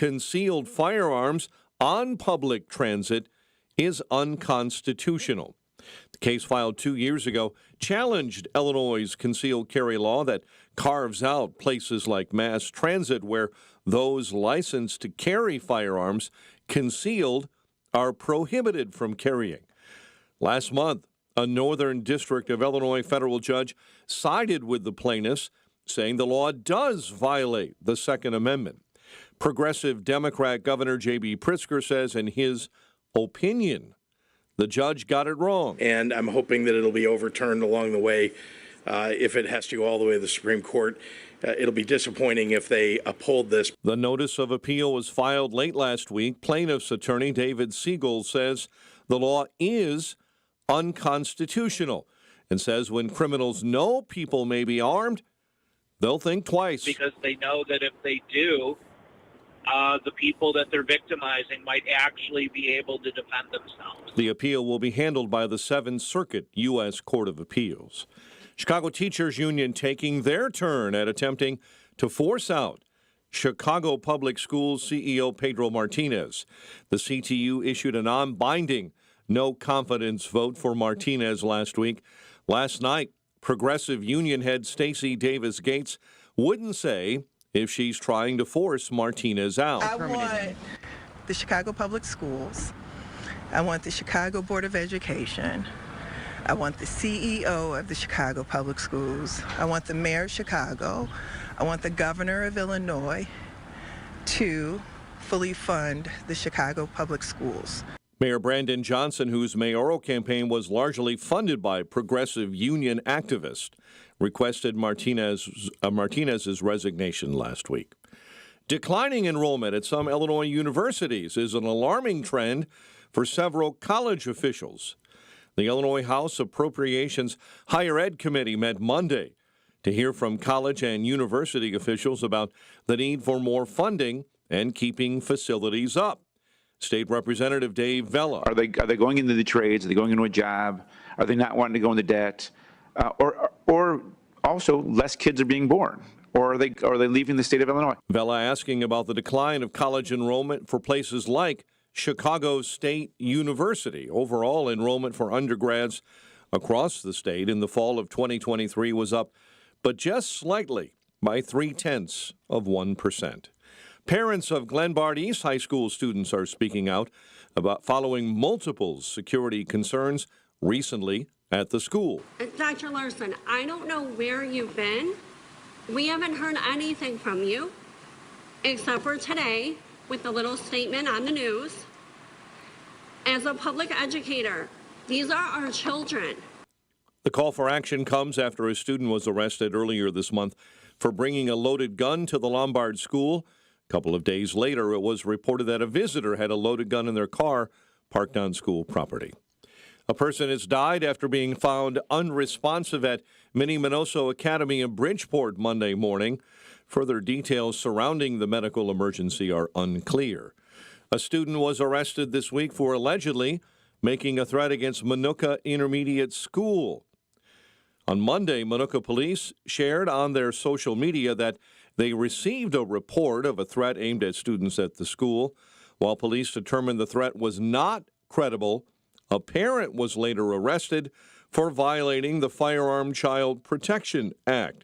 concealed firearms on public transit is unconstitutional. The case filed 2 years ago challenged Illinois' concealed carry law that carves out places like mass transit where those licensed to carry firearms concealed are prohibited from carrying. Last month, a Northern District of Illinois federal judge sided with the plaintiffs, saying the law does violate the Second Amendment. Progressive Democrat Governor J.B. Pritzker says in his opinion, the judge got it wrong. And I'm hoping that it'll be overturned along the way. If it has to go all the way to the Supreme Court, it'll be disappointing if they uphold this. The notice of appeal was filed late last week. Plaintiff's attorney David Siegel says the law is unconstitutional and says when criminals know people may be armed, they'll think twice. Because they know that if they do, the people that they're victimizing might actually be able to defend themselves. The appeal will be handled by the Seventh Circuit U.S. Court of Appeals. Chicago Teachers Union taking their turn at attempting to force out Chicago Public Schools CEO Pedro Martinez. The CTU issued a non-binding no-confidence vote for Martinez last week. Last night, Progressive Union head Stacey Davis Gates wouldn't say if she's trying to force Martinez out. I want the Chicago Public Schools. I want the Chicago Board of Education. I want the CEO of the Chicago Public Schools. I want the mayor of Chicago. I want the governor of Illinois to fully fund the Chicago Public Schools. Mayor Brandon Johnson, whose mayoral campaign was largely funded by Progressive Union activists, requested Martinez's resignation last week. Declining enrollment at some Illinois universities is an alarming trend for several college officials. The Illinois House Appropriations Higher Ed Committee met Monday to hear from college and university officials about the need for more funding and keeping facilities up. State Representative Dave Vella. Are they going into the trades? Are they going into a job? Are they not wanting to go into debt? Or also less kids are being born? Or are they leaving the state of Illinois? Vella asking about the decline of college enrollment for places like Chicago State University. Overall enrollment for undergrads across the state in the fall of 2023 was up, but just slightly by 0.3%. Parents of Glenbard East High School students are speaking out about following multiple security concerns recently at the school. Dr. Larson, I don't know where you've been. We haven't heard anything from you except for today with the little statement on the news. As a public educator, these are our children. The call for action comes after a student was arrested earlier this month for bringing a loaded gun to the Lombard school. A couple of days later, it was reported that a visitor had a loaded gun in their car parked on school property. A person has died after being found unresponsive at Minnie Minoso Academy in Bridgeport Monday morning. Further details surrounding the medical emergency are unclear. A student was arrested this week for allegedly making a threat against Minooka Intermediate School. On Monday, Minooka police shared on their social media that they received a report of a threat aimed at students at the school. While police determined the threat was not credible, a parent was later arrested for violating the Firearm Child Protection Act.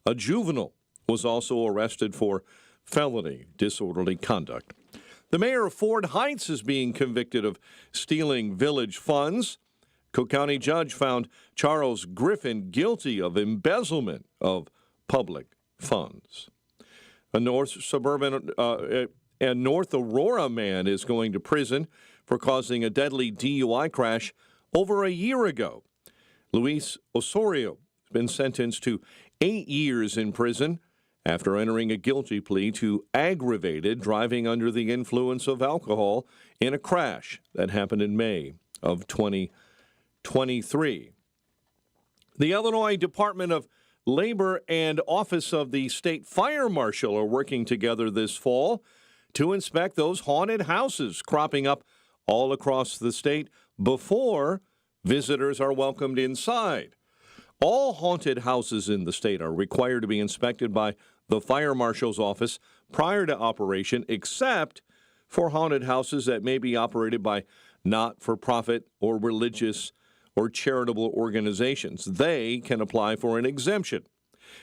A juvenile was also arrested for felony disorderly conduct. The mayor of Ford Heights is being convicted of stealing village funds. Cook County judge found Charles Griffin guilty of embezzlement of public funds. A North Aurora man is going to prison for causing a deadly DUI crash over a year ago. Luis Osorio has been sentenced to 8 years in prison after entering a guilty plea to aggravated driving under the influence of alcohol in a crash that happened in May of 2023. The Illinois Department of Labor and Office of the State Fire Marshal are working together this fall to inspect those haunted houses cropping up all across the state before visitors are welcomed inside. All haunted houses in the state are required to be inspected by the Fire Marshal's office prior to operation, except for haunted houses that may be operated by not-for-profit or religious or charitable organizations. They can apply for an exemption.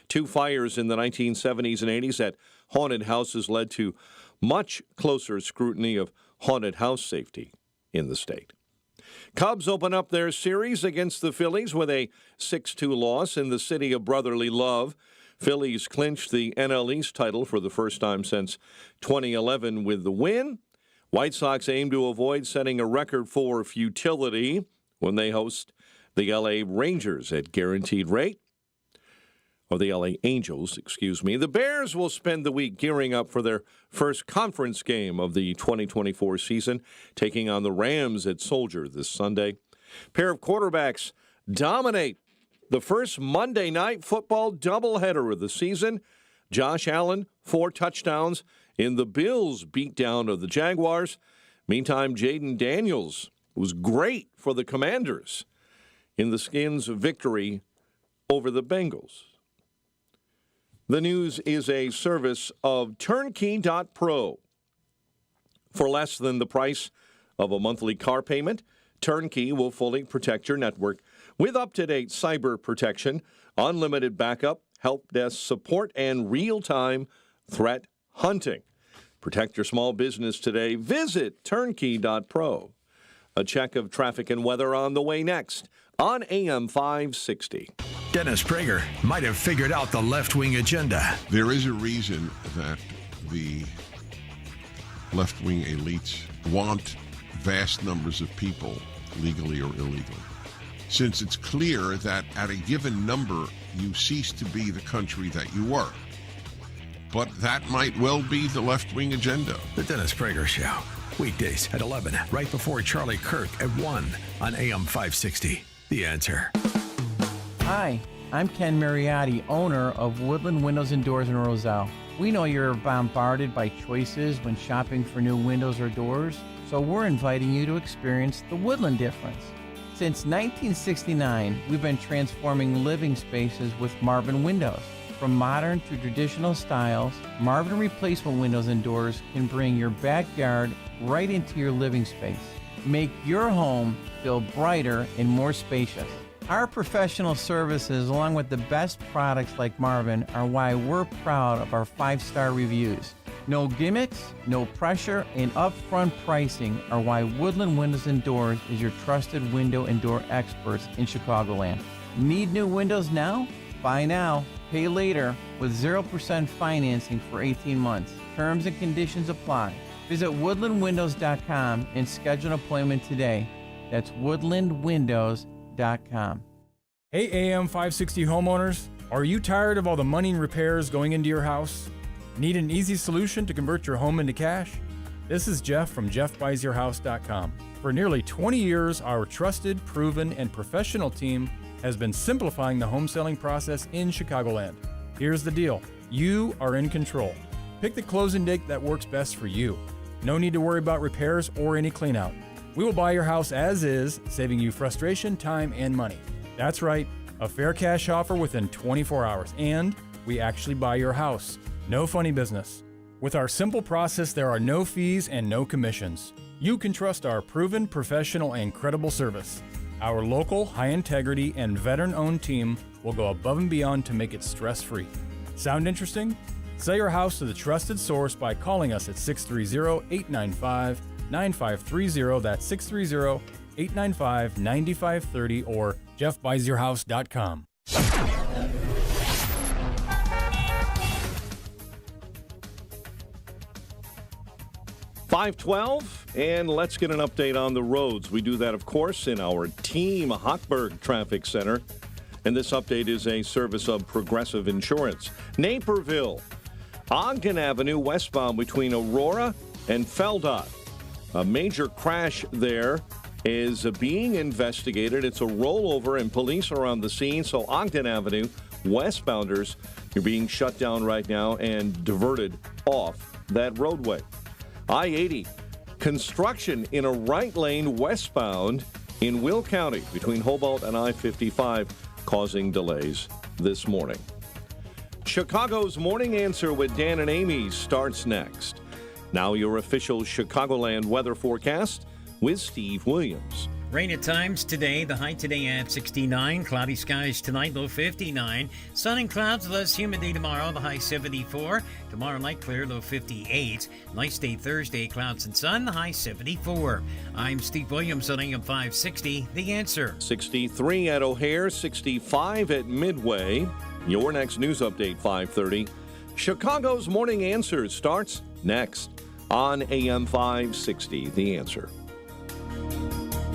2 fires in the 1970s and 80s at haunted houses led to much closer scrutiny of haunted house safety in the state. Cubs open up their series against the Phillies with a 6-2 loss in the city of brotherly love. Phillies clinched the NL East title for the first time since 2011 with the win. White Sox aim to avoid setting a record for futility when they host the LA Rangers at guaranteed rate. Or the LA Angels, excuse me. The Bears will spend the week gearing up for their first conference game of the 2024 season, taking on the Rams at Soldier this Sunday. Pair of quarterbacks dominate the first Monday night football doubleheader of the season. Josh Allen, 4 touchdowns in the Bills' beatdown of the Jaguars. Meantime, Jaden Daniels was great for the Commanders in the Skins' victory over the Bengals. The news is a service of Turnkey.pro. For less than the price of a monthly car payment, Turnkey will fully protect your network with up-to-date cyber protection, unlimited backup, help desk support, and real-time threat hunting. Protect your small business today. Visit Turnkey.pro. A check of traffic and weather on the way next on AM 560. Dennis Prager might have figured out the left-wing agenda. There is a reason that the left-wing elites want vast numbers of people, legally or illegally, since it's clear that at a given number, you cease to be the country that you were. But that might well be the left-wing agenda. The Dennis Prager Show. Weekdays at 11, right before Charlie Kirk at 1 on AM 560. The Answer. Hi, I'm Ken Mariotti, owner of Woodland Windows and Doors in Roselle. We know you're bombarded by choices when shopping for new windows or doors, so we're inviting you to experience the Woodland difference. Since 1969, we've been transforming living spaces with Marvin Windows. From modern to traditional styles, Marvin replacement windows and doors can bring your backyard right into your living space. Make your home feel brighter and more spacious. Our professional services, along with the best products like Marvin, are why we're proud of our 5-star reviews. No gimmicks, no pressure, and upfront pricing are why Woodland Windows and Doors is your trusted window and door experts in Chicagoland. Need new windows now? Buy now, pay later with 0% financing for 18 months. Terms and conditions apply. Visit woodlandwindows.com and schedule an appointment today. That's woodlandwindows.com. Hey AM 560 homeowners, are you tired of all the money and repairs going into your house? Need an easy solution to convert your home into cash? This is Jeff from jeffbuysyourhouse.com. For nearly 20 years, our trusted, proven, and professional team has been simplifying the home selling process in Chicagoland. Here's the deal. You are in control. Pick the closing date that works best for you. No need to worry about repairs or any cleanout. We will buy your house as is, saving you frustration, time, and money. That's right, a fair cash offer within 24 hours, and we actually buy your house. No funny business. With our simple process, there are no fees and no commissions. You can trust our proven, professional, and credible service. Our local, high-integrity, and veteran-owned team will go above and beyond to make it stress-free. Sound interesting? Sell your house to the trusted source by calling us at 630-895-9530. That's 630-895-9530 or jeffbuysyourhouse.com. 5:12, and let's get an update on the roads. We do that, of course, in our Team Hochberg Traffic Center. And this update is a service of Progressive Insurance. Naperville, Ogden Avenue westbound between Aurora and Feldot. A major crash there is being investigated. It's a rollover, and police are on the scene. So Ogden Avenue westbounders, you're being shut down right now and diverted off that roadway. I-80, construction in a right lane westbound in Will County between Hobart and I-55, causing delays this morning. Chicago's Morning Answer with Dan and Amy starts next. Now your official Chicagoland weather forecast with Steve Williams. Rain at times today, the high today at 69. Cloudy skies tonight, low 59. Sun and clouds, less humidity tomorrow, the high 74. Tomorrow night clear, low 58. Nice day Thursday, clouds and sun, the high 74. I'm Steve Williams on AM 560, The Answer. 63 at O'Hare, 65 at Midway. Your next news update, 5:30. Chicago's Morning Answer starts next on AM 560, The Answer.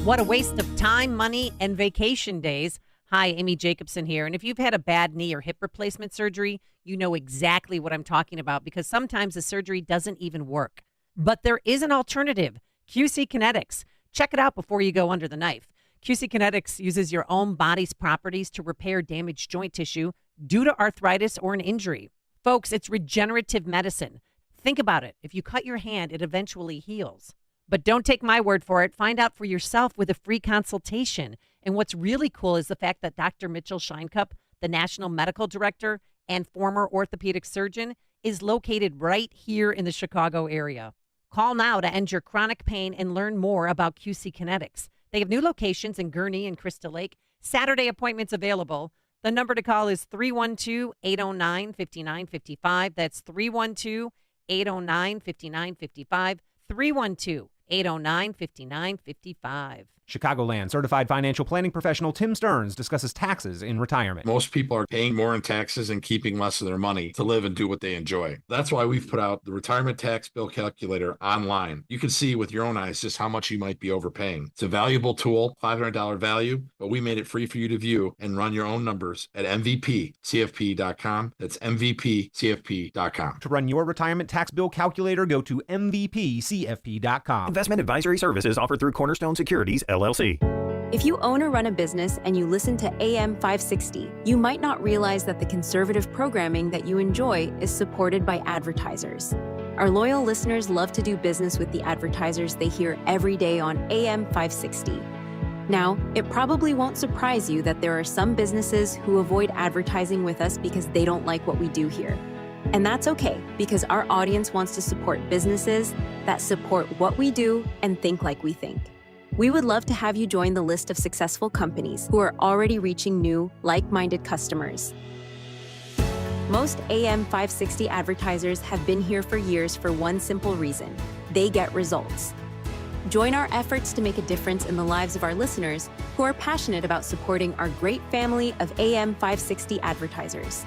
What a waste of time, money, and vacation days. Hi, Amy Jacobson here. And if you've had a bad knee or hip replacement surgery, you know exactly what I'm talking about because sometimes the surgery doesn't even work. But there is an alternative, QC Kinetics. Check it out before you go under the knife. QC Kinetics uses your own body's properties to repair damaged joint tissue due to arthritis or an injury. Folks, it's regenerative medicine. Think about it. If you cut your hand, it eventually heals. But don't take my word for it. Find out for yourself with a free consultation. And what's really cool is the fact that Dr. Mitchell Scheinkup, the National Medical Director and former orthopedic surgeon, is located right here in the Chicago area. Call now to end your chronic pain and learn more about QC Kinetics. They have new locations in Gurnee and Crystal Lake. Saturday appointments available. The number to call is 312-809-5955. That's 312-809-5955. 312-809-5955. Chicagoland certified financial planning professional Tim Stearns discusses taxes in retirement. Most people are paying more in taxes and keeping less of their money to live and do what they enjoy. That's why we've put out the retirement tax bill calculator online. You can see with your own eyes just how much you might be overpaying. It's a valuable tool, $500 value, but we made it free for you to view and run your own numbers at mvpcfp.com. That's mvpcfp.com. To run your retirement tax bill calculator, go to mvpcfp.com. Investment advisory services offered through Cornerstone Securities, LLC. If you own or run a business and you listen to AM 560, you might not realize that the conservative programming that you enjoy is supported by advertisers. Our loyal listeners love to do business with the advertisers they hear every day on AM 560. Now, it probably won't surprise you that there are some businesses who avoid advertising with us because they don't like what we do here. And that's okay, because our audience wants to support businesses that support what we do and think like we think. We would love to have you join the list of successful companies who are already reaching new, like-minded customers. Most AM 560 advertisers have been here for years for one simple reason: they get results. Join our efforts to make a difference in the lives of our listeners who are passionate about supporting our great family of AM 560 advertisers.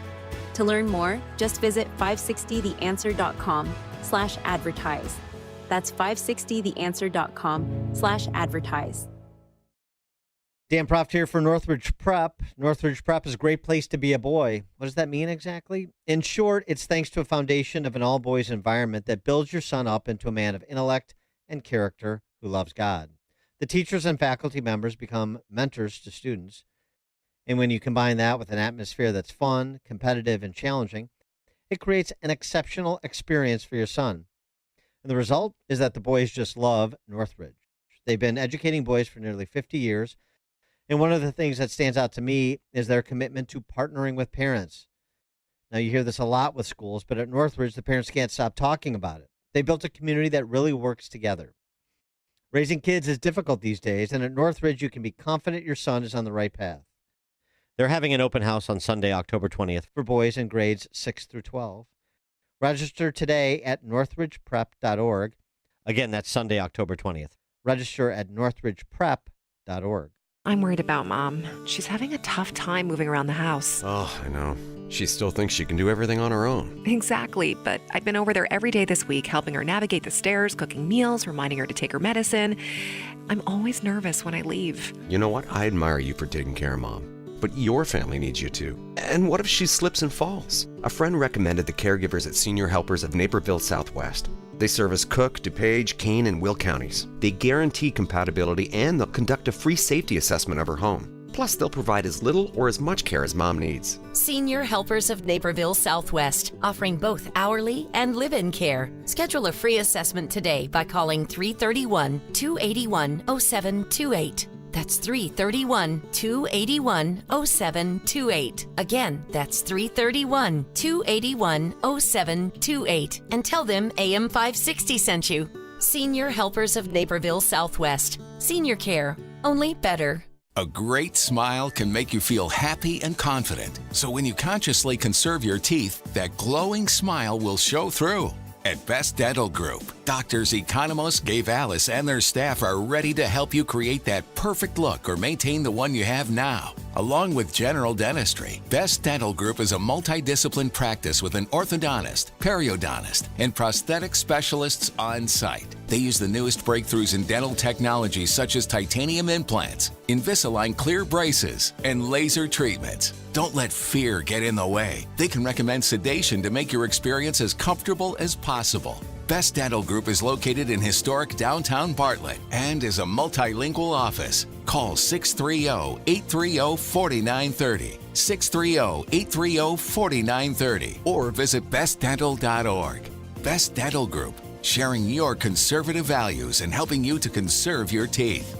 To learn more, just visit 560theanswer.com/advertise. That's 560theanswer.com/advertise. Dan Proft here for Northridge Prep. Northridge Prep is a great place to be a boy. What does that mean exactly? In short, it's thanks to a foundation of an all-boys environment that builds your son up into a man of intellect and character who loves God. The teachers and faculty members become mentors to students. And when you combine that with an atmosphere that's fun, competitive, and challenging, it creates an exceptional experience for your son. And the result is that the boys just love Northridge. They've been educating boys for nearly 50 years. And one of the things that stands out to me is their commitment to partnering with parents. Now, you hear this a lot with schools, but at Northridge, the parents can't stop talking about it. They built a community that really works together. Raising kids is difficult these days, and at Northridge, you can be confident your son is on the right path. They're having an open house on Sunday, October 20th, for boys in grades 6 through 12. Register today at northridgeprep.org. Again, that's Sunday, October 20th. Register at northridgeprep.org. I'm worried about Mom. She's having a tough time moving around the house. Oh, I know. She still thinks she can do everything on her own. Exactly, but I've been over there every day this week, helping her navigate the stairs, cooking meals, reminding her to take her medicine. I'm always nervous when I leave. You know what? I admire you for taking care of Mom. But your family needs you too. And what if she slips and falls? A friend recommended the caregivers at Senior Helpers of Naperville Southwest. They service Cook, DuPage, Kane, and Will counties. They guarantee compatibility and they'll conduct a free safety assessment of her home. Plus, they'll provide as little or as much care as Mom needs. Senior Helpers of Naperville Southwest, offering both hourly and live-in care. Schedule a free assessment today by calling 331-281-0728. That's 331-281-0728. Again, that's 331-281-0728. And tell them AM 560 sent you. Senior Helpers of Naperville Southwest. Senior care, only better. A great smile can make you feel happy and confident. So when you consciously conserve your teeth, that glowing smile will show through. At Best Dental Group, doctors Economos, Gave Alice, and their staff are ready to help you create that perfect look or maintain the one you have now. Along with general dentistry, Best Dental Group is a multidiscipline practice with an orthodontist, periodontist, and prosthetic specialists on site. They use the newest breakthroughs in dental technology such as titanium implants, Invisalign clear braces, and laser treatments. Don't let fear get in the way. They can recommend sedation to make your experience as comfortable as possible. Best Dental Group is located in historic downtown Bartlett and is a multilingual office. Call 630-830-4930, 630-830-4930, or visit bestdental.org. Best Dental Group, sharing your conservative values and helping you to conserve your teeth.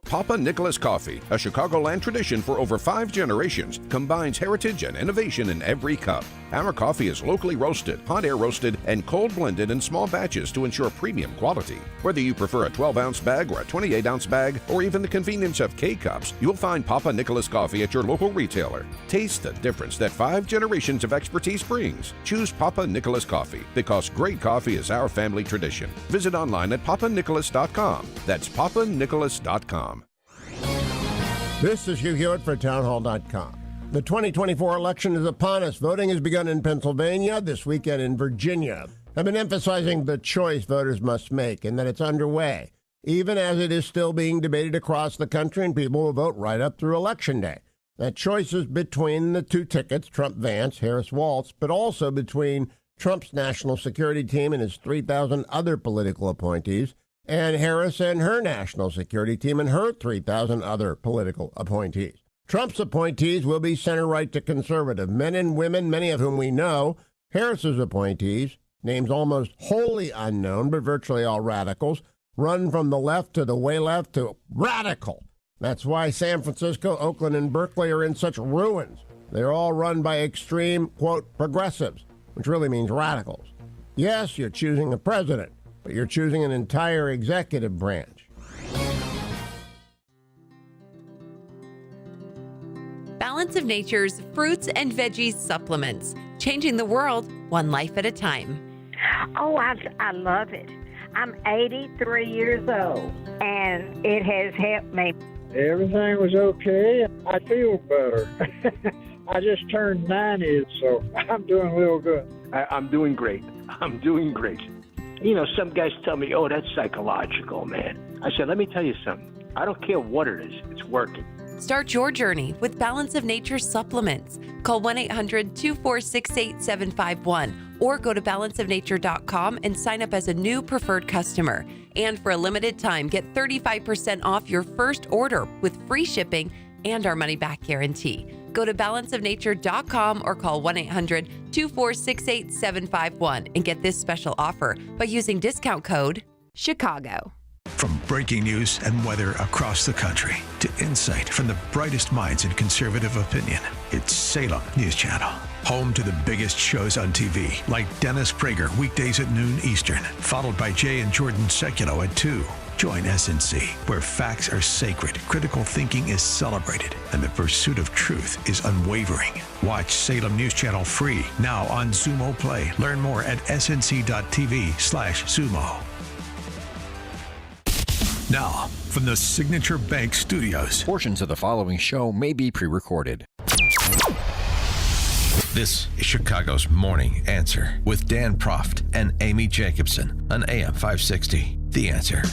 Papa Nicholas Coffee, a Chicagoland tradition for over 5 generations, combines heritage and innovation in every cup. Our coffee is locally roasted, hot air roasted, and cold blended in small batches to ensure premium quality. Whether you prefer a 12-ounce bag or a 28-ounce bag, or even the convenience of K-Cups, you'll find Papa Nicholas Coffee at your local retailer. Taste the difference that 5 generations of expertise brings. Choose Papa Nicholas Coffee, because great coffee is our family tradition. Visit online at papanicholas.com. That's papanicholas.com. This is Hugh Hewitt for townhall.com. The 2024 election is upon us. Voting has begun in Pennsylvania, this weekend in Virginia. I've been emphasizing the choice voters must make and that it's underway, even as it is still being debated across the country, and people will vote right up through Election Day. That choice is between the 2 tickets, Trump-Vance, Harris-Walz, but also between Trump's national security team and his 3,000 other political appointees, and Harris and her national security team and her 3,000 other political appointees. Trump's appointees will be center-right to conservative, men and women, many of whom we know. Harris's appointees, names almost wholly unknown, but virtually all radicals, run from the left to the way left to radical. That's why San Francisco, Oakland, and Berkeley are in such ruins. They're all run by extreme, quote, progressives, which really means radicals. Yes, you're choosing a president, but you're choosing an entire executive branch. Balance of Nature's fruits and veggies supplements, changing the world one life at a time. Oh, I love it. I'm 83 years old, and it has helped me. Everything was okay. I feel better. I just turned 90, so I'm doing real good. I'm doing great. I'm doing great. You know, some guys tell me, oh, that's psychological, man. I said, let me tell you something. I don't care what it is. It's working. Start your journey with Balance of Nature supplements. Call 1-800-246-8751 or go to balanceofnature.com and sign up as a new preferred customer. And for a limited time, get 35% off your first order with free shipping and our money-back guarantee. Go to balanceofnature.com or call 1-800-246-8751 and get this special offer by using discount code CHICAGO. From breaking news and weather across the country to insight from the brightest minds in conservative opinion, it's Salem News Channel. Home to the biggest shows on TV, like Dennis Prager weekdays at noon Eastern, followed by Jay and Jordan Sekulow at 2. Join SNC, where facts are sacred, critical thinking is celebrated, and the pursuit of truth is unwavering. Watch Salem News Channel free now on Xumo Play. Learn more at snc.tv/Xumo. Now, from the Signature Bank Studios. Portions of the following show may be pre-recorded. This is Chicago's Morning Answer with Dan Proft and Amy Jacobson on AM 560. The Answer.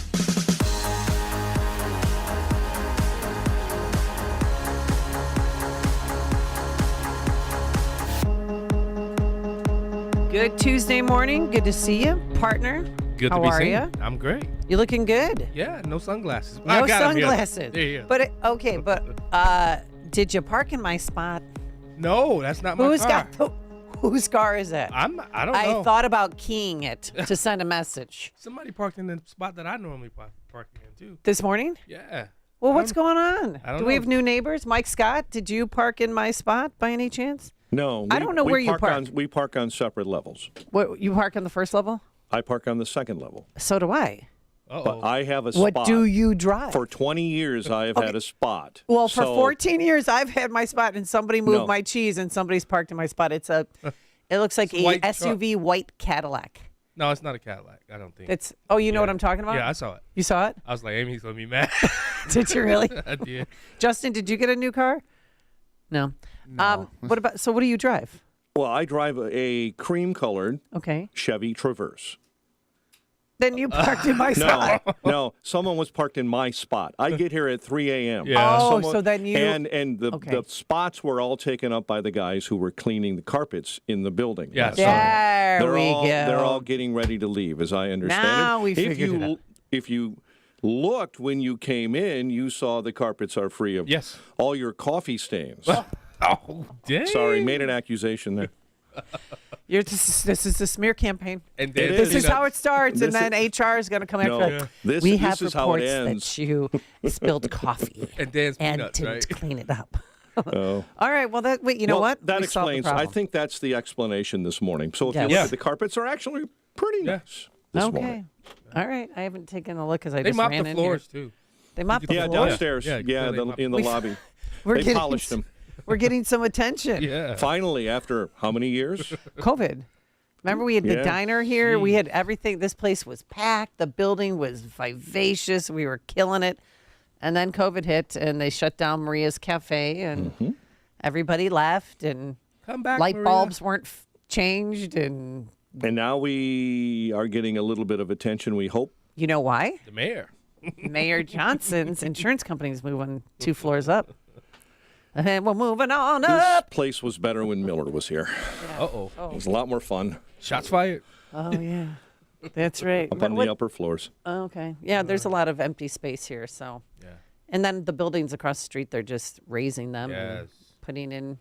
Good Tuesday morning. Good to see you, partner. Good How to be are seen. you? I'm great. You looking good? Yeah, no sunglasses. No I got 'em, yeah. sunglasses. Yeah. But okay, but did you park in my spot? No, that's not my Who's car. Whose car is it? I don't know. I thought about keying it to send a message. Somebody parked in the spot that I normally park in, too. This morning? Yeah. Well, what's going on? I don't Do we know. have new neighbors? Mike Scott, did you park in my spot by any chance? No. I don't know where you park. We park on separate levels. What, you park on the first level? I park on the second level. So do I. But I have a spot. What do you drive? For 20 years, I have had a spot. Well, for 14 years, I've had my spot, and somebody moved my cheese, and somebody's parked in my spot. It looks like a white SUV white Cadillac. No, it's not a Cadillac. I don't think. It's. Oh, you know what I'm talking about? Yeah, I saw it. You saw it? I was like, Amy's going to be mad. Did you really? I did. Justin, did you get a new car? No. What do you drive? Well, I drive a cream-colored Chevy Traverse. Then you parked in my spot. No, someone was parked in my spot. I get here at 3 a.m. Yeah. Oh, so then you... And the spots were all taken up by the guys who were cleaning the carpets in the building. Yes. There we go. They're all getting ready to leave, as I understand now it. We figured it out. If you looked when you came in, you saw the carpets are free of all your coffee stains. Oh, dang. Sorry, made an accusation there. This is the smear campaign. And this is how it starts, and then HR is going to come after. We have reports how it ends. that you spilled coffee and didn't clean it up. Oh. All right. Well, you know what? That We solved the explains. I problem. think that's the explanation this morning. So if Yes. you look at the carpets, are actually pretty nice this morning. All right. I haven't taken a look because I They just mopped ran the in floors, here. too. They mopped the floors? Downstairs. Yeah, In the lobby. They polished them. We're getting some attention. Yeah. Finally, after how many years? COVID. Remember we had the Yeah. diner here? We had everything. This place was packed. The building was vivacious. We were killing it. And then COVID hit, and they shut down Maria's Cafe, and everybody left, and Come back, light Maria. bulbs weren't changed. And now we are getting a little bit of attention, we hope. you know why? The mayor. Mayor Johnson's insurance company is moving 2 floors up. And we're moving on This up. place was better when Miller was here. Uh-oh. It was a lot more fun. Shots fired. Oh, yeah. That's right. Up on the upper floors. Oh, okay. Yeah, there's a lot of empty space here, so. Yeah. And then the buildings across the street, they're just raising them and Yes. putting in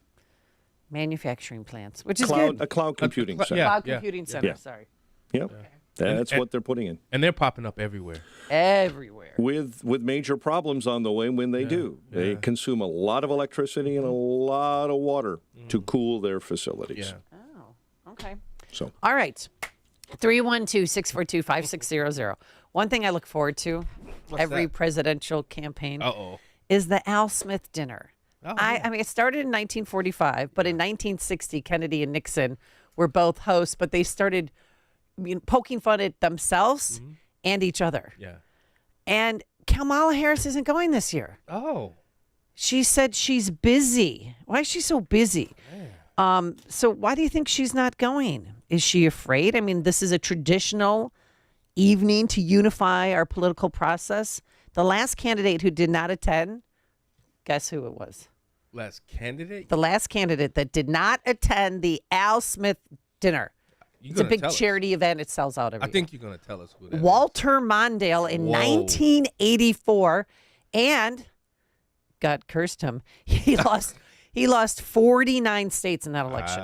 manufacturing plants, which is Cloud, good. a cloud computing center. Cloud computing center, Yeah. sorry. Yep. That's what they're putting in. And they're popping up everywhere. Everywhere. With major problems on the way when they do. They consume a lot of electricity and a lot of water to cool their facilities. Yeah. Oh, okay. So All right. 312-642-5600. One thing I look forward to every that? presidential campaign Uh-oh. is the Al Smith dinner. Oh, I mean, it started in 1945, but in 1960, Kennedy and Nixon were both hosts, but they started poking fun at themselves and each other. Yeah. And Kamala Harris isn't going this year. Oh. She said she's busy. Why is she so busy? So why do you think she's not going? Is she afraid? I mean, this is a traditional evening to unify our political process. The last candidate who did not attend, guess who it was? Last candidate? The last candidate that did not attend the Al Smith dinner. You It's a gonna big tell us? charity event. It sells out every I think you're going to tell us who that is. Walter Mondale in Whoa. 1984, and God cursed him. He lost. He lost 49 states in that election.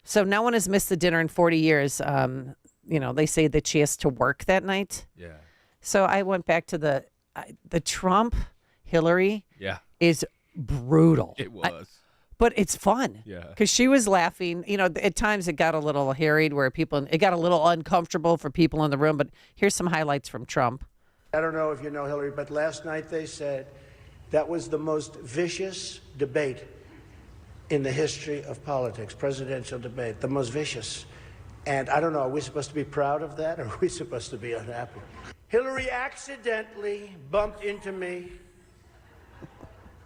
So no one has missed the dinner in 40 years. They say that she has to work that night. Yeah. So I went back to the Trump Hillary. Yeah. Is brutal. It was. But it's fun. Yeah. Because she was laughing. At times it got a little harried where it got a little uncomfortable for people in the room. But here's some highlights from Trump. I don't know if you know Hillary, but last night they said that was the most vicious debate in the history of politics, presidential debate, the most vicious. And I don't know, are we supposed to be proud of that or are we supposed to be unhappy? Hillary accidentally bumped into me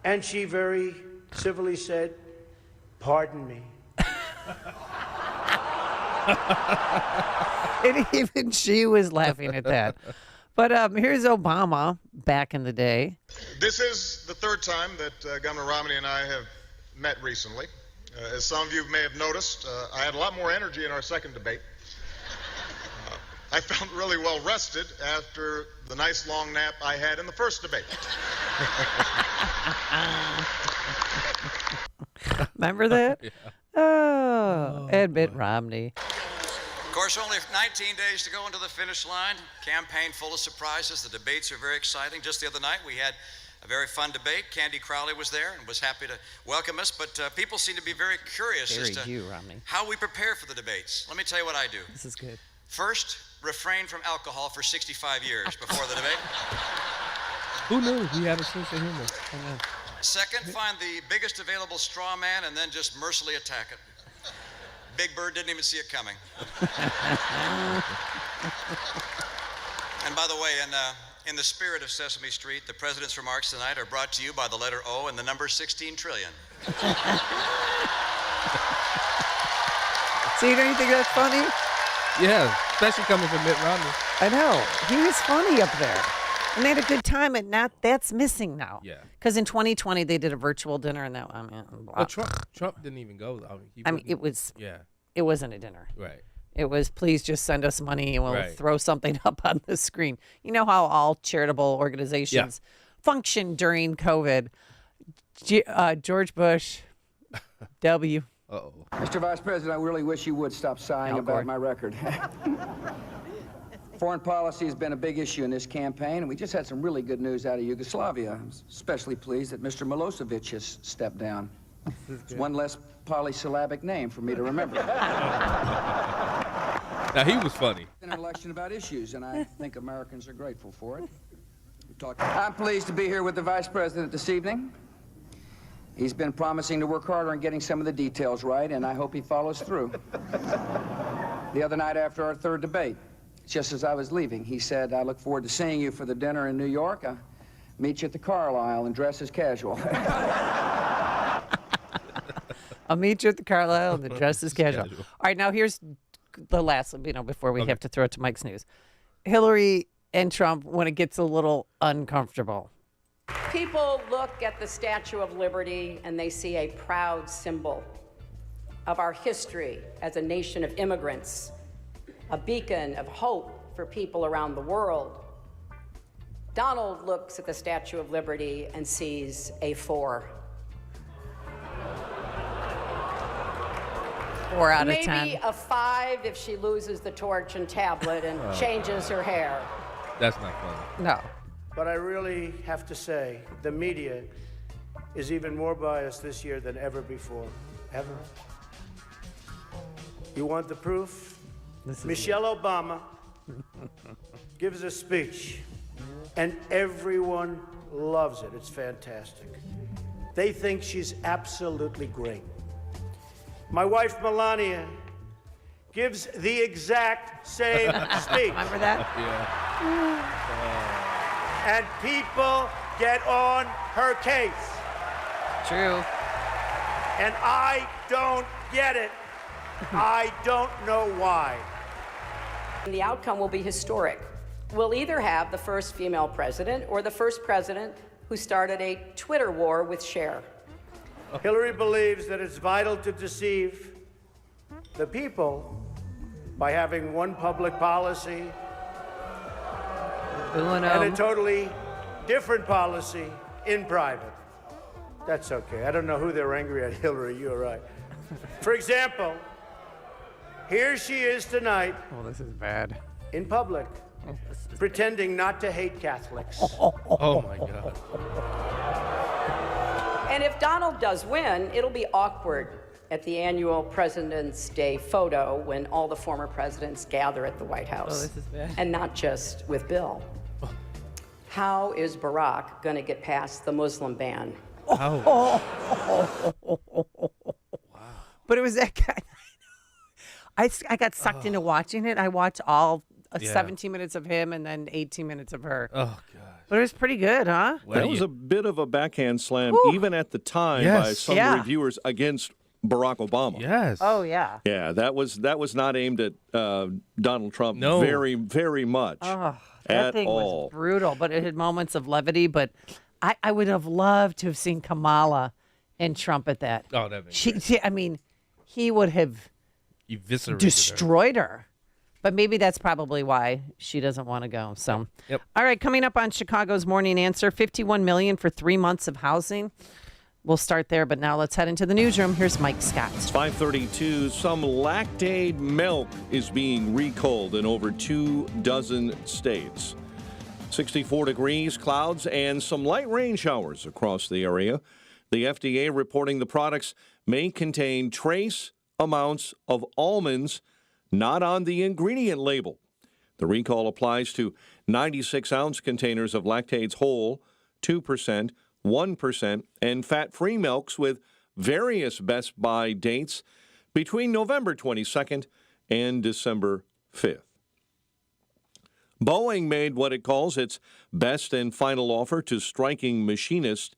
and she very civilly said, "Pardon me." And even she was laughing at that. But here's Obama back in the day. This is the third time that Governor Romney and I have met recently. As some of you may have noticed, I had a lot more energy in our second debate. I felt really well rested after the nice long nap I had in the first debate. Remember that? And Mitt Romney. Of course, only 19 days to go into the finish line. Campaign full of surprises. The debates are very exciting. Just the other night, we had a very fun debate. Candy Crowley was there and was happy to welcome us. But people seem to be very curious as to how we prepare for the debates. Let me tell you what I do. This is good. First, refrain from alcohol for 65 years before the debate. Who knew we had a sense of humor? Second, find the biggest available straw man and then just mercilessly attack it. Big Bird didn't even see it coming. And by the way, in the spirit of Sesame Street, the president's remarks tonight are brought to you by the letter O and the number 16 trillion. See, don't you think that's funny? Yeah, especially coming from Mitt Romney. I know. He was funny up there. And they had a good time, and that's missing now. Yeah. Because in 2020, they did a virtual dinner, and that, But Trump didn't even go. It was. Yeah. It wasn't a dinner. Right. It was, please just send us money and we'll throw something up on the screen. You know how all charitable organizations function during COVID. George Bush, W. Uh-oh. Mr. Vice President, I really wish you would stop sighing about my record. Foreign policy has been a big issue in this campaign, and we just had some really good news out of Yugoslavia. I'm especially pleased that Mr. Milosevic has stepped down. It's one less polysyllabic name for me to remember. Now, he was funny. An election about issues, and I think Americans are grateful for it. I'm pleased to be here with the Vice President this evening. He's been promising to work harder on getting some of the details right, and I hope he follows through. The other night after our third debate, just as I was leaving, he said, I look forward to seeing you for the dinner in New York. I'll meet you at the Carlisle and dress as casual. I'll meet you at the Carlisle and the dress as casual. All right, now here's the last one, before we have to throw it to Mike's News. Hillary and Trump, when it gets a little uncomfortable. People look at the Statue of Liberty and they see a proud symbol of our history as a nation of immigrants, a beacon of hope for people around the world. Donald looks at the Statue of Liberty and sees a 4. 4 out of 10. Maybe a 5 if she loses the torch and tablet and changes her hair. That's not funny. No. But I really have to say, the media is even more biased this year than ever before. Ever. You want the proof? Michelle Obama gives a speech, and everyone loves it. It's fantastic. They think she's absolutely great. My wife, Melania, gives the exact same speech. Remember that? And people get on her case. True. And I don't get it. I don't know why. The outcome will be historic. We'll either have the first female president or the first president who started a Twitter war with Cher. Hillary believes that it's vital to deceive the people by having one public policy and a totally different policy in private. That's okay. I don't know who they're angry at, Hillary. You're right. For example, here she is tonight. Oh, this is bad. In public, pretending not to hate Catholics. Oh, my God. And if Donald does win, it'll be awkward at the annual President's Day photo when all the former presidents gather at the White House. Oh, this is bad. And not just with Bill. How is Barack going to get past the Muslim ban? Wow. But it was that guy. I got sucked into watching it. I watched all 17 minutes of him and then 18 minutes of her. Oh, God. But it was pretty good, huh? That was a bit of a backhand slam, even at the time, by some reviewers against Barack Obama. Yes. Oh, yeah. Yeah, that was not aimed at Donald Trump very, very much Oh, that at thing all. was brutal, but it had moments of levity. But I would have loved to have seen Kamala and Trump at that. Oh, that'd be I mean, he would have eviscerated destroyed her. But maybe that's probably why she doesn't want to go. So, All right, coming up on Chicago's Morning Answer, $51 million for 3 months of housing. We'll start there, but now let's head into the newsroom. Here's Mike Scott. It's 5:32. Some Lactaid milk is being recalled in over 24 states. 64 degrees, clouds, and some light rain showers across the area. The FDA reporting the products may contain trace amounts of almonds not on the ingredient label. The recall applies to 96-ounce containers of Lactaid's whole, 2%, 1%, and fat-free milks with various Best Buy dates between November 22nd and December 5th. Boeing made what it calls its best and final offer to striking machinists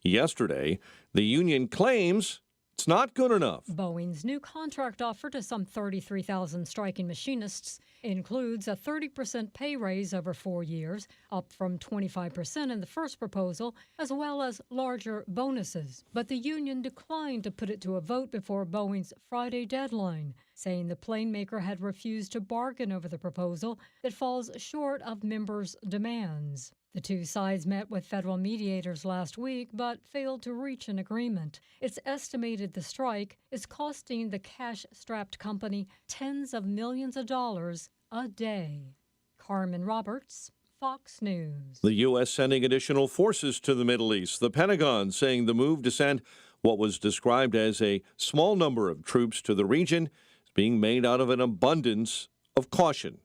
yesterday. The union claims it's not good enough. Boeing's new contract offer to some 33,000 striking machinists includes a 30% pay raise over 4 years, up from 25% in the first proposal, as well as larger bonuses. But the union declined to put it to a vote before Boeing's Friday deadline, saying the plane maker had refused to bargain over the proposal that falls short of members' demands. The two sides met with federal mediators last week, but failed to reach an agreement. It's estimated the strike is costing the cash-strapped company tens of millions of dollars a day. Carmen Roberts, Fox News. The U.S. sending additional forces to the Middle East. The Pentagon saying the move to send what was described as a small number of troops to the region is being made out of an abundance of caution.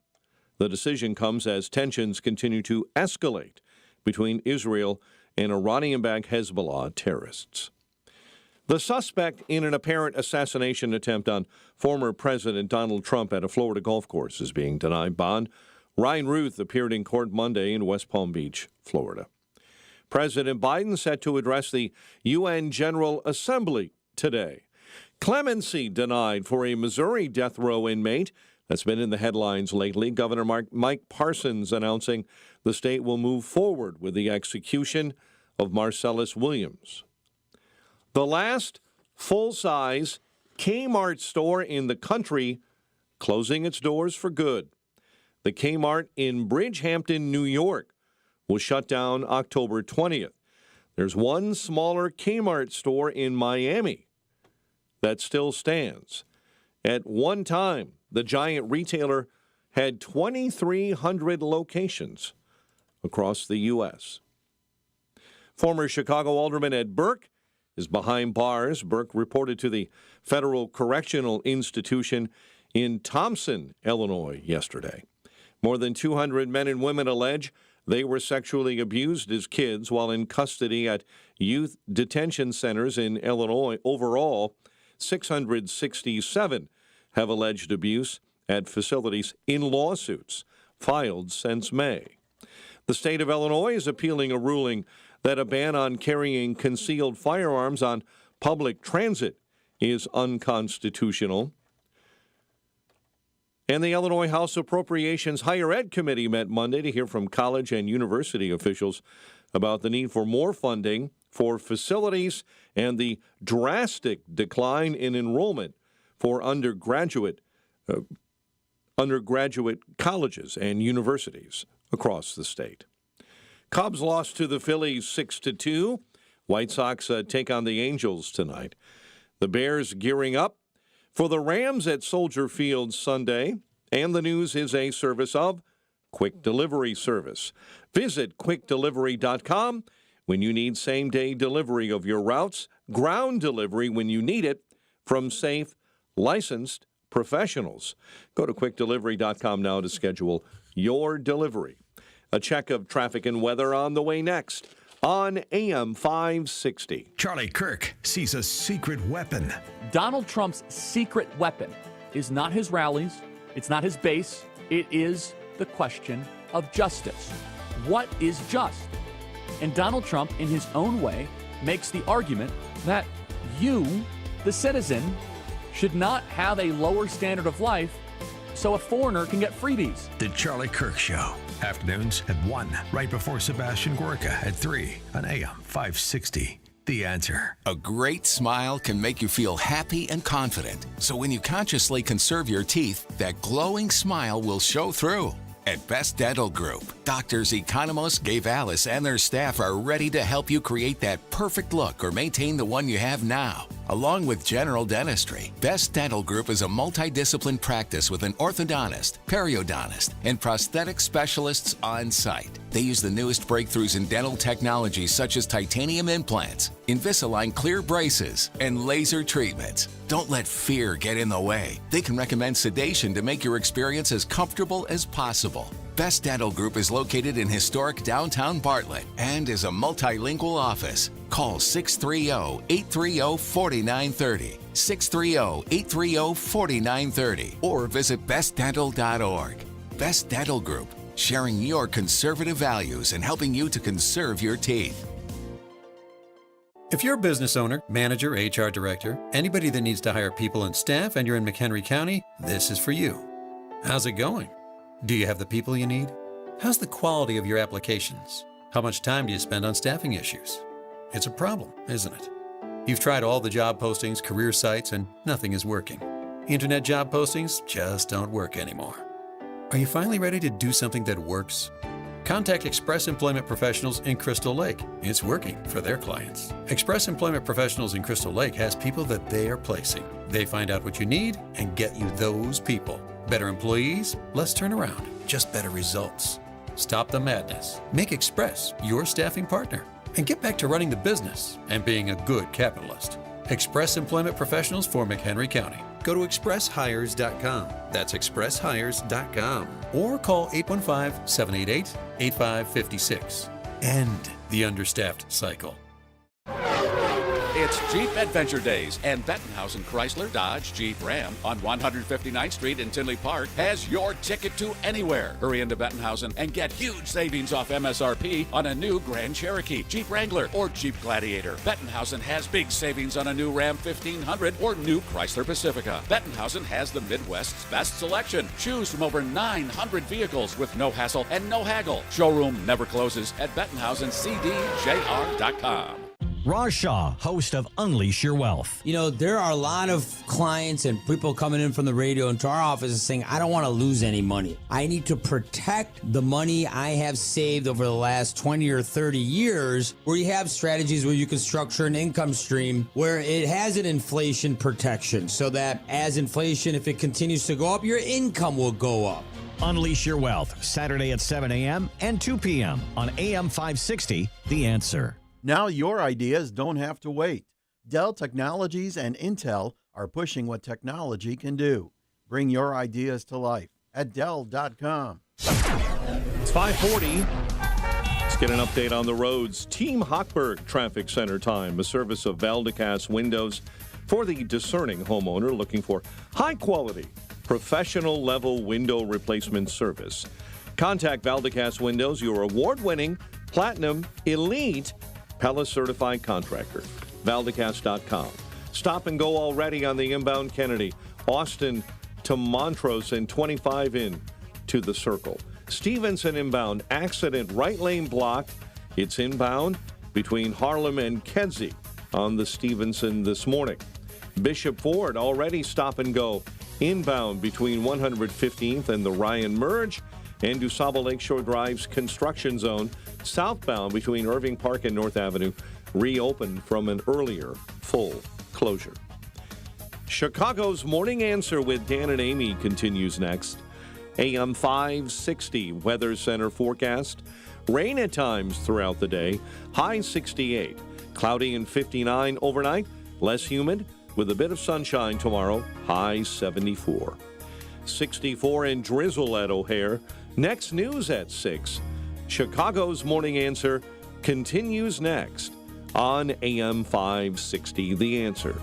The decision comes as tensions continue to escalate between Israel and Iranian-backed Hezbollah terrorists. The suspect in an apparent assassination attempt on former President Donald Trump at a Florida golf course is being denied bond. Ryan Ruth appeared in court Monday in West Palm Beach, Florida. President Biden set to address the UN General Assembly today. Clemency denied for a Missouri death row inmate. That's been in the headlines lately. Governor Mike Parsons announcing the state will move forward with the execution of Marcellus Williams. The last full-size Kmart store in the country closing its doors for good. The Kmart in Bridgehampton, New York, will shut down October 20th. There's one smaller Kmart store in Miami that still stands. At one time, the giant retailer had 2,300 locations across the U.S. Former Chicago Alderman Ed Burke is behind bars. Burke reported to the Federal Correctional Institution in Thompson, Illinois, yesterday. More than 200 men and women allege they were sexually abused as kids while in custody at youth detention centers in Illinois. Overall, 667 have alleged abuse at facilities in lawsuits filed since May. The state of Illinois is appealing a ruling that a ban on carrying concealed firearms on public transit is unconstitutional. And the Illinois House Appropriations Higher Ed Committee met Monday to hear from college and university officials about the need for more funding for facilities and the drastic decline in enrollment for undergraduate colleges and universities across the state. Cubs lost to the Phillies 6-2. White Sox take on the Angels tonight. The Bears gearing up for the Rams at Soldier Field Sunday. And the news is a service of Quick Delivery Service. Visit quickdelivery.com when you need same-day delivery of your routes, ground delivery when you need it from safe, licensed professionals. Go to quickdelivery.com now to schedule your delivery. A check of traffic and weather on the way next on AM 560. Charlie Kirk sees a secret weapon. Donald Trump's secret weapon is not his rallies, it's not his base, it is the question of justice. What is just? And Donald Trump, in his own way, makes the argument that you, the citizen, should not have a lower standard of life so a foreigner can get freebies. The Charlie Kirk Show. Afternoons at 1, right before Sebastian Gorka at 3 on AM 560. The Answer. A great smile can make you feel happy and confident. So when you consciously conserve your teeth, that glowing smile will show through. At Best Dental Group, doctors Economos, Gave Alice, and their staff are ready to help you create that perfect look or maintain the one you have now. Along with general dentistry, Best Dental Group is a multidiscipline practice with an orthodontist, periodontist, and prosthetic specialists on site. They use the newest breakthroughs in dental technology such as titanium implants, Invisalign clear braces, and laser treatments. Don't let fear get in the way. They can recommend sedation to make your experience as comfortable as possible. Best Dental Group is located in historic downtown Bartlett and is a multilingual office. Call 630-830-4930, 630-830-4930, or visit bestdental.org. Best Dental Group, sharing your conservative values and helping you to conserve your teeth. If you're a business owner, manager, HR director, anybody that needs to hire people and staff, and you're in McHenry County, this is for you. How's it going? Do you have the people you need? How's the quality of your applications? How much time do you spend on staffing issues? It's a problem, isn't it? You've tried all the job postings, career sites, and nothing is working. Internet job postings just don't work anymore. Are you finally ready to do something that works? Contact Express Employment Professionals in Crystal Lake. It's working for their clients. Express Employment Professionals in Crystal Lake has people that they are placing. They find out what you need and get you those people. Better employees, less turnaround, just better results. Stop the madness. Make Express your staffing partner. And get back to running the business and being a good capitalist. Express Employment Professionals for McHenry County. Go to expresshires.com. That's expresshires.com. Or call 815-788-8556. End the understaffed cycle. It's Jeep Adventure Days, and Bettenhausen Chrysler, Dodge, Jeep, Ram on 159th Street in Tinley Park has your ticket to anywhere. Hurry into Bettenhausen and get huge savings off MSRP on a new Grand Cherokee, Jeep Wrangler, or Jeep Gladiator. Bettenhausen has big savings on a new Ram 1500 or new Chrysler Pacifica. Bettenhausen has the Midwest's best selection. Choose from over 900 vehicles with no hassle and no haggle. Showroom never closes at BettenhausenCDJR.com. Raj Shah, host of Unleash Your Wealth. You know, there are a lot of clients and people coming in from the radio into our office saying, I don't want to lose any money. I need to protect the money I have saved over the last 20 or 30 years, where you have strategies where you can structure an income stream where it has an inflation protection so that as inflation, if it continues to go up, your income will go up. Unleash Your Wealth, Saturday at 7 a.m. and 2 p.m. on AM 560, The Answer. Now your ideas don't have to wait. Dell Technologies and Intel are pushing what technology can do. Bring your ideas to life at Dell.com. It's 5:40. Let's get an update on the roads. Team Hochberg Traffic Center Time, a service of Valdecast Windows for the discerning homeowner looking for high-quality, professional-level window replacement service. Contact Valdecast Windows, your award-winning, platinum, elite, Pella certified contractor. Valdecast.com. Stop and go already on the inbound Kennedy. Austin to Montrose and 25 in to the Circle. Stevenson inbound, accident, right lane blocked. It's inbound between Harlem and Kedzie on the Stevenson this morning. Bishop Ford already stop and go. Inbound between 115th and the Ryan Merge. And DuSable Lakeshore Drive's construction zone, southbound between Irving Park and North Avenue, reopened from an earlier full closure. Chicago's Morning Answer with Dan and Amy continues next. AM 560 Weather Center forecast. Rain at times throughout the day. High 68. Cloudy and 59 overnight. Less humid with a bit of sunshine tomorrow. High 74. 64 and drizzle at O'Hare. Next news at 6. Chicago's Morning Answer continues next on AM 560, The Answer.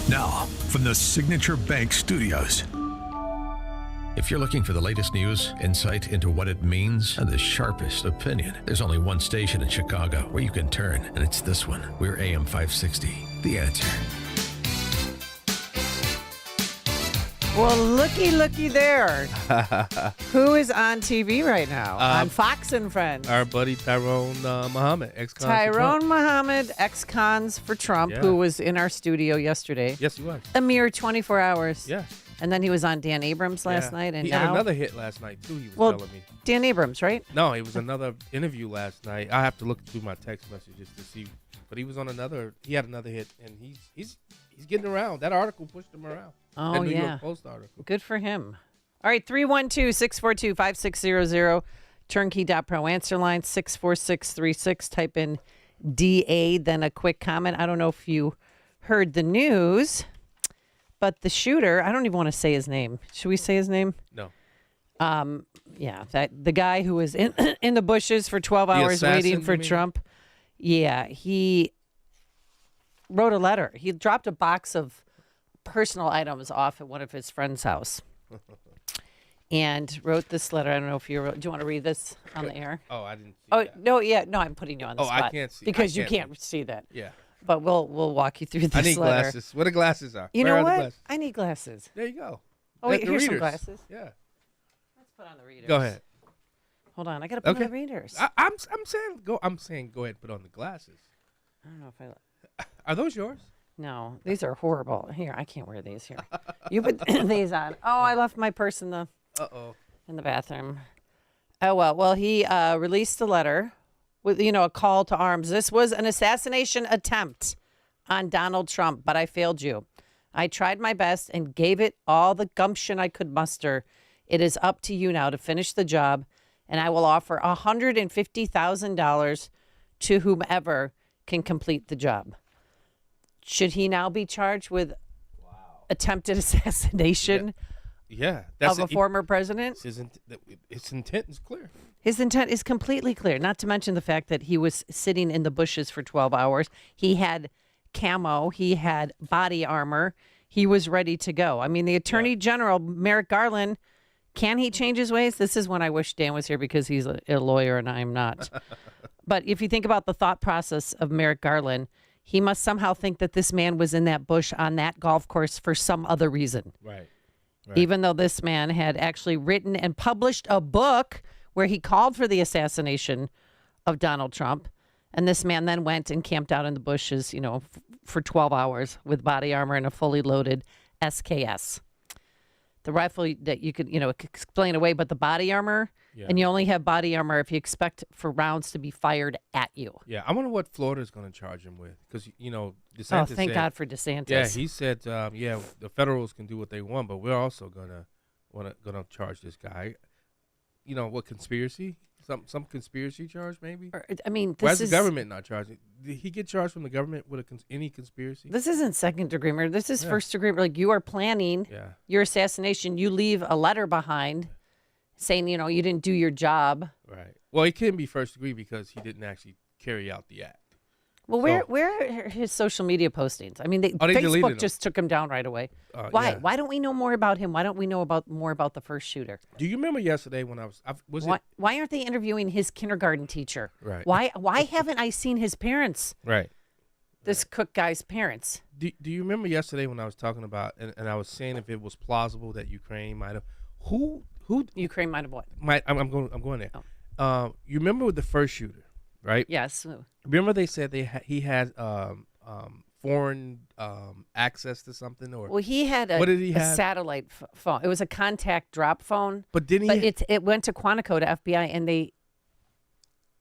Now, from the Signature Bank Studios. If you're looking for the latest news, insight into what it means, and the sharpest opinion, there's only one station in Chicago where you can turn, and it's this one. We're AM 560, The Answer. Well, looky there. Who is on TV right now? On Fox and Friends. Our buddy Tyrone Muhammad, ex-con. Tyrone Muhammad, ex-cons for Trump, who was in our studio yesterday. Yes, he was. A mere 24 hours. Yeah. And then he was on Dan Abrams last Yeah. night, and he now had another hit last night too. He was telling me. Dan Abrams, right? No, it was another interview last night. I have to look through my text messages to see, but he was on another. He had another hit, and he's getting around. That article pushed him around. Oh, that New yeah. York Post article. Good for him. All right, 312-642-5600, turnkey.pro answer line, 64636. Type in DA, then a quick comment. I don't know if you heard the news, but the shooter, I don't even want to say his name. Should we say his name? No. Yeah, the guy who was in the bushes for 12 hours waiting for Trump. Yeah, he wrote a letter. He dropped a box of personal items off at one of his friend's house and wrote this letter. I don't know if do you want to read this on the air? Oh, I didn't see that. No, yeah, no, I'm putting you on the spot. I can't see. Because you can't see that. Yeah. But we'll walk you through this I need letter. glasses. Where the glasses are? You Where know are the what? glasses? I need glasses. There you go. Oh, wait, The here's some readers. glasses. Yeah. Let's put on the readers. Go ahead. Hold on, I got to put on the readers. I'm saying go ahead and put on the glasses. I don't know if I... Are those yours? No, these are horrible. Here, I can't wear these. Here, you put these on. Oh, I left my purse in the bathroom. Oh well, he released a letter with a call to arms. This was an assassination attempt on Donald Trump, but I failed you. I tried my best and gave it all the gumption I could muster. It is up to you now to finish the job, and I will offer $150,000 to whomever can complete the job. Should he now be charged with attempted assassination of a former president? His intent is clear. His intent is completely clear, not to mention the fact that he was sitting in the bushes for 12 hours. He had camo. He had body armor. He was ready to go. I mean, the Attorney General, Merrick Garland, can he change his ways? This is when I wish Dan was here because he's a lawyer and I'm not. But if you think about the thought process of Merrick Garland, he must somehow think that this man was in that bush on that golf course for some other reason. Right. Even though this man had actually written and published a book where he called for the assassination of Donald Trump. And this man then went and camped out in the bushes, for 12 hours with body armor and a fully loaded SKS. The rifle that you could, explain away, but the body armor, and you only have body armor if you expect for rounds to be fired at you. Yeah, I wonder what Florida's going to charge him with, because DeSantis. Oh, thank God for DeSantis. Yeah, he said, the federals can do what they want, but we're also gonna charge this guy. What conspiracy? Some conspiracy charge maybe. Why is the government not charging? Did he get charged from the government with any conspiracy? This isn't second degree murder. This is first degree. Like you are planning your assassination. You leave a letter behind saying, you didn't do your job. Right. Well, it couldn't be first degree because he didn't actually carry out the act. Well, where are his social media postings? I mean, they Facebook just took him down right away. Why? Yeah. Why don't we know more about him? Why don't we know more about the first shooter? Do you remember yesterday when why aren't they interviewing his kindergarten teacher? Right. Why haven't I seen his parents? Right. This Cook guy's parents. Do you remember yesterday when I was talking about and I was saying if it was plausible that Ukraine might have who Ukraine might have what? I'm going there. Oh. You remember with the first shooter, right? Yes. Remember they said he had foreign access to something, or he had what did he have? A satellite phone. It was a contact drop phone. But didn't he? But it went to Quantico to FBI, and they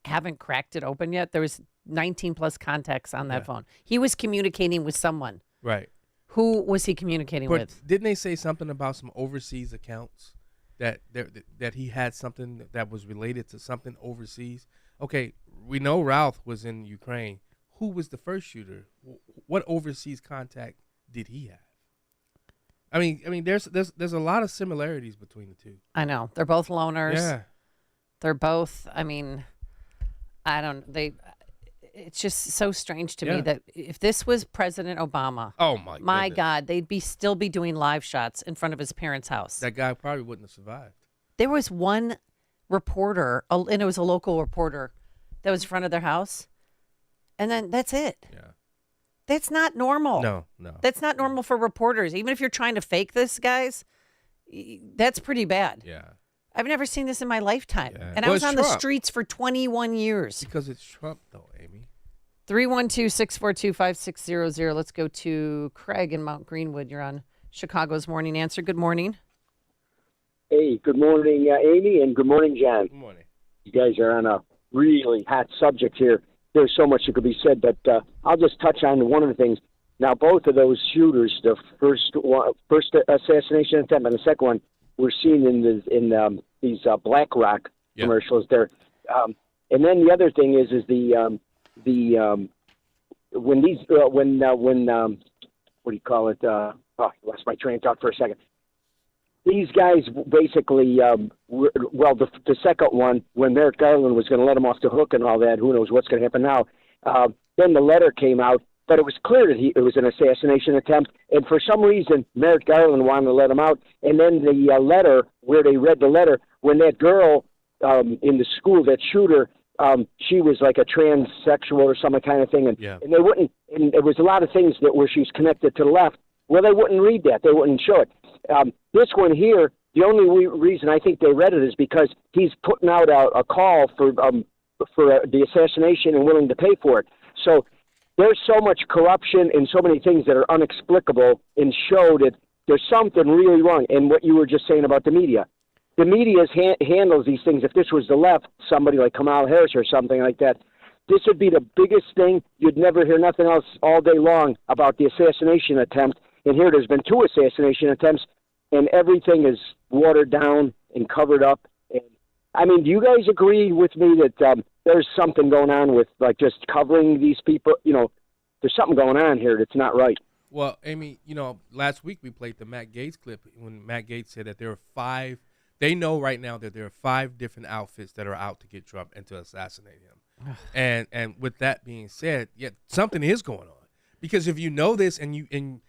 haven't cracked it open yet. There was 19 plus contacts on that phone. He was communicating with someone. Right. Who was he communicating with? Didn't they say something about some overseas accounts that he had something that was related to something overseas? Okay, we know Ralph was in Ukraine. Who was the first shooter? What overseas contact did he have? I mean, there's a lot of similarities between the two. I know they're both loners. Yeah, they're both. I mean, It's just so strange to me that if this was President Obama, oh my God, they'd still be doing live shots in front of his parents' house. That guy probably wouldn't have survived. There was one reporter, and it was a local reporter, that was in front of their house. And then that's it. Yeah. That's not normal. No. That's not normal for reporters. Even if you're trying to fake this, guys, that's pretty bad. Yeah. I've never seen this in my lifetime. Yeah. And I was on the streets for 21 years. Because it's Trump, though, Amy. 312-642-5600. Let's go to Craig in Mount Greenwood. You're on Chicago's Morning Answer. Good morning. Hey, good morning, Amy, and good morning, John. Good morning. You guys are on a really hot subject here. There's so much that could be said, but I'll just touch on one of the things. Now, both of those shooters, the first assassination attempt and the second one, were seen in these BlackRock commercials there. And then the other thing is when what do you call it? I lost my train of thought for a second. These guys basically, the second one, when Merrick Garland was going to let him off the hook and all that, who knows what's going to happen now. Then the letter came out, but it was clear that it was an assassination attempt, and for some reason, Merrick Garland wanted to let him out. And then the letter, where they read the letter, when that girl in the school, that shooter, she was like a transsexual or some kind of thing, and they wouldn't. And there was a lot of things where she's connected to the left. Well, they wouldn't read that. They wouldn't show it. This one here, the only reason I think they read it is because he's putting out a call for the assassination and willing to pay for it. So there's so much corruption and so many things that are inexplicable and show that there's something really wrong. And what you were just saying about the media handles these things. If this was the left, somebody like Kamala Harris or something like that, this would be the biggest thing. You'd never hear nothing else all day long about the assassination attempt. And here there's been 2 assassination attempts, and everything is watered down and covered up. And I mean, do you guys agree with me that there's something going on with like just covering these people? You know, there's something going on here that's not right. Well, Amy, last week we played the Matt Gaetz clip when Matt Gaetz said that there are 5. They know right now that there are 5 different outfits that are out to get Trump and to assassinate him. and with that being said, something is going on, because if you know this and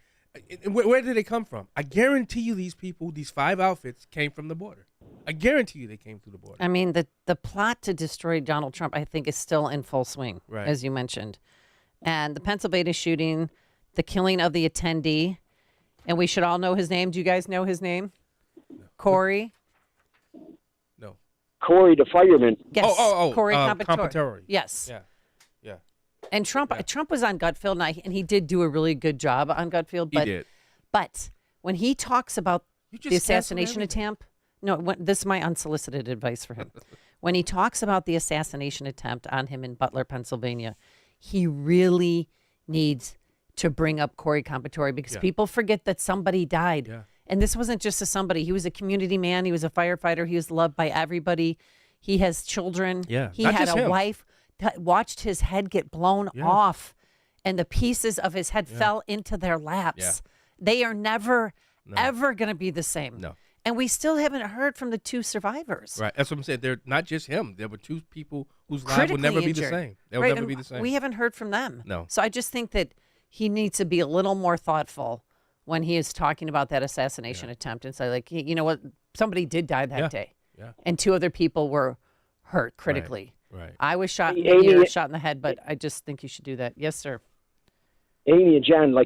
where did they come from? I guarantee you these people, these 5 outfits came from the border. I guarantee you they came through the border. I mean, the plot to destroy Donald Trump, I think, is still in full swing, right, as you mentioned. And the Pennsylvania shooting, the killing of the attendee, and we should all know his name. Do you guys know his name? No. Corey? No. Corey the fireman. Yes. Corey Compatore. Yes. Yeah. And Trump was on Gutfield, and he did do a really good job on Gutfield. But, he did. But when he talks about the assassination attempt, this is my unsolicited advice for him. When he talks about the assassination attempt on him in Butler, Pennsylvania, he really needs to bring up Corey Compatore, because people forget that somebody died. Yeah. And this wasn't just somebody. He was a community man. He was a firefighter. He was loved by everybody. He has children. Yeah. He had a wife. Watched his head get blown off, and the pieces of his head fell into their laps. Yeah. They are never, ever going to be the same. No. And we still haven't heard from the 2 survivors. Right. That's what I'm saying. They're not just him. There were 2 people whose lives will never be the same. They'll never be the same. We haven't heard from them. No. So I just think that he needs to be a little more thoughtful when he is talking about that assassination attempt, and say, like, you know what? Somebody did die that day. Yeah. And 2 other people were hurt critically. Right. I was shot in the ear, shot in the head, but I just think you should do that. Yes, sir. Amy and John,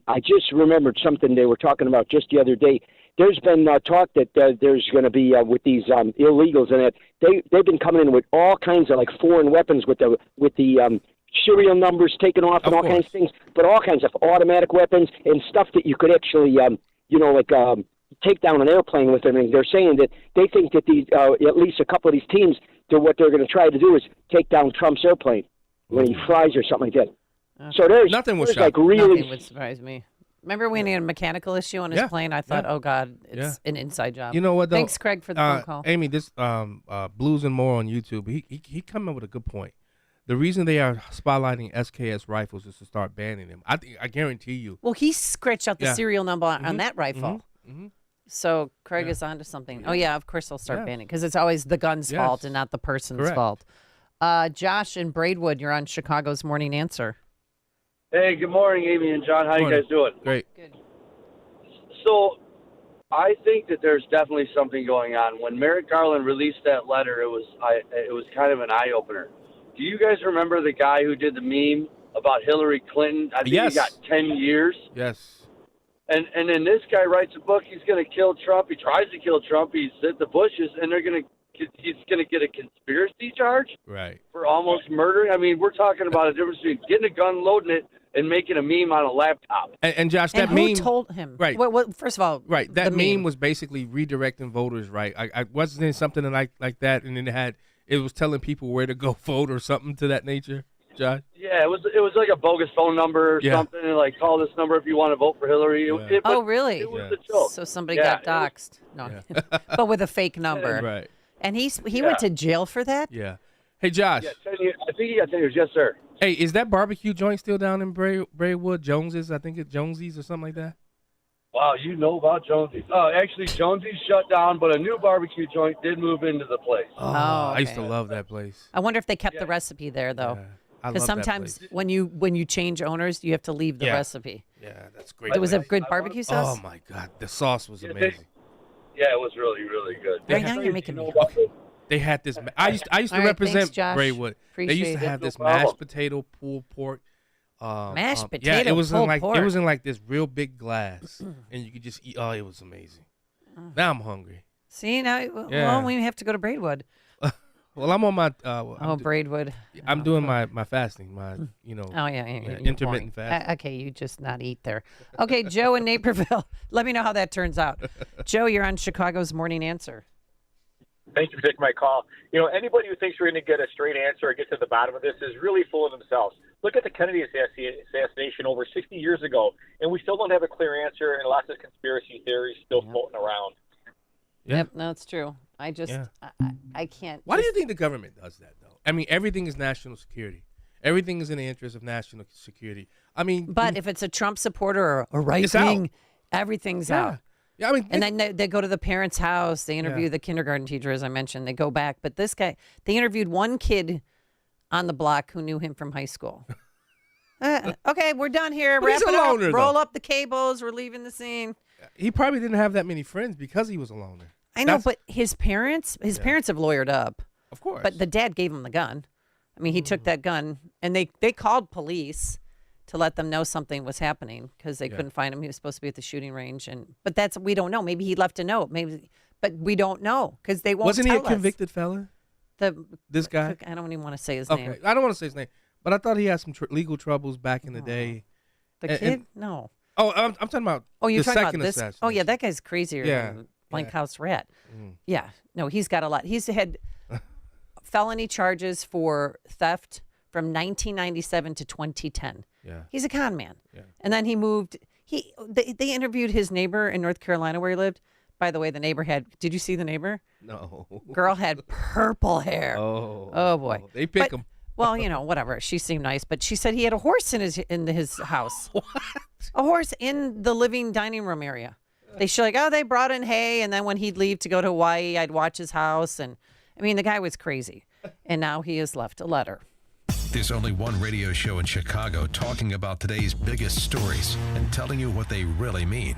I just remembered something they were talking about just the other day. There's been talk that there's going to be with these illegals, and that they've been coming in with all kinds of like foreign weapons with the serial numbers taken off and all kinds of things, but all kinds of automatic weapons and stuff that you could actually take down an airplane with them. And they're saying that they think that these at least a couple of these teams, what they're going to try to do is take down Trump's airplane when he flies or something like that. So nothing would surprise me. Remember when he had a mechanical issue on his plane? I thought, oh God, it's an inside job. You know what? Though, thanks, Craig, for the phone call. Amy, this Blues and More on YouTube. He come up with a good point. The reason they are spotlighting SKS rifles is to start banning them. I guarantee you. Well, he scratched out the serial number on that rifle. So Craig is onto something. Oh yeah, of course they'll start banning, because it's always the gun's fault and not the person's fault. Josh in Braidwood, you're on Chicago's Morning Answer. Hey, good morning, Amy and John. How you guys doing? Great. Good. So, I think that there's definitely something going on. When Merrick Garland released that letter, it was kind of an eye opener. Do you guys remember the guy who did the meme about Hillary Clinton? I think he got 10 years. Yes. And then this guy writes a book. He's going to kill Trump. He tries to kill Trump. He's at the bushes, and he's going to get a conspiracy charge for almost murdering. I mean, we're talking about a difference between getting a gun, loading it, and making a meme on a laptop. And Josh, And that who meme told him? Right. Well, first of all, Right. That the meme was basically redirecting voters, right? I wasn't there something like that, and then it was telling people where to go vote or something to that nature, Josh? Yeah, it was like a bogus phone number or something, and like call this number if you want to vote for Hillary. Oh, really? It was a joke. So somebody got doxxed. No, but with a fake number. Right. And he went to jail for that? Yeah. Hey, Josh. Yeah, 10 years. I think he got 10 years. Yes, sir. Hey, is that barbecue joint still down in Braywood? Jones's? I think it's Jonesy's or something like that. Wow, you know about Jonesy's. Actually, Jonesy's shut down, but a new barbecue joint did move into the place. Oh, I used to love that place. I wonder if they kept the recipe there, though. I Because love that sometimes place. when you change owners, you have to leave the recipe. Yeah, that's great. Was it good barbecue sauce? Oh, my God. The sauce was amazing. Yeah, it was really, really good. Right now you're making me. They had this. I used to All right, represent thanks, Josh. Braywood. They used Appreciate to it. have this No problem. mashed potato pulled pork. Mashed Yeah, it potato was pulled in like pork. it was in like this real big glass, and you could just eat. Oh, it was amazing. Now I'm hungry. See, now well, we have to go to Braidwood. Well, I'm on my. Braidwood. I'm doing my fasting. My Oh, yeah. intermittent fast. Okay, you just not eat there. Okay, Joe in Naperville. Let me know how that turns out. Joe, you're on Chicago's Morning Answer. Thank you for taking my call. Anybody who thinks we're going to get a straight answer or get to the bottom of this is really full of themselves. Look at the Kennedy assassination over 60 years ago, and we still don't have a clear answer, and lots of conspiracy theories still floating around. Yep, no, it's true. I just, I can't. Why do you think the government does that, though? I mean, everything is national security. Everything is in the interest of national security. I mean, But if it's a Trump supporter or a right It's out. wing, everything's out. Yeah, I mean, and then they go to the parents' house. They interview the kindergarten teacher, as I mentioned. They go back. But this guy, they interviewed one kid on the block who knew him from high school. Okay, we're done here. But Wrap he's it a up. loner, Roll though. up the cables. We're leaving the scene. he probably didn't have that many friends because he was a loner. I know, but his parents have lawyered up. Of course. But the dad gave him the gun. I mean, he took that gun, and they called police to let them know something was happening because they couldn't find him. He was supposed to be at the shooting range, but we don't know. Maybe he left a note. But we don't know because they won't. Wasn't he a tell us. convicted felon? This guy? I don't even want to say his Okay, name. I don't want to say his name, but I thought he had some legal troubles back in the day. The kid? No. Oh, I'm talking about. Oh, you're the talking about second this? assassination. Oh, yeah, that guy's crazier than Blank House Rat. Yeah, no, he's got a lot. He's had felony charges for theft from 1997 to 2010. Yeah, he's a con man. Yeah. And then he moved. They interviewed his neighbor in North Carolina where he lived. By the way, the neighbor did you see the neighbor? No. Girl had purple hair. Oh boy. They pick him. Well, whatever. She seemed nice, but she said he had a horse in his house. What? A horse in the living dining room area. They show they brought in hay, and then when he'd leave to go to Hawaii, I'd watch his house, and I mean the guy was crazy, and now he has left a letter. There's only one radio show in Chicago talking about today's biggest stories and telling you what they really mean.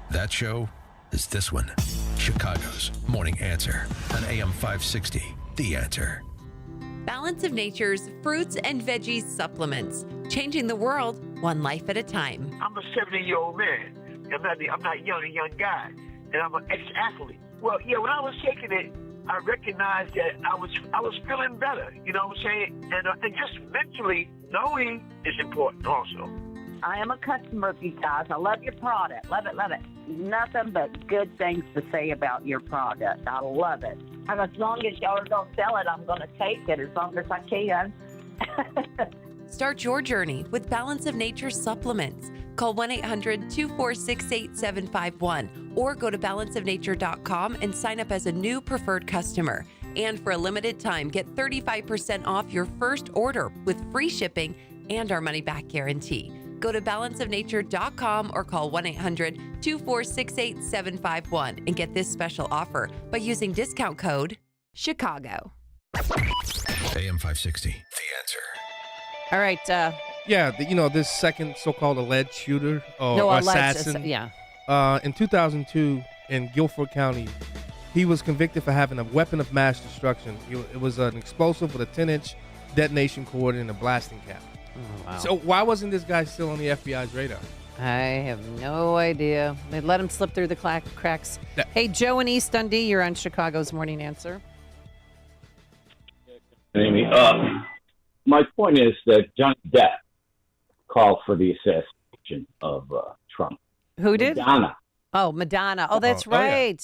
That show is this one, Chicago's Morning Answer on AM 560, The Answer. Balance of Nature's fruits and veggies supplements, changing the world one life at a time. I'm a 70-year-old man. I'm not a young guy, and I'm an ex-athlete. Well, yeah, when I was taking it, I recognized that I was feeling better. You know what I'm saying? And just mentally knowing is important also. I am a customer of you guys. I love your product. Love it, love it. Nothing but good things to say about your product. I love it. And as long as y'all are going to sell it, I'm going to take it as long as I can. Start your journey with Balance of Nature supplements. Call 1-800-246-8751 or go to balanceofnature.com and sign up as a new preferred customer. And for a limited time, get 35% off your first order with free shipping and our money-back guarantee. Go to balanceofnature.com or call 1-800-246-8751 and get this special offer by using discount code CHICAGO. AM 560, The Answer. All right. This second so-called alleged shooter or alleged, assassin. In 2002 in Guilford County, he was convicted for having a weapon of mass destruction. It was an explosive with a 10-inch detonation cord and a blasting cap. Oh, wow. So why wasn't this guy still on the FBI's radar? I have no idea. They let him slip through the cracks. Hey, Joe in East Dundee, you're on Chicago's Morning Answer. Amy, my point is that Johnny Depp called for the assassination of Trump. Who did? Madonna. Oh, Madonna. Oh, that's right.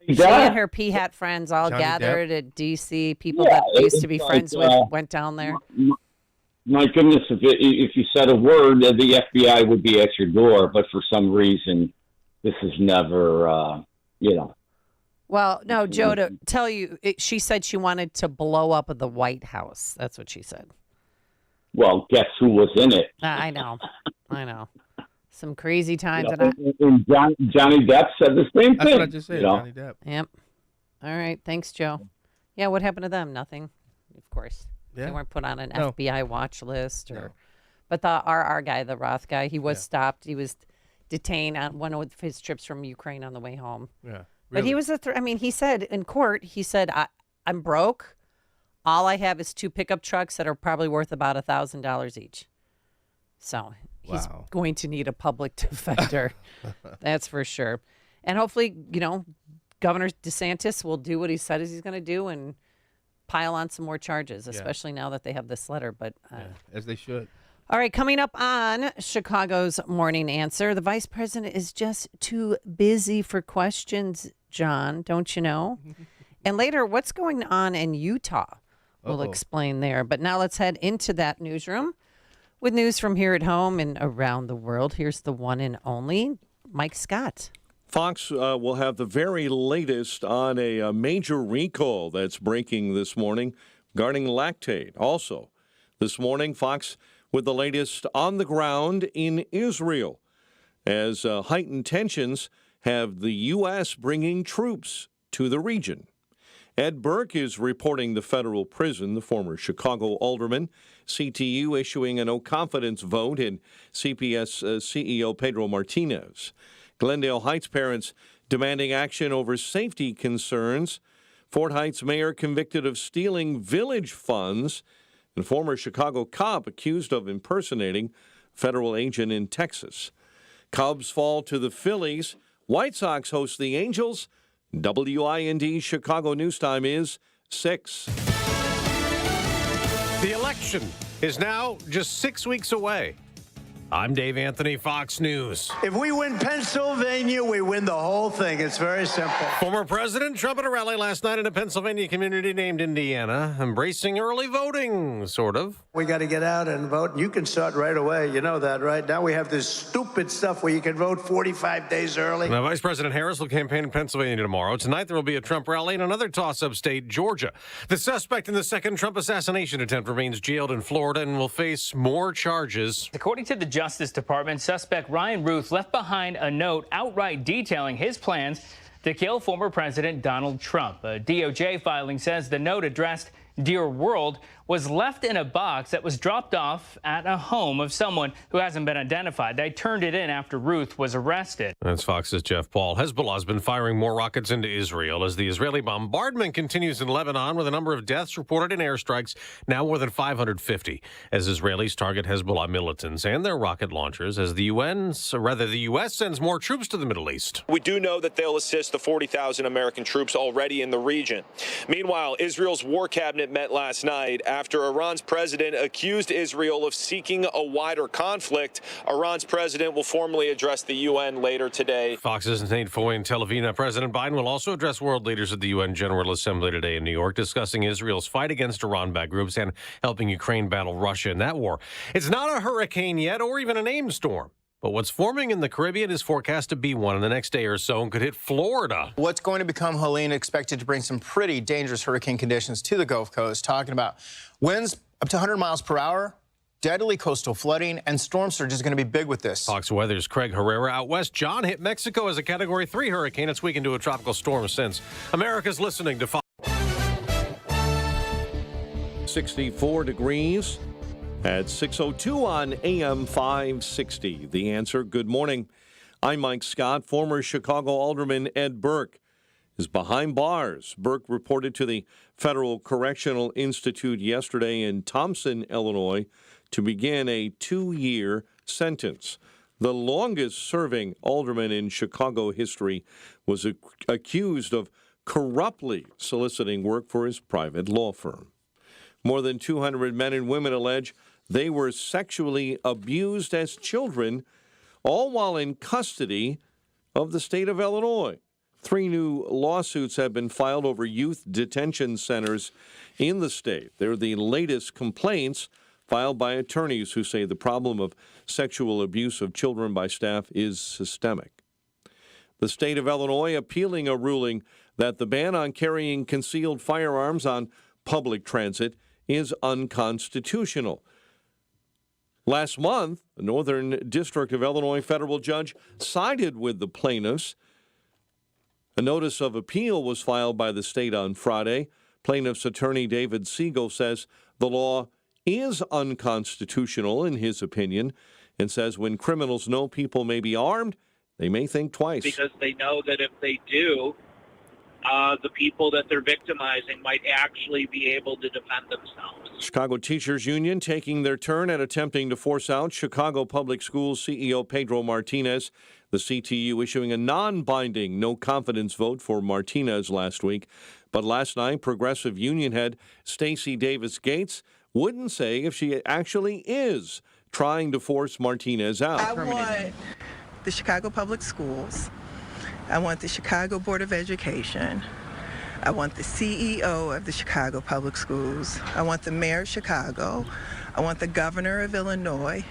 Yeah. She and her P-hat friends all Johnny gathered Depp. at D.C. People that they used to be it's friends like, with went down there. My goodness, if you said a word, the FBI would be at your door. But for some reason, this is never, Well, no, Joe, to tell you, she said she wanted to blow up the White House. That's what she said. Well, guess who was in it? I know. Some crazy times. And Johnny Depp said the same thing. That's what I just said, Johnny Depp. Yep. All right. Thanks, Joe. Yeah, what happened to them? Nothing. Of course. Yeah. They weren't put on an No. FBI watch list. But our guy, the Roth guy, he was stopped. He was detained on one of his trips from Ukraine on the way home. Yeah. But he was he said in court, I'm broke. All I have is 2 pickup trucks that are probably worth about $1,000 each. So he's going to need a public defender. That's for sure. And hopefully, Governor DeSantis will do what he said he's going to do and pile on some more charges, especially now that they have this letter. But as they should. All right, coming up on Chicago's Morning Answer, the vice president is just too busy for questions, John, don't you know? And later, what's going on in Utah? We'll explain there. But now let's head into that newsroom with news from here at home and around the world. Here's the one and only Mike Scott. Fox will have the very latest on a major recall that's breaking this morning regarding lactate. Also, this morning, Fox with the latest on the ground in Israel as heightened tensions have the U.S. bringing troops to the region. Ed Burke is reporting the federal prison, the former Chicago alderman, CTU issuing a no-confidence vote in CPS CEO Pedro Martinez. Glendale Heights parents demanding action over safety concerns. Fort Heights mayor convicted of stealing village funds. And former Chicago cop accused of impersonating federal agent in Texas. Cubs fall to the Phillies. White Sox host the Angels. WIND Chicago news time is 6. The election is now just 6 weeks away. I'm Dave Anthony, Fox News. If we win Pennsylvania, we win the whole thing. It's very simple. Former President Trump at a rally last night in a Pennsylvania community named Indiana, embracing early voting, sort of. We got to get out and vote. You can start right away. You know that, right? Now we have this stupid stuff where you can vote 45 days early. Now, Vice President Harris will campaign in Pennsylvania tomorrow. Tonight, there will be a Trump rally in another toss-up state, Georgia. The suspect in the second Trump assassination attempt remains jailed in Florida and will face more charges. According to the Justice Department, suspect Ryan Ruth left behind a note outright detailing his plans to kill former President Donald Trump. A DOJ filing says the note addressed Dear World was left in a box that was dropped off at a home of someone who hasn't been identified. They turned it in after Ruth was arrested. That's Fox's Jeff Paul. Hezbollah has been firing more rockets into Israel as the Israeli bombardment continues in Lebanon, with a number of deaths reported in airstrikes, now more than 550, as Israelis target Hezbollah militants and their rocket launchers as the U.S. sends more troops to the Middle East. We do know that they'll assist the 40,000 American troops already in the region. Meanwhile, Israel's war cabinet met last night after Iran's president accused Israel of seeking a wider conflict. Iran's president will formally address the UN later today. Fox's Nate Foy in Tel Aviv. President Biden will also address world leaders at the UN General Assembly today in New York, discussing Israel's fight against Iran-backed groups and helping Ukraine battle Russia in that war. It's not a hurricane yet or even a named storm, but what's forming in the Caribbean is forecast to be one in the next day or so and could hit Florida. What's going to become Helene expected to bring some pretty dangerous hurricane conditions to the Gulf Coast, talking about winds up to 100 miles per hour, deadly coastal flooding, and storm surge is going to be big with this. Fox Weather's Craig Herrera out west. John hit Mexico as a Category 3 hurricane. It's weakened to a tropical storm since. America's listening to Fox. 64 degrees at 6:02 on AM 560. The Answer. Good morning. I'm Mike Scott. Former Chicago Alderman Ed Burke is behind bars. Burke reported to the Federal Correctional Institute yesterday in Thompson, Illinois, to begin a 2-year sentence. The longest-serving alderman in Chicago history was accused of corruptly soliciting work for his private law firm. More than 200 men and women allege they were sexually abused as children, all while in custody of the state of Illinois. 3 new lawsuits have been filed over youth detention centers in the state. They're the latest complaints filed by attorneys who say the problem of sexual abuse of children by staff is systemic. The state of Illinois appealing a ruling that the ban on carrying concealed firearms on public transit is unconstitutional. Last month, the Northern District of Illinois federal judge sided with the plaintiffs. A notice of appeal was filed by the state on Friday. Plaintiff's attorney David Siegel says the law is unconstitutional in his opinion and says when criminals know people may be armed, they may think twice. Because they know that if they do, the people that they're victimizing might actually be able to defend themselves. Chicago Teachers Union taking their turn at attempting to force out Chicago Public Schools CEO Pedro Martinez. The CTU issuing a non-binding no-confidence vote for Martinez last week. But last night, Progressive Union head Stacey Davis Gates wouldn't say if she actually is trying to force Martinez out. I want the Chicago Public Schools. I want the Chicago Board of Education. I want the CEO of the Chicago Public Schools. I want the mayor of Chicago. I want the governor of Illinois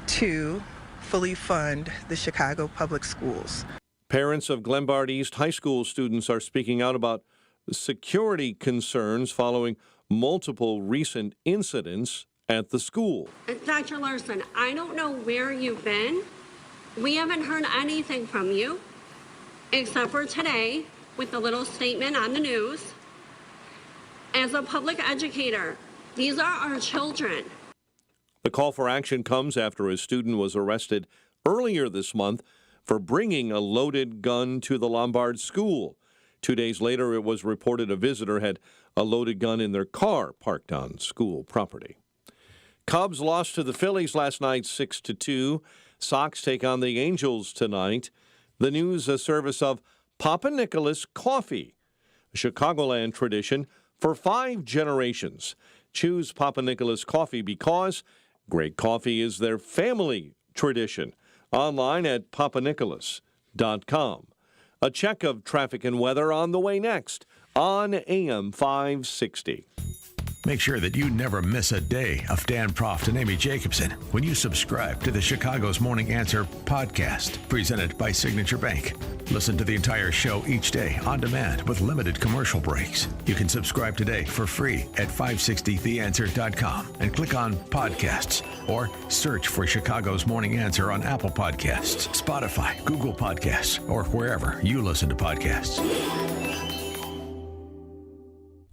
to fully fund the Chicago Public Schools. Parents of Glenbard East High School students are speaking out about security concerns following multiple recent incidents at the school. Dr. Larson, I don't know where you've been. We haven't heard anything from you, except for today with the little statement on the news. As a public educator, these are our children. The call for action comes after a student was arrested earlier this month for bringing a loaded gun to the Lombard school. 2 days later, it was reported a visitor had a loaded gun in their car parked on school property. Cubs lost to the Phillies last night 6-2. Sox take on the Angels tonight. The news a service of Papa Nicholas Coffee, a Chicagoland tradition for 5 generations. Choose Papa Nicholas Coffee because great coffee is their family tradition. Online at papanicholas.com. A check of traffic and weather on the way next on AM 560. Make sure that you never miss a day of Dan Proft and Amy Jacobson when you subscribe to the Chicago's Morning Answer podcast, presented by Signature Bank. Listen to the entire show each day on demand with limited commercial breaks. You can subscribe today for free at 560theanswer.com and click on podcasts or search for Chicago's Morning Answer on Apple Podcasts, Spotify, Google Podcasts, or wherever you listen to podcasts.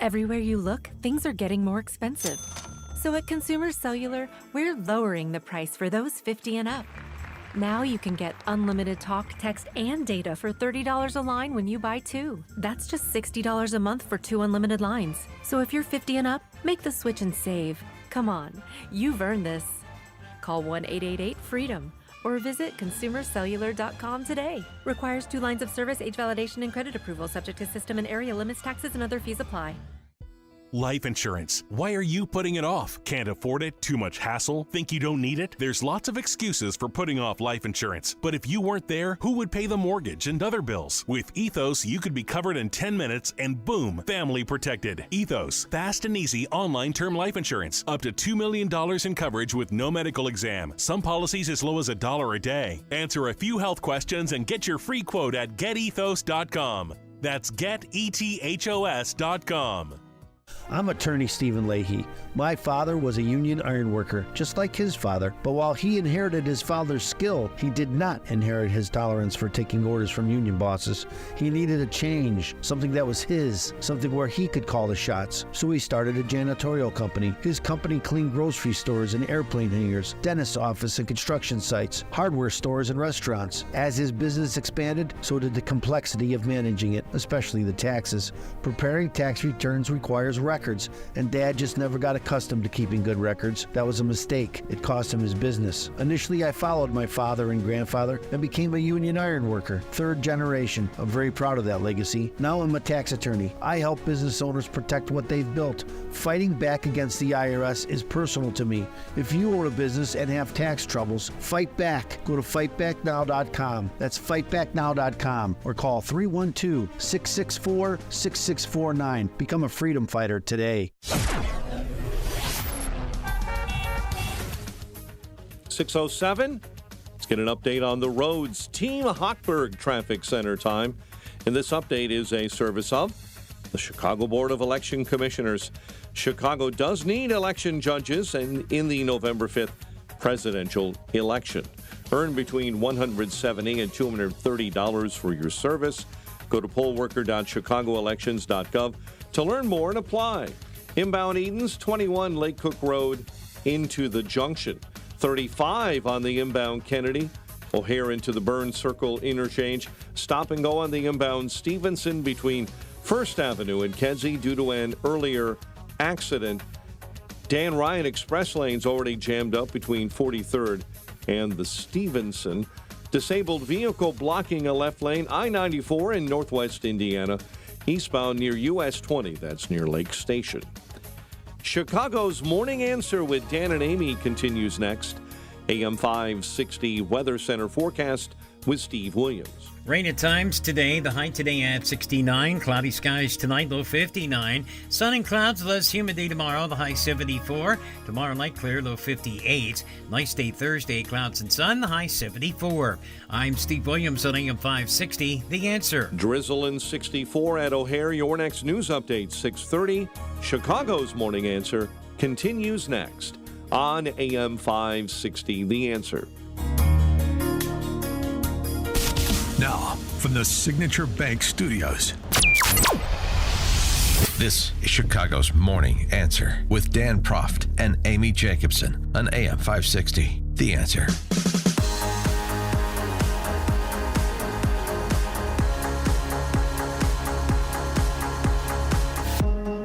Everywhere you look, things are getting more expensive. So at Consumer Cellular, we're lowering the price for those 50 and up. Now you can get unlimited talk, text, and data for $30 a line when you buy 2. That's just $60 a month for 2 unlimited lines. So if you're 50 and up, make the switch and save. Come on, you've earned this. Call 1-888-FREEDOM or visit consumercellular.com today. Requires 2 lines of service, age validation, and credit approval, subject to system and area limits, taxes, and other fees apply. Life insurance. Why are you putting it off? Can't afford it? Too much hassle? Think you don't need it? There's lots of excuses for putting off life insurance. But if you weren't there, who would pay the mortgage and other bills? With Ethos, you could be covered in 10 minutes and boom, family protected. Ethos, fast and easy online term life insurance. Up to $2 million in coverage with no medical exam. Some policies as low as $1 a day. Answer a few health questions and get your free quote at getethos.com. That's getethos.com. I'm attorney Stephen Leahy. My father was a union ironworker, just like his father, but while he inherited his father's skill, he did not inherit his tolerance for taking orders from union bosses. He needed a change, something that was his, something where he could call the shots. So he started a janitorial company. His company cleaned grocery stores and airplane hangars, dentist office and construction sites, hardware stores and restaurants. As his business expanded, so did the complexity of managing it, especially the taxes. Preparing tax returns requires records, and Dad just never got accustomed to keeping good records. That was a mistake. It cost him his business. Initially, I followed my father and grandfather and became a union iron worker, third generation. I'm very proud of that legacy. Now I'm a tax attorney. I help business owners protect what they've built. Fighting back against the IRS is personal to me. If you own a business and have tax troubles, fight back. Go to fightbacknow.com. That's fightbacknow.com, or call 312-664-6649. Become a freedom fighter today. 6:07. Let's get an update on the roads. Team Hochberg Traffic Center time. And this update is a service of the Chicago Board of Election Commissioners. Chicago does need election judges in the November 5th presidential election. Earn between $170 and $230 for your service. Go to pollworker.chicagoelections.gov to learn more and apply. Inbound Edens, 21 Lake Cook Road into the Junction. 35 on the inbound Kennedy. O'Hare into the Burns Circle interchange. Stop and go on the inbound Stevenson between First Avenue and Kedzie due to an earlier accident. Dan Ryan Express lane's already jammed up between 43rd and the Stevenson. Disabled vehicle blocking a left lane, I-94 in northwest Indiana, eastbound near US 20. That's near Lake Station. Chicago's Morning Answer with Dan and Amy continues next. AM 560 Weather Center forecast with Steve Williams. Rain at times today. The high today at 69. Cloudy skies tonight, low 59. Sun and clouds, less humidity tomorrow, the high 74. Tomorrow night clear, low 58. Nice day Thursday, clouds and sun, the high 74. I'm Steve Williams on AM 560, The Answer. Drizzle and 64 at O'Hare. Your next news update, 6:30. Chicago's Morning Answer continues next on AM 560, The Answer. Now, from the Signature Bank Studios, this is Chicago's Morning Answer with Dan Proft and Amy Jacobson on AM 560. The Answer.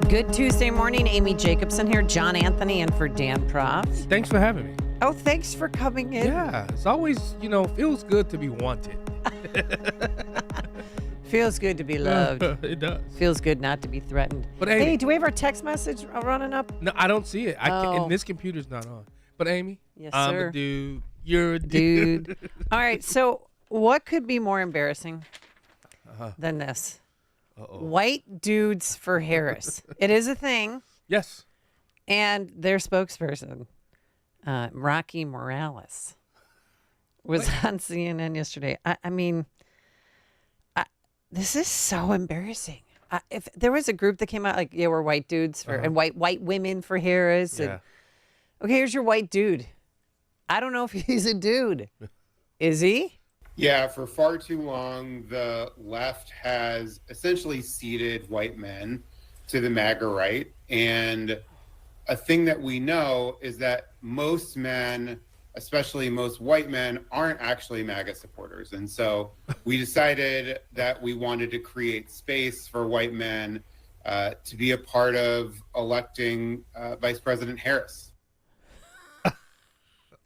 Good Tuesday morning. Amy Jacobson here. John Anthony in for Dan Proft. Thanks for having me. Oh, thanks for coming in. Yeah, it's always, feels good to be wanted. Feels good to be loved. It does. Feels good not to be threatened. But Amy, hey, do we have our text message running up? No, I don't see it. And this computer's not on. But Amy, yes, I'm sir. a dude. You're a dude. All right, so what could be more embarrassing than this? Uh-oh. White dudes for Harris. It is a thing. Yes. And their spokesperson, Rocky Morales, was on CNN yesterday. I mean, this is so embarrassing. If there was a group that came out like, yeah, we're white dudes for and white women for Harris. Yeah. And, okay, here's your white dude. I don't know if he's a dude. Is he? Yeah, for far too long, the left has essentially ceded white men to the MAGA right. And a thing that we know is that most men, especially most white men, aren't actually MAGA supporters. And so we decided that we wanted to create space for white men to be a part of electing Vice President Harris.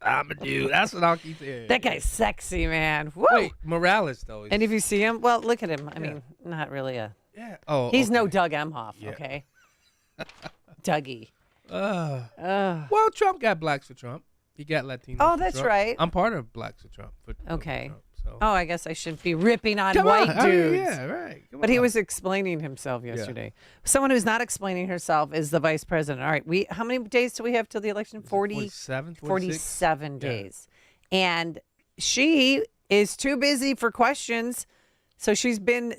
I'm a dude. That's what I'll keep saying. That guy's sexy, man. Woo! Wait, Morales, though. And if you see him, well, look at him. I mean, not really a... Yeah. Oh, he's okay. no Doug Emhoff, Yeah. okay? Dougie. Well, Trump got blacks for Trump. He got Latinos Oh, for that's Trump. right. I'm part of blacks for Trump. Okay. Trump, so. Oh, I guess I shouldn't be ripping on Come white on. I mean, dudes. yeah, right. Come But he on. was explaining himself yesterday. Someone who's not explaining herself is the vice president. All right, how many days do we have till the election? 47, 47 days. And she is too busy for questions. So she's been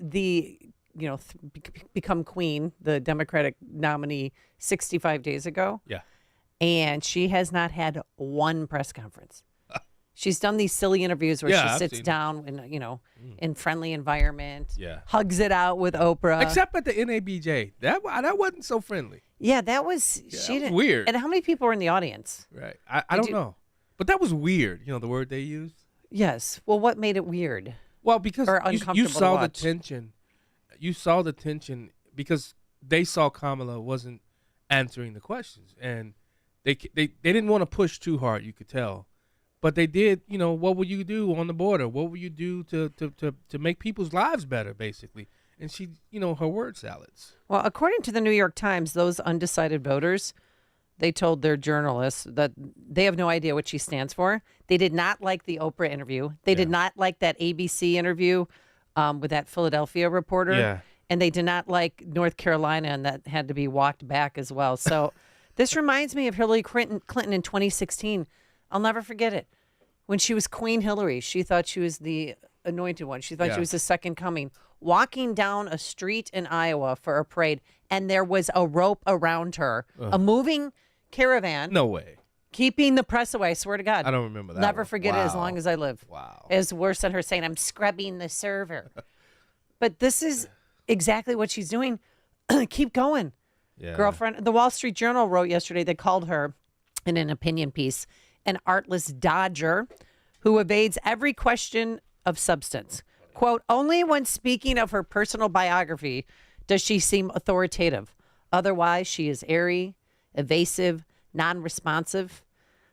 become queen, the Democratic nominee 65 days ago. Yeah. And she has not had one press conference. She's done these silly interviews where she sits down in friendly environment, hugs it out with Oprah. Except at the NABJ. That wasn't so friendly. Yeah, that was that was didn't, weird. And how many people were in the audience? Right. I don't know. But that was weird, the word they used. Yes. Well, what made it weird? Well, because or you uncomfortable saw to the watch? tension. You saw the tension because they saw Kamala wasn't answering the questions, and they didn't want to push too hard. You could tell, but they did. You know, what will you do on the border? What will you do to make people's lives better, basically? And she, you know, her word salads. Well, according to the New York Times, those undecided voters, they told their journalists that they have no idea what she stands for. They did not like the Oprah interview. They did not like that ABC interview with that Philadelphia reporter. Yeah. And they did not like North Carolina, and that had to be walked back as well. So this reminds me of Hillary Clinton in 2016. I'll never forget it. When she was Queen Hillary, she thought she was the anointed one. She thought she was the second coming. Walking down a street in Iowa for a parade, and there was a rope around her, a moving caravan. No way. Keeping the press away, I swear to God. I don't remember that. Never forget it as long as I live. Wow. It's worse than her saying, I'm scrubbing the server. But this is exactly what she's doing. Keep going. Yeah. Girlfriend. The Wall Street Journal wrote yesterday, they called her, in an opinion piece, an artless dodger who evades every question of substance. Quote, only when speaking of her personal biography does she seem authoritative. Otherwise, she is airy, evasive, non-responsive.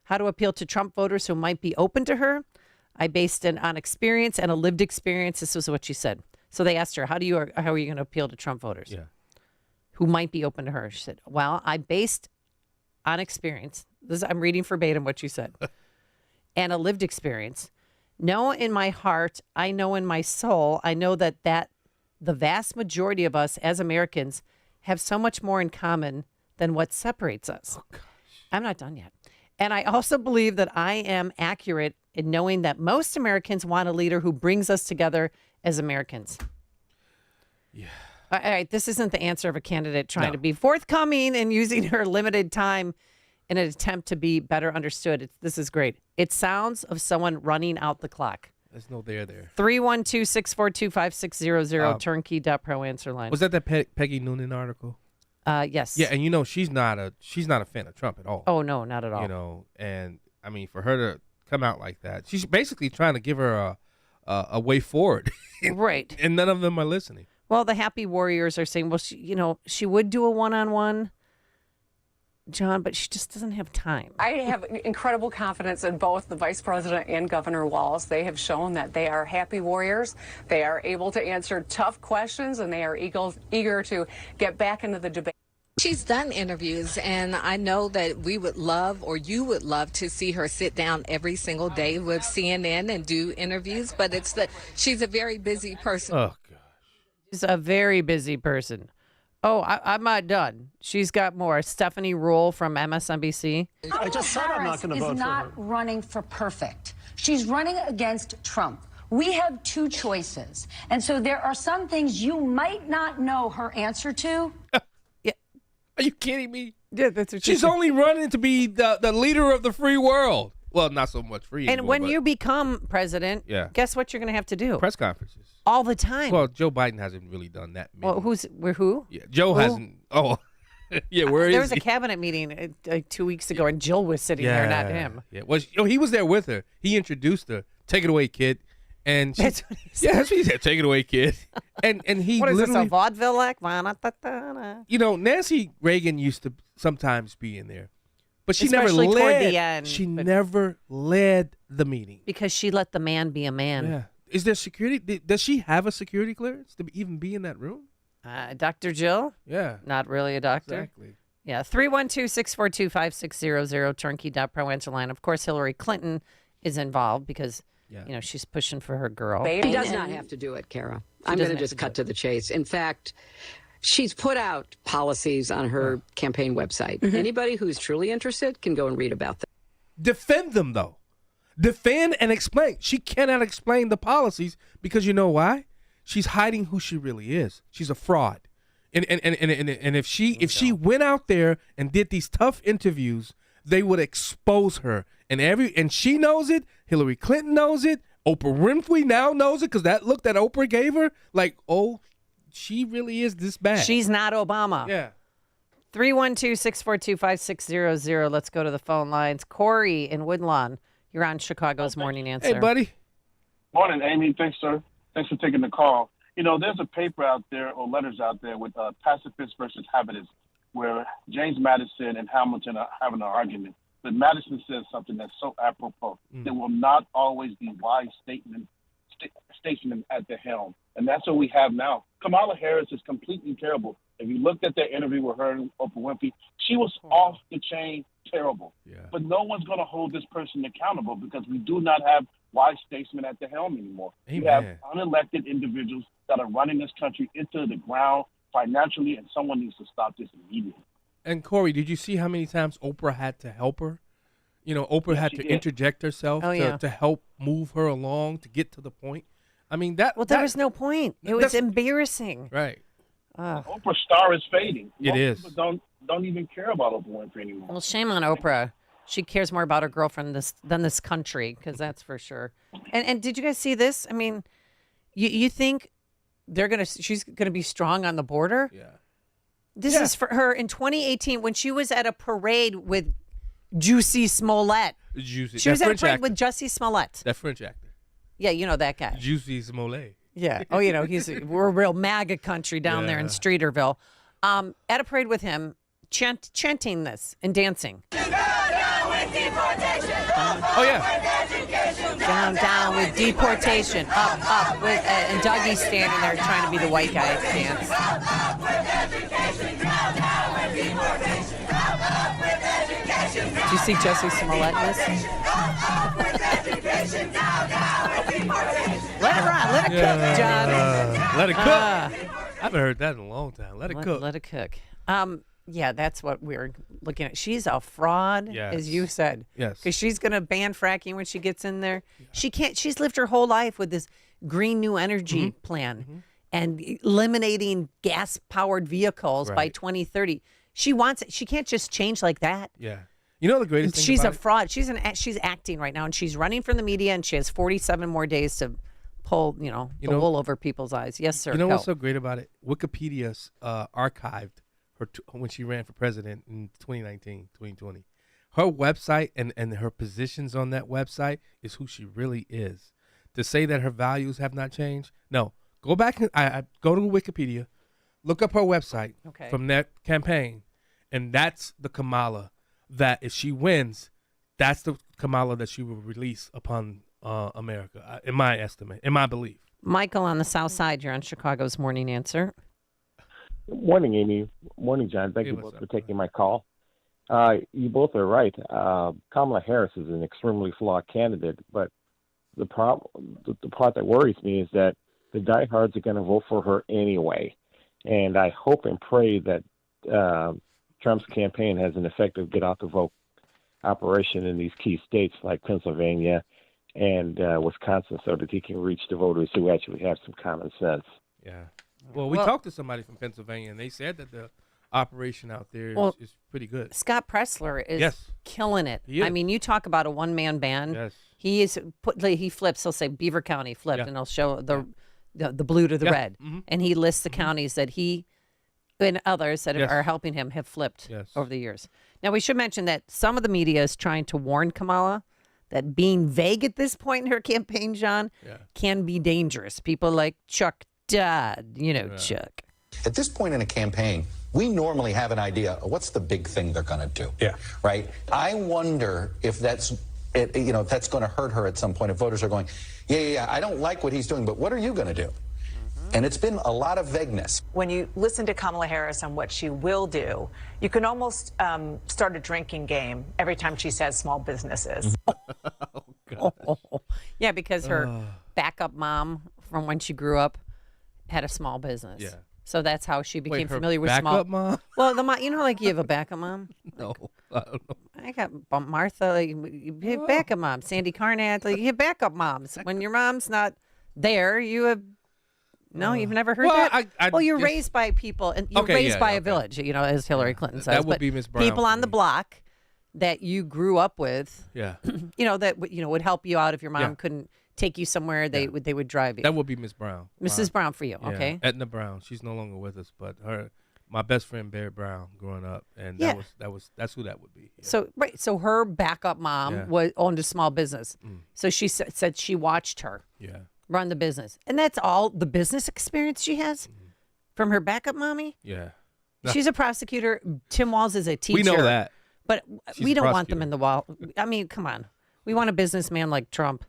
How to appeal to Trump voters who might be open to her? I based it on experience and a lived experience. This was what she said. So they asked her, how are you going to appeal to Trump voters who might be open to her? She said, well, I based on experience. I'm reading verbatim what she said. And a lived experience. Know in my heart, I know in my soul, I know that the vast majority of us as Americans have so much more in common than what separates us. Oh, gosh. I'm not done yet. And I also believe that I am accurate in knowing that most Americans want a leader who brings us together as Americans. Yeah. All right, this isn't the answer of a candidate trying to be forthcoming and using her limited time in an attempt to be better understood. This is great. It sounds of someone running out the clock. There's no there. 312-642-5600, turnkey.pro answer line. Was that Peggy Noonan article? Yes. Yeah, and you know she's not a fan of Trump at all. Oh no, not at all. You know, and I mean for her to come out like that, she's basically trying to give her a way forward. Right. And none of them are listening. Well, the happy warriors are saying, well, she would do a one-on-one, John, but she just doesn't have time. I have incredible confidence in both the Vice President and Governor Walz. They have shown that they are happy warriors. They are able to answer tough questions, and they are eager to get back into the debate. She's done interviews, and I know that we would love, or you would love, to see her sit down every single day with CNN and do interviews, but she's a very busy person. Oh, gosh. She's a very busy person. Oh, I'm not done. She's got more. Stephanie Rule from MSNBC. I just said I'm not going to vote for her. She's not running for perfect. She's running against Trump. We have two choices. And so there are some things you might not know her answer to. Yeah. Are you kidding me? Yeah, that's what she's only running to be the leader of the free world. Well, not so much free. And anymore, when you become president, guess what you're going to have to do? Press conferences. All the time. Well, Joe Biden hasn't really done that. Well, who? Yeah, Joe hasn't. Oh, yeah. Where is there was he? a cabinet meeting like 2 weeks ago, and Jill was sitting there, not him. Yeah. Well, he was there with her. He introduced her. Take it away, kid. And that's what he said. Yeah, that's what he said. Take it away, kid. And he what is literally, this, a vaudeville act? You know, Nancy Reagan used to sometimes be in there. But she Especially never toward led. the end, she never led the meeting because she let the man be a man. Yeah. Is there security? Does she have a security clearance to even be in that room? Dr. Jill? Yeah. Not really a doctor. Exactly. Yeah. 312-642-5600, turnkey.pro answer line. Of course, Hillary Clinton is involved because, she's pushing for her girl. She does not have to do it, Kara. I'm going to just cut to the chase. In fact, she's put out policies on her campaign website. Mm-hmm. Anybody who's truly interested can go and read about them. Defend them, though. Defend and explain. She cannot explain the policies because you know why? She's hiding who she really is. She's a fraud. And if she went out there and did these tough interviews, they would expose her. And she knows it. Hillary Clinton knows it. Oprah Winfrey now knows it because that look that Oprah gave her, like, oh, she really is this bad. She's not Obama. Yeah. 312-642-5600. Let's go to the phone lines. Corey in Woodlawn. You're on Chicago's Morning Answer. Hey, buddy. Morning, Amy. Thanks, sir. Thanks for taking the call. You know, there's a paper out there or letters out there with pacifists versus habitists. where James Madison and Hamilton are having an argument. But Madison says something that's so apropos. There will not always be wise statesmen at the helm. And that's what we have now. Kamala Harris is completely terrible. If you looked at that interview with her and Oprah Winfrey, she was off the chain terrible. Yeah. But no one's going to hold this person accountable because we do not have wise statesmen at the helm anymore. Amen. We have unelected individuals that are running this country into the ground financially, and someone needs to stop this immediately. And Corey, did you see how many times Oprah had to help her? You know, Oprah had to interject herself to help move her along to get to the point. I mean, there was no point. It was embarrassing. Right. Oprah's star is fading. It is. People don't even care about Oprah Winfrey anymore. Well, shame on Oprah. She cares more about her girlfriend than this country, because that's for sure. And did you guys see this? I mean, you think she's gonna be strong on the border? Yeah. This is for her in 2018 when she was at a parade with Jussie Smollett. She was at a parade with Jussie Smollett. That French actor. Yeah, you know that guy. Jussie Smollett. Yeah. Oh, you know, we're a real MAGA country down there in Streeterville. At a parade with him, chanting this and dancing. Oh, yeah. Down with deportation. Up with, and Dougie's standing there trying to be the white guy at the dance. Do you see Jussie Smollett in this? Let it run. Let it cook, John. Let it cook. I haven't heard that in a long time. Let it cook. Let it cook. Yeah, that's what we're looking at. She's a fraud, as you said. Yes. Because she's going to ban fracking when she gets in there. Yeah. She can't. She's lived her whole life with this green new energy plan and eliminating gas-powered vehicles by 2030. She wants it. She can't just change like that. Yeah. You know the greatest thing she's about a fraud. She's acting right now, and she's running from the media, and she has 47 more days to pull, the wool over people's eyes. Yes, sir. You know what's so great about it? Wikipedia's archived her when she ran for president in 2019, 2020. Her website and her positions on that website is who she really is. To say that her values have not changed, no. Go back and I go to Wikipedia, look up her website from that campaign, and that's the Kamala that if she wins, that's the Kamala that she will release upon America, in my estimate, in my belief. Michael on the South Side, you're on Chicago's Morning Answer. Morning, Amy. Morning, John. Thank you both for taking my call. You both are right. Kamala Harris is an extremely flawed candidate, but the part that worries me is that the diehards are going to vote for her anyway. And I hope and pray that Trump's campaign has an effective get-out-the-vote operation in these key states like Pennsylvania and Wisconsin so that he can reach the voters who actually have some common sense. Yeah. Well, we talked to somebody from Pennsylvania, and they said that the operation out there is pretty good. Scott Pressler is killing it. I mean, you talk about a one-man band. Yes. He flips. He'll say Beaver County flipped, and he'll show the blue to the red. Mm-hmm. And he lists the counties that he and others that are helping him have flipped over the years. Now, we should mention that some of the media is trying to warn Kamala that being vague at this point in her campaign, John, can be dangerous. People like Chuck Dodd, Chuck. At this point in a campaign, we normally have an idea of what's the big thing they're going to do. Yeah. Right? I wonder if that's going to hurt her at some point. If voters are going, I don't like what he's doing, but what are you going to do? And it's been a lot of vagueness. When you listen to Kamala Harris on what she will do, you can almost start a drinking game every time she says small businesses. Yeah, because her backup mom from when she grew up had a small business. Yeah. So that's how she became familiar with backup mom? Well, the mom, like you have a backup mom? No, I don't know. I got Martha, you have backup mom. Sandy Carnett, you have backup moms. When your mom's not there, you have... No, you've never heard that? You're raised by people, and you're raised by a village, as Hillary Clinton says. That would be Miss Brown. People on the block that you grew up with, that would help you out if your mom couldn't take you somewhere. They would drive you. That would be Miss Brown. Mrs. Brown for you, Yeah. okay? Edna Brown. She's no longer with us, but my best friend Barry Brown growing up, and that's who that would be. Yeah. So her backup mom owned a small business. So she said she watched her. Yeah. Run the business. And that's all the business experience she has from her backup mommy? Yeah. She's a prosecutor. Tim Walz is a teacher. We know that. But She's we a don't want them prosecutor. in the wall. I mean, come on. We want a businman like Trump.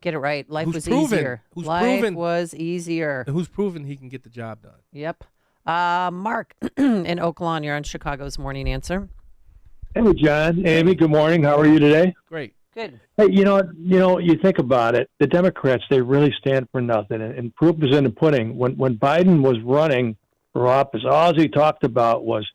Get it right. Life Who's was proven? easier. Who's Life proven? was easier. And who's proven he can get the job done? Yep. Mark in Oak Lawn, you're on Chicago's Morning Answer. Hey, John, Amy, good morning. How are you today? Great. Good. Hey, you think about it. The Democrats, they really stand for nothing, and proof is in the pudding. When Biden was running for office, all he talked about was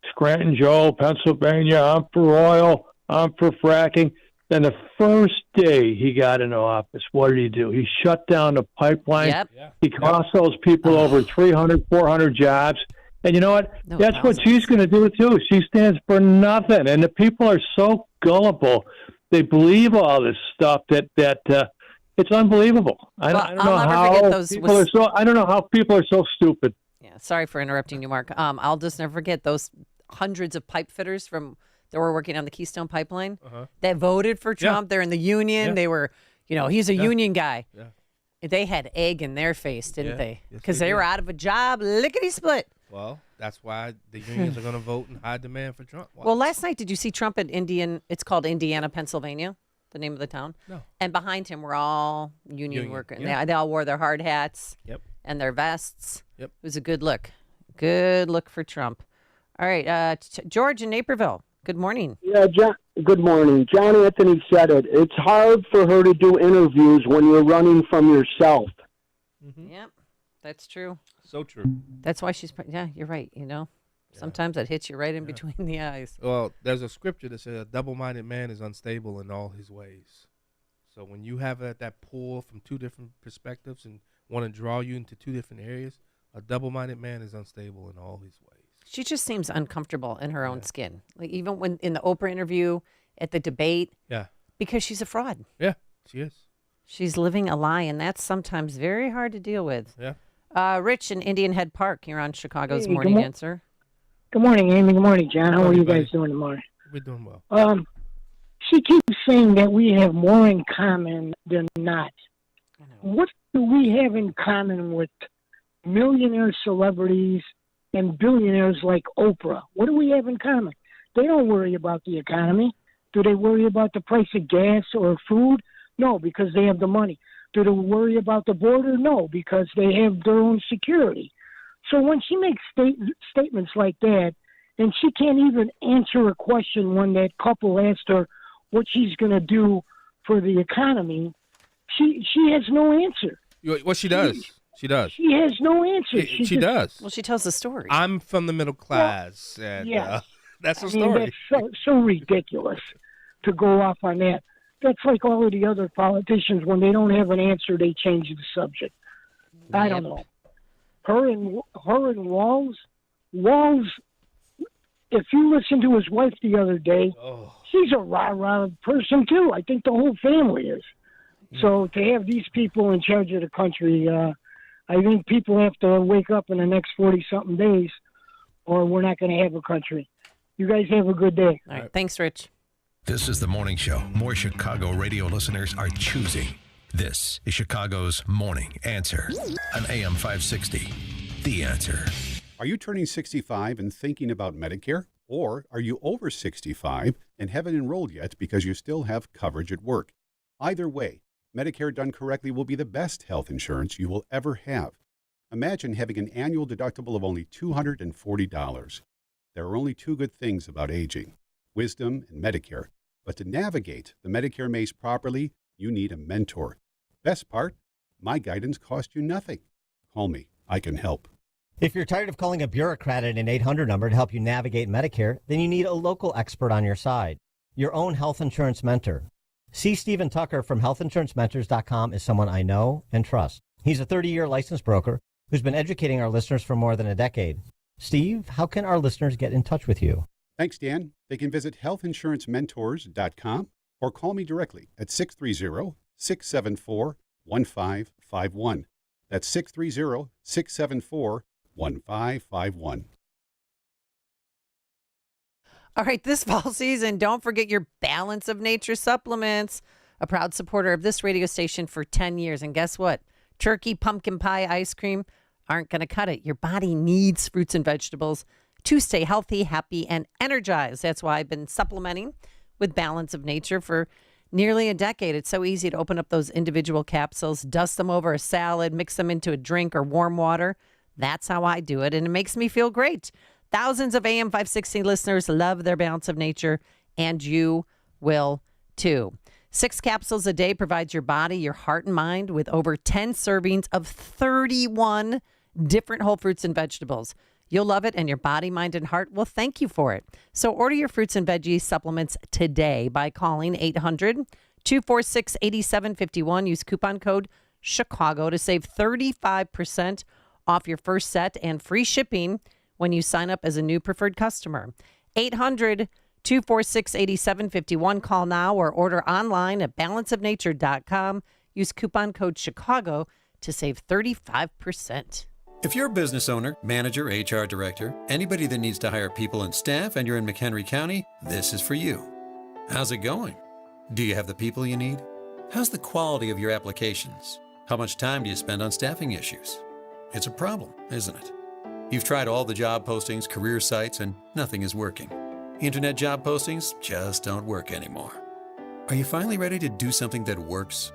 Scranton Joe, Pennsylvania. I'm for oil. I'm for fracking. Then the first day he got into office, what did he do? He shut down the pipeline. Yep. He cost those people over 300, 400 jobs. And you know what? No, That's what she's going to do, too. She stands for nothing. And the people are so gullible. They believe all this stuff that it's unbelievable. I don't know how people are so stupid. Yeah, sorry for interrupting you, Mark. I'll just never forget those hundreds of pipe fitters that were working on the Keystone Pipeline that voted for Trump. They're in the union. Yeah. They were, he's a union guy. Yeah. They had egg in their face, didn't they? Yes, Because they they were did. out of a job, lickety-split. Well, that's why the unions are going to vote in high demand for Trump. Why? Well, last night, did you see Trump at it's called Indiana, Pennsylvania, the name of the town? No. And behind him were all union workers. yeah. They all wore their hard hats and their vests. Yep. It was a good look. Good look for Trump. All right, George in Naperville, good morning. Yeah, John, good morning. John Anthony said it. It's hard for her to do interviews when you're running from yourself. Yep, that's true. So true. That's why you're right, Sometimes it hits you right in between the eyes. Well, there's a scripture that says a double-minded man is unstable in all his ways. So when you have that pull from two different perspectives and want to draw you into two different areas, a double-minded man is unstable in all his ways. She just seems uncomfortable in her own skin. Like even when in the Oprah interview, at the debate. Yeah. Because she's a fraud. Yeah, she is. She's living a lie, and that's sometimes very hard to deal with. Yeah. Rich in Indian Head Park, you're on Chicago's Hey, Morning Answer. Good morning, Amy. Good morning, John. How are you buddy. guys doing tomorrow? We're doing well. She keeps saying that we have more in common than not. What do we have in common with millionaire celebrities and billionaires like Oprah? What do we have in common? They don't worry about the economy. Do they worry about the price of gas or food? No, because they have the money. Do they worry about the border? No, because they have their own security. So when she makes statements like that, and she can't even answer a question when that couple asked her what she's going to do for the economy, she has no answer. Well, she does. She does. She has no answer. She does. Well, she tells the story. I'm from the middle class, and that's the story. That's so ridiculous to go off on that. That's like all of the other politicians. When they don't have an answer, they change the subject. I don't know. Her and Walz, if you listen to his wife the other day, she's a rah-rah person too. I think the whole family is. So to have these people in charge of the country, I think people have to wake up in the next 40-something days, or we're not going to have a country. You guys have a good day. All right. Thanks, Rich. This is the morning show more Chicago radio listeners are choosing. This is Chicago's Morning Answer on AM 560. The Answer. Are you turning 65 and thinking about Medicare? Or are you over 65 and haven't enrolled yet because you still have coverage at work? Either way, Medicare done correctly will be the best health insurance you will ever have. Imagine having an annual deductible of only $240. There are only two good things about aging: wisdom and Medicare. But to navigate the Medicare maze properly, you need a mentor. Best part, my guidance cost you nothing. Call me. I can help. If you're tired of calling a bureaucrat at an 800 number to help you navigate Medicare, then you need a local expert on your side. Your own health insurance mentor. C. Stephen Tucker from healthinsurancementors.com is someone I know and trust. He's a 30-year licensed broker who's been educating our listeners for more than a decade. Steve, how can our listeners get in touch with you? Thanks, Dan. They can visit healthinsurancementors.com or call me directly at 630-674-1551. That's 630-674-1551. All right, this fall season, don't forget your Balance of Nature supplements. A proud supporter of this radio station for 10 years. And guess what? Turkey, pumpkin pie, ice cream aren't going to cut it. Your body needs fruits and vegetables to stay healthy, happy, and energized. That's why I've been supplementing with Balance of Nature for nearly a decade. It's so easy to open up those individual capsules, dust them over a salad, mix them into a drink or warm water. That's how I do it, and it makes me feel great. Thousands of AM 560 listeners love their Balance of Nature, and you will too. 6 capsules a day provides your body, your heart, and mind with over 10 servings of 31 different whole fruits and vegetables. You'll love it, and your body, mind, and heart will thank you for it. So order your fruits and veggie supplements today by calling 800-246-8751. Use coupon code Chicago to save 35% off your first set and free shipping when you sign up as a new preferred customer. 800-246-8751. Call now or order online at balanceofnature.com. Use coupon code Chicago to save 35%. If you're a business owner, manager, HR director, anybody that needs to hire people and staff, and you're in McHenry County, this is for you. How's it going? Do you have the people you need? How's the quality of your applications? How much time do you spend on staffing issues? It's a problem, isn't it? You've tried all the job postings, career sites, and nothing is working. Internet job postings just don't work anymore. Are you finally ready to do something that works?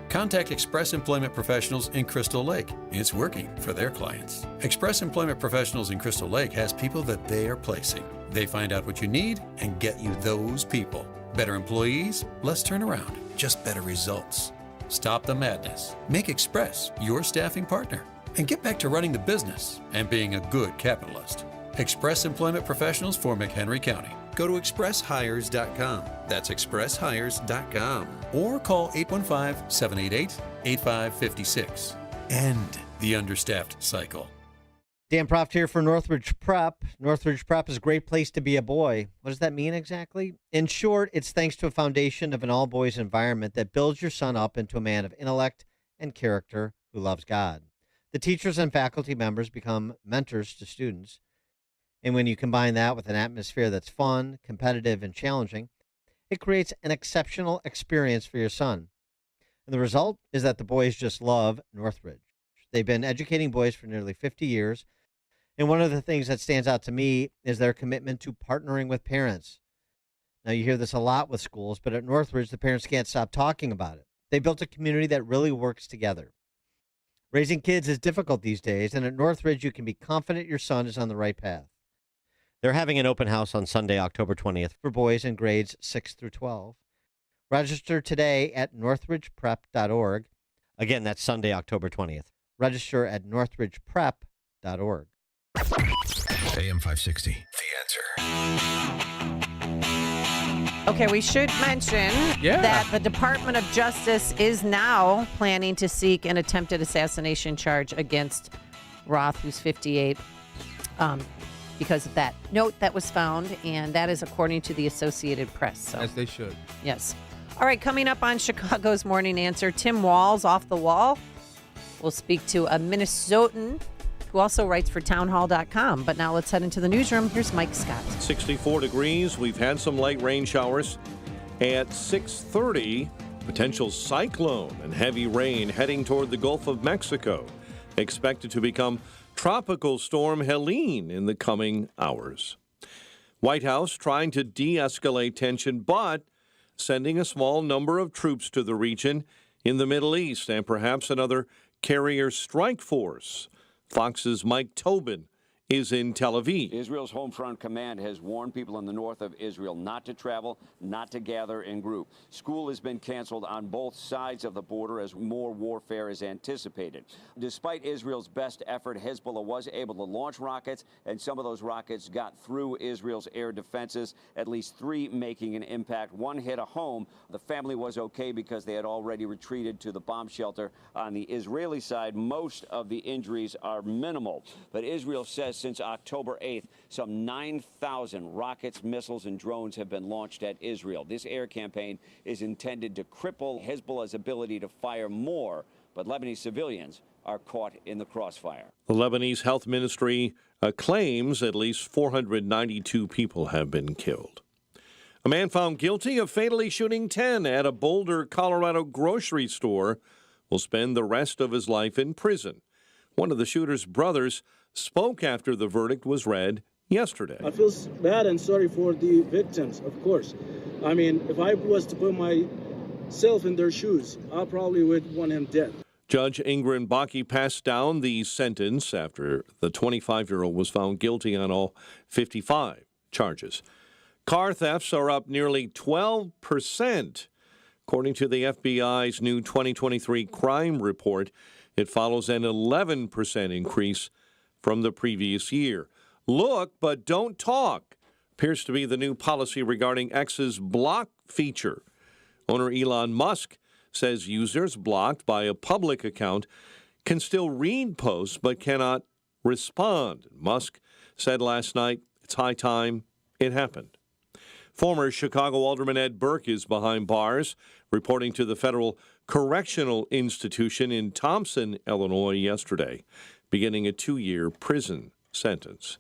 Contact Express Employment Professionals in Crystal Lake. It's working for their clients. Express Employment Professionals in Crystal Lake has people that they are placing. They find out what you need and get you those people. Better employees, less turnaround, just better results. Stop the madness. Make Express your staffing partner and get back to running the business and being a good capitalist. Express Employment Professionals for McHenry County. Go to expresshires.com. That's expresshires.com. Or call 815-788-8556. End the understaffed cycle. Dan Proft here for Northridge Prep. Northridge Prep is a great place to be a boy. What does that mean exactly? In short, it's thanks to a foundation of an all-boys environment that builds your son up into a man of intellect and character who loves God. The teachers and faculty members become mentors to students. And when you combine that with an atmosphere that's fun, competitive, and challenging, it creates an exceptional experience for your son. And the result is that the boys just love Northridge. They've been educating boys for nearly 50 years. And one of the things that stands out to me is their commitment to partnering with parents. Now, you hear this a lot with schools, but at Northridge, the parents can't stop talking about it. They built a community that really works together. Raising kids is difficult these days, and at Northridge, you can be confident your son is on the right path. They're having an open house on Sunday, October 20th for boys in grades 6 through 12. Register today at northridgeprep.org. Again, that's Sunday, October 20th. Register at northridgeprep.org. AM 560, The Answer. Okay, we should mention that the Department of Justice is now planning to seek an attempted assassination charge against Roth, who's 58. Because of that note that was found, and that is according to the Associated Press. So. As they should. Yes. All right, coming up on Chicago's Morning Answer, Tim Walz off the wall. We'll speak to a Minnesotan who also writes for townhall.com. But now let's head into the newsroom. Here's Mike Scott. 64 degrees. We've had some light rain showers. At 6:30, potential cyclone and heavy rain heading toward the Gulf of Mexico. Expected to become Tropical Storm Helene in the coming hours. White House trying to de-escalate tension, but sending a small number of troops to the region in the Middle East and perhaps another carrier strike force. Fox's Mike Tobin is in Tel Aviv. Israel's Home Front Command has warned people in the north of Israel not to travel, not to gather in group. School has been canceled on both sides of the border as more warfare is anticipated. Despite Israel's best effort, Hezbollah was able to launch rockets, and some of those rockets got through Israel's air defenses, at least 3 making an impact. 1 hit a home. The family was okay because they had already retreated to the bomb shelter. On the Israeli side, most of the injuries are minimal, but Israel says since October 8th, some 9,000 rockets, missiles, and drones have been launched at Israel. This air campaign is intended to cripple Hezbollah's ability to fire more, but Lebanese civilians are caught in the crossfire. The Lebanese Health Ministry claims at least 492 people have been killed. A man found guilty of fatally shooting 10 at a Boulder, Colorado grocery store will spend the rest of his life in prison. One of the shooter's brothers spoke after the verdict was read yesterday. I feel bad and sorry for the victims, of course. I mean, if I was to put myself in their shoes, I probably would want him dead. Judge Ingrid Bakke passed down the sentence after the 25-year-old was found guilty on all 55 charges. Car thefts are up nearly 12%. According to the FBI's new 2023 crime report, it follows an 11% increase from the previous year. Look, but don't talk appears to be the new policy regarding X's block feature. Owner Elon Musk says users blocked by a public account can still read posts but cannot respond. Musk said last night, it's high time it happened. Former Chicago Alderman Ed Burke is behind bars, reporting to the Federal Correctional Institution in Thompson, Illinois, yesterday, beginning a 2-year prison sentence.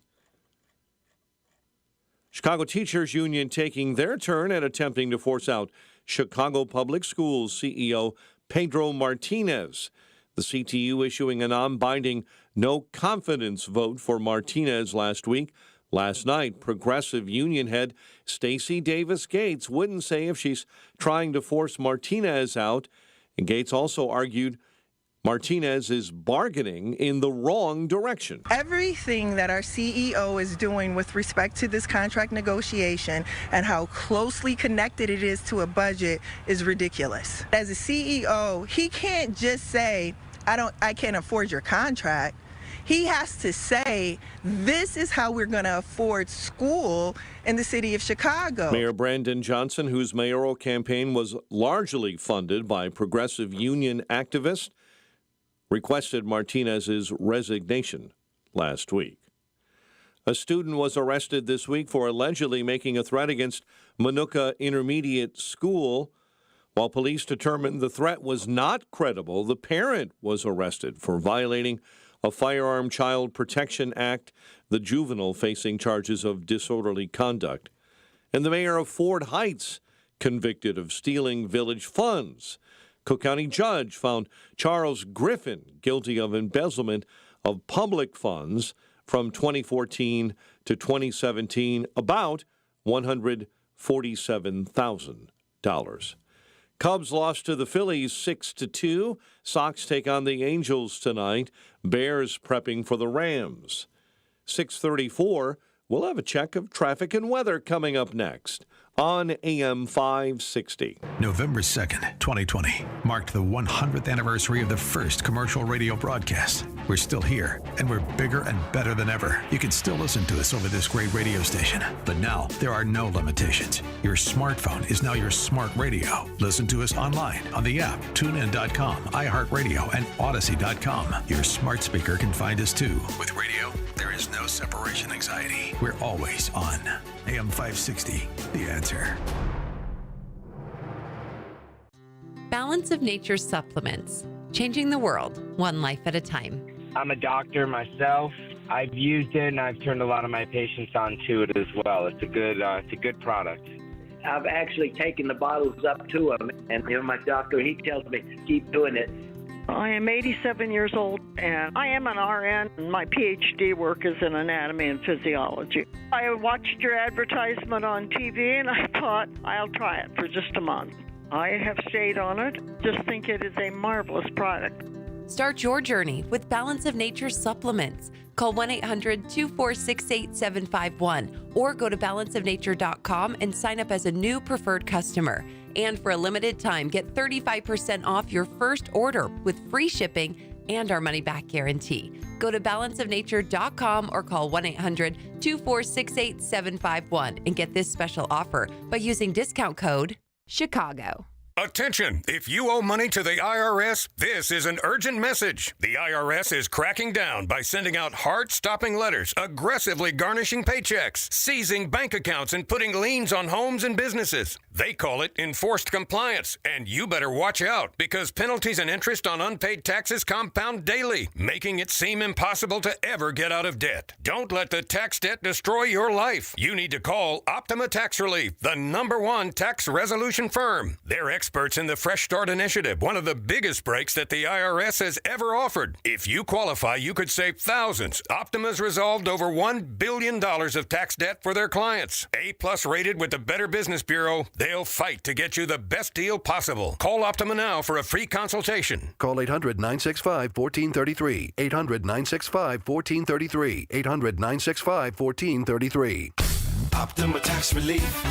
Chicago Teachers Union taking their turn at attempting to force out Chicago Public Schools CEO Pedro Martinez. The CTU issuing a non-binding no-confidence vote for Martinez last week. Last night, progressive union head Stacey Davis Gates wouldn't say if she's trying to force Martinez out. And Gates also argued Martinez is bargaining in the wrong direction. Everything that our CEO is doing with respect to this contract negotiation and how closely connected it is to a budget is ridiculous. As a CEO, he can't just say, I can't afford your contract. He has to say, this is how we're going to afford school in the city of Chicago. Mayor Brandon Johnson, whose mayoral campaign was largely funded by progressive union activists, requested Martinez's resignation last week. A student was arrested this week for allegedly making a threat against Manuka Intermediate School. While police determined the threat was not credible, the parent was arrested for violating a Firearm Child Protection Act, the juvenile facing charges of disorderly conduct. And the mayor of Ford Heights convicted of stealing village funds. Cook County judge found Charles Griffin guilty of embezzlement of public funds from 2014 to 2017, about $147,000. Cubs lost to the Phillies 6-2. Sox take on the Angels tonight. Bears prepping for the Rams. 6:34. We'll have a check of traffic and weather coming up next on AM 560. November 2nd, 2020, marked the 100th anniversary of the first commercial radio broadcast. We're still here, and we're bigger and better than ever. You can still listen to us over this great radio station, but now there are no limitations. Your smartphone is now your smart radio. Listen to us online on the app, TuneIn.com, iHeartRadio, and Odyssey.com. Your smart speaker can find us too. With radio, there is no separation anxiety. We're always on. AM 560, The Answer. Balance of Nature supplements, changing the world one life at a time. I'm a doctor myself. I've used it and I've turned a lot of my patients onto it as well. It's a good product. I've actually taken the bottles up to him, and my doctor, he tells me keep doing it. I am 87 years old, and I am an RN. My PhD work is in anatomy and physiology. I watched your advertisement on TV, and I thought, I'll try it for just a month. I have stayed on it. Just think it is a marvelous product. Start your journey with Balance of Nature supplements. Call 1-800-246-8751 or go to balanceofnature.com and sign up as a new preferred customer. And for a limited time, get 35% off your first order with free shipping and our money-back guarantee. Go to balanceofnature.com or call 1-800-246-8751 and get this special offer by using discount code CHICAGO. Attention! If you owe money to the IRS, this is an urgent message. The IRS is cracking down by sending out heart-stopping letters, aggressively garnishing paychecks, seizing bank accounts, and putting liens on homes and businesses. They call it enforced compliance, and you better watch out because penalties and interest on unpaid taxes compound daily, making it seem impossible to ever get out of debt. Don't let the tax debt destroy your life. You need to call Optima Tax Relief, the #1 tax resolution firm. Their experts experts in the Fresh Start Initiative, one of the biggest breaks that the IRS has ever offered. If you qualify, you could save thousands. Optima's resolved over $1 billion of tax debt for their clients. A-plus rated with the Better Business Bureau, they'll fight to get you the best deal possible. Call Optima now for a free consultation. Call 800-965-1433. 800-965-1433. 800-965-1433. Optima Tax Relief.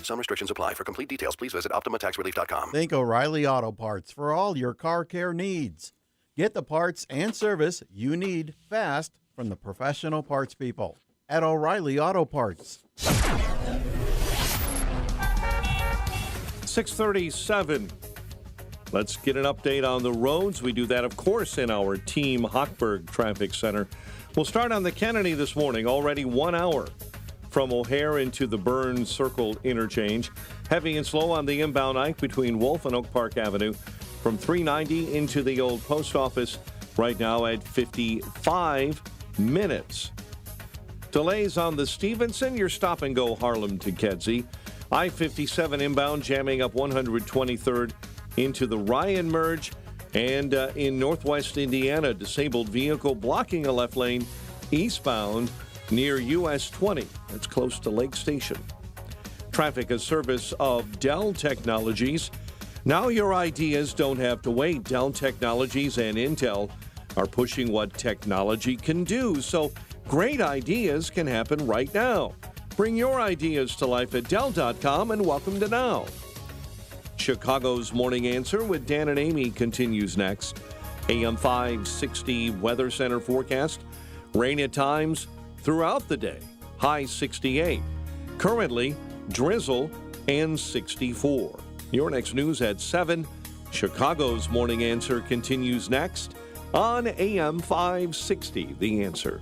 Some restrictions apply. For complete details, please visit OptimaTaxRelief.com. Think O'Reilly Auto Parts for all your car care needs. Get the parts and service you need fast from the professional parts people at O'Reilly Auto Parts. 6:37. Let's get an update on the roads. We do that, of course, in our Team Hochberg Traffic Center. We'll start on the Kennedy this morning, already 1 hour from O'Hare into the Burns Circle interchange. Heavy and slow on the inbound Ike between Wolf and Oak Park Avenue from 390 into the old post office right now at 55 minutes. Delays on the Stevenson, your stop and go Harlem to Kedzie. I-57 inbound jamming up 123rd into the Ryan merge. And in northwest Indiana, disabled vehicle blocking a left lane eastbound near US 20. That's close to Lake Station. Traffic, a service of Dell Technologies. Now your ideas don't have to wait. Dell Technologies and Intel are pushing what technology can do. So great ideas can happen right now. Bring your ideas to life at Dell.com and welcome to Now. Chicago's Morning Answer with Dan and Amy continues next. AM 560 Weather Center forecast. Rain at times throughout the day. High 68. Currently, drizzle and 64. Your next news at 7. Chicago's Morning Answer continues next on AM 560. The Answer.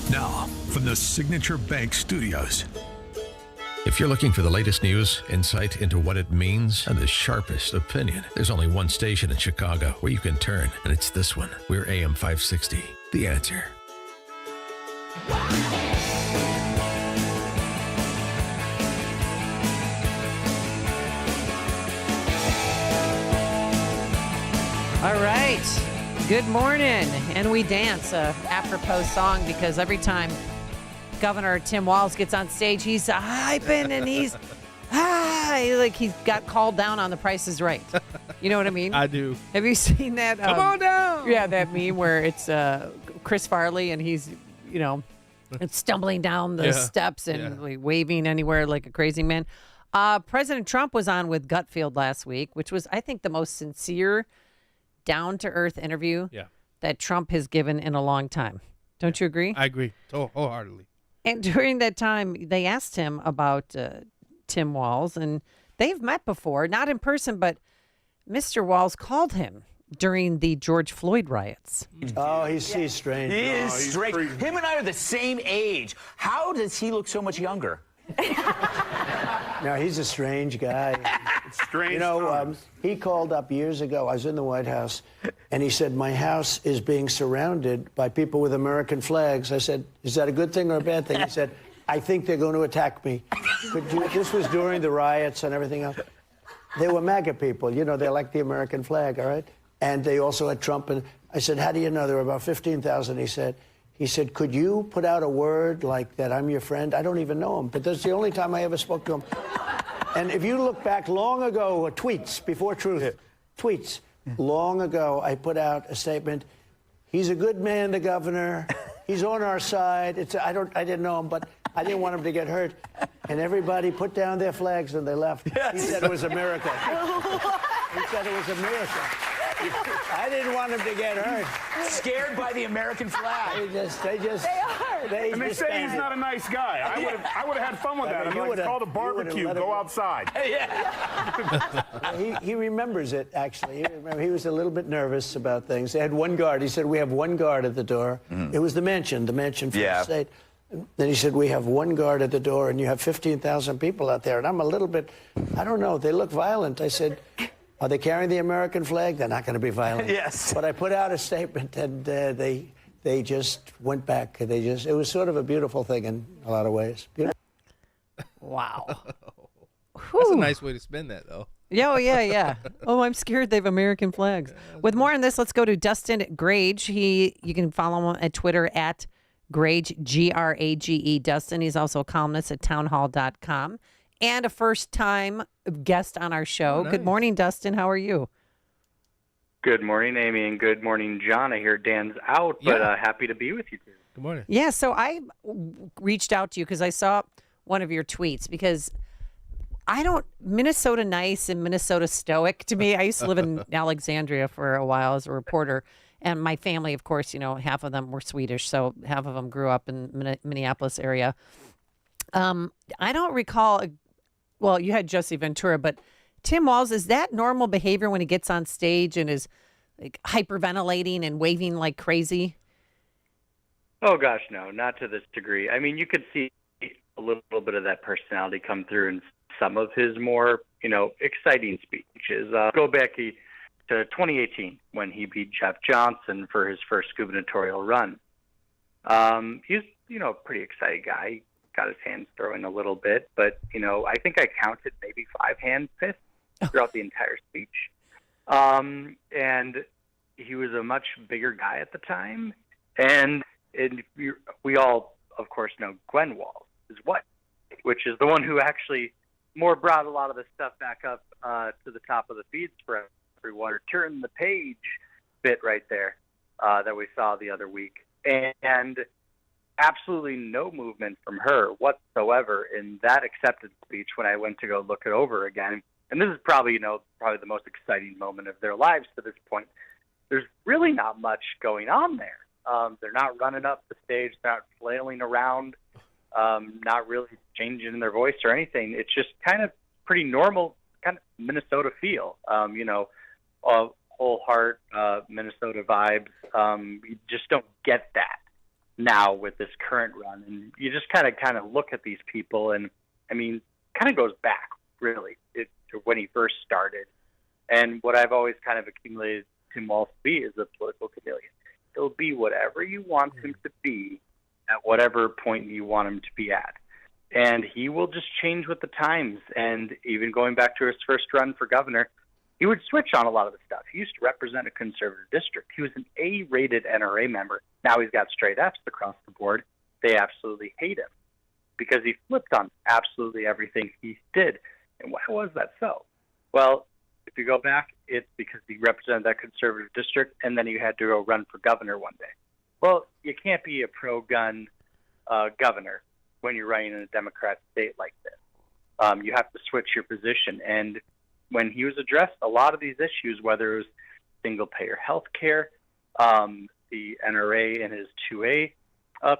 Now, from the Signature Bank Studios. If you're looking for the latest news, insight into what it means, and the sharpest opinion, there's only one station in Chicago where you can turn, and it's this one. We're AM 560, The Answer. All right. Good morning. And we dance a apropos song because every time Governor Tim Walz gets on stage, he's hyping and he's like he's got called down on The Price is Right. You know what I mean? I do. Have you seen that? Come on down. Yeah, that meme where it's Chris Farley and he's, stumbling down the steps and like, waving anywhere like a crazy man. President Trump was on with Gutfield last week, which was, I think, the most sincere, down-to-earth interview that Trump has given in a long time. Don't you agree? I agree wholeheartedly. And during that time, they asked him about Tim Walz, and they've met before, not in person, but Mr. Walz called him during the George Floyd riots. Oh, he's strange. He is strange. Him and I are the same age. How does he look so much younger? No, he's a strange guy. Strange. He called up years ago. I was in the White House, and he said, my house is being surrounded by people with American flags. I said, is that a good thing or a bad thing? He said, I think they're going to attack me. This was during the riots and everything else. They were MAGA people. They like the American flag, all right? And they also had Trump. And I said, how do you know? There were about 15,000, He said, could you put out a word like that I'm your friend? I don't even know him, but that's the only time I ever spoke to him. And if you look back long ago, tweets, before Truth, tweets, long ago, I put out a statement. He's a good man, the governor. He's on our side. I didn't know him, but I didn't want him to get hurt. And everybody put down their flags and they left. Yes. He said it was a miracle. He said it was a miracle. I didn't want him to get hurt. Scared by the American flag. They are. And they say he's not a nice guy. I would have had fun with that. I'm like, it's called a barbecue. Go outside. Yeah. He remembers it, actually. He was a little bit nervous about things. They had one guard. He said, we have one guard at the door. Mm-hmm. It was the mansion for the state. Then he said, we have one guard at the door, and you have 15,000 people out there. And I'm a little bit, I don't know, they look violent. I said, are they carrying the American flag? They're not going to be violent. Yes. But I put out a statement, and they just went back. It was sort of a beautiful thing in a lot of ways. Beautiful. Wow. That's a nice way to spend that, though. Yeah. Oh, I'm scared they have American flags. With more on this, let's go to Dustin Grage. You can follow him at Twitter at Grage, Grage. Dustin. He's also a columnist at townhall.com and a first-time guest on our show. Oh, nice. Good morning, Dustin. How are you? Good morning, Amy, and good morning, John. I hear Dan's out, but happy to be with you two. Good morning. Yeah, so I reached out to you because I saw one of your tweets because Minnesota nice and Minnesota stoic to me. I used to live in Alexandria for a while as a reporter, and my family, of course, half of them were Swedish, so half of them grew up in Minneapolis area. I don't recall, well, you had Jesse Ventura, but Tim Walz, is that normal behavior when he gets on stage and is like hyperventilating and waving like crazy? Oh, gosh, no, not to this degree. I mean, you could see a little bit of that personality come through in some of his more, exciting speeches. Go back to 2018 when he beat Jeff Johnson for his first gubernatorial run. He's, a pretty excited guy. He got his hands throwing a little bit, but, I think I counted maybe 5 hand fists throughout the entire speech. And he was a much bigger guy at the time. And we all, of course, know Gwen Walz, his wife, which is the one who actually more brought a lot of the stuff back up to the top of the feeds for everyone. Turn the page bit right there that we saw the other week. And absolutely no movement from her whatsoever in that acceptance speech when I went to go look it over again. And this is probably the most exciting moment of their lives to this point. There's really not much going on there. They're not running up the stage, they're not flailing around, not really changing their voice or anything. It's just kind of pretty normal, kind of Minnesota feel, whole heart Minnesota vibes. You just don't get that now with this current run. And you just kind of look at these people, and, I mean, kind of goes back, really, to when he first started. And what I've always kind of accumulated Tim Walz to be is a political chameleon. He'll be whatever you want him to be at whatever point you want him to be at. And he will just change with the times. And even going back to his first run for governor, he would switch on a lot of the stuff. He used to represent a conservative district. He was an A-rated NRA member. Now he's got straight Fs across the board. They absolutely hate him because he flipped on absolutely everything he did. And why was that so? Well, if you go back, it's because he represented that conservative district, and then he had to go run for governor one day. Well, you can't be a pro-gun governor when you're running in a Democrat state like this. You have to switch your position. And when he was addressed a lot of these issues, whether it was single-payer health care, the NRA in his 2A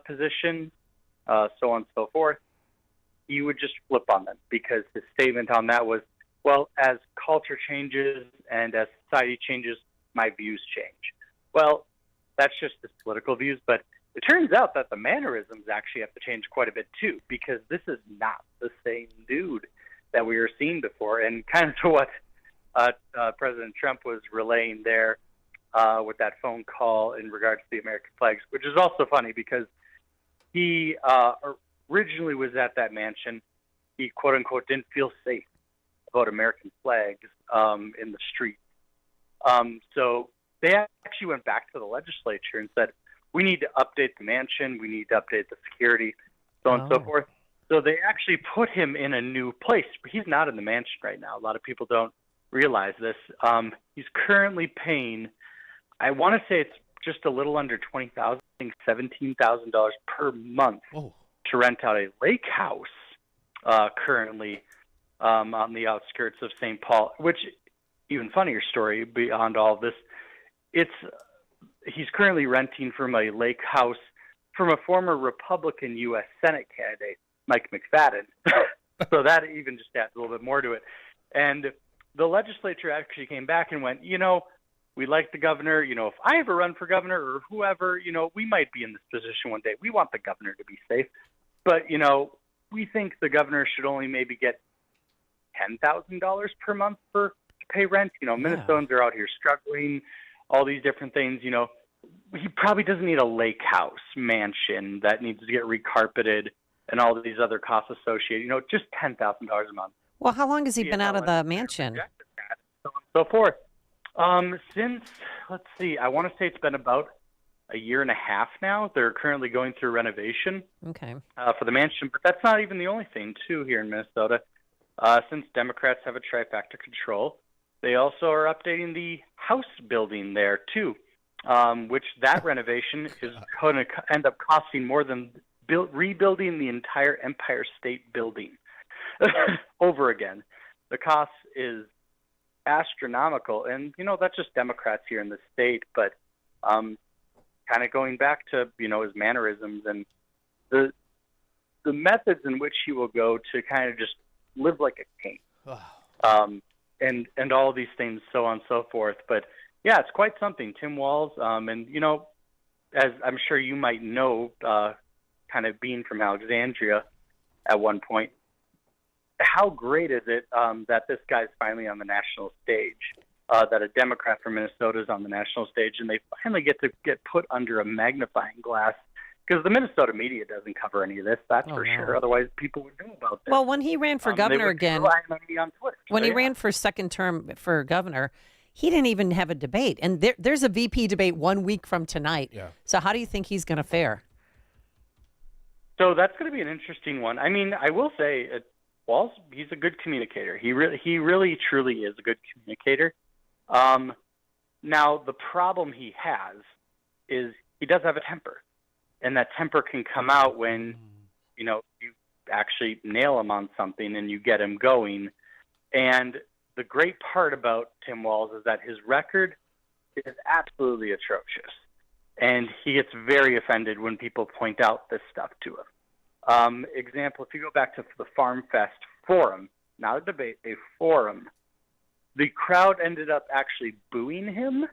position, so on and so forth, he would just flip on them because his statement on that was, well, as culture changes and as society changes, my views change. Well, that's just his political views, but it turns out that the mannerisms actually have to change quite a bit too, because this is not the same dude that we were seeing before. And kind of to what President Trump was relaying there with that phone call in regards to the American flags, which is also funny because he originally was at that mansion. He, quote unquote, didn't feel safe about American flags in the street. So they actually went back to the legislature and said, we need to update the mansion, we need to update the security, so on and so forth. So they actually put him in a new place. He's not in the mansion right now. A lot of people don't realize this. He's currently paying, I want to say it's just a little under $20,000, I think $17,000 per month to rent out a lake house currently on the outskirts of St. Paul, which, even funnier story beyond all of this, he's currently renting from a lake house from a former Republican U.S. Senate candidate, Mike McFadden. So that even just adds a little bit more to it. And the legislature actually came back and went, we like the governor. If I ever run for governor or whoever, we might be in this position one day. We want the governor to be safe. But, we think the governor should only maybe get $10,000 per month to pay rent. Minnesotans are out here struggling, all these different things. He probably doesn't need a lake house mansion that needs to get recarpeted and all of these other costs associated. Just $10,000 a month. Well, how long has he been out of the mansion? So on and so forth. Since, let's see, I want to say it's been about a year and a half now. They're currently going through renovation for the mansion, but that's not even the only thing, too, here in Minnesota. Since Democrats have a trifecta control, they also are updating the House building there, too, which that renovation is going to end up costing more than rebuilding the entire Empire State Building over again. The cost is astronomical, and that's just Democrats here in the state, but kind of going back to his mannerisms and the methods in which he will go to kind of just live like a king, and all these things, so on and so forth. But yeah, it's quite something, Tim Walz, and as I'm sure you might know, kind of being from Alexandria at one point, how great is it that this guy's finally on the national stage, that a Democrat from Minnesota is on the national stage, and they finally get to get put under a magnifying glass, because the Minnesota media doesn't cover any of this, that's for sure. Otherwise, people would know about this. Well, when he ran for governor again, when he ran for second term for governor, he didn't even have a debate. And there's a VP debate 1 week from tonight. Yeah. So how do you think he's going to fare? So that's going to be an interesting one. I mean, I will say, Walz, he's a good communicator. He really, truly is a good communicator. Now, the problem he has is he does have a temper, and that temper can come out when, you actually nail him on something and you get him going. And the great part about Tim Walz is that his record is absolutely atrocious, and he gets very offended when people point out this stuff to him. Example, if you go back to the Farm Fest forum, not a debate, a forum, the crowd ended up actually booing him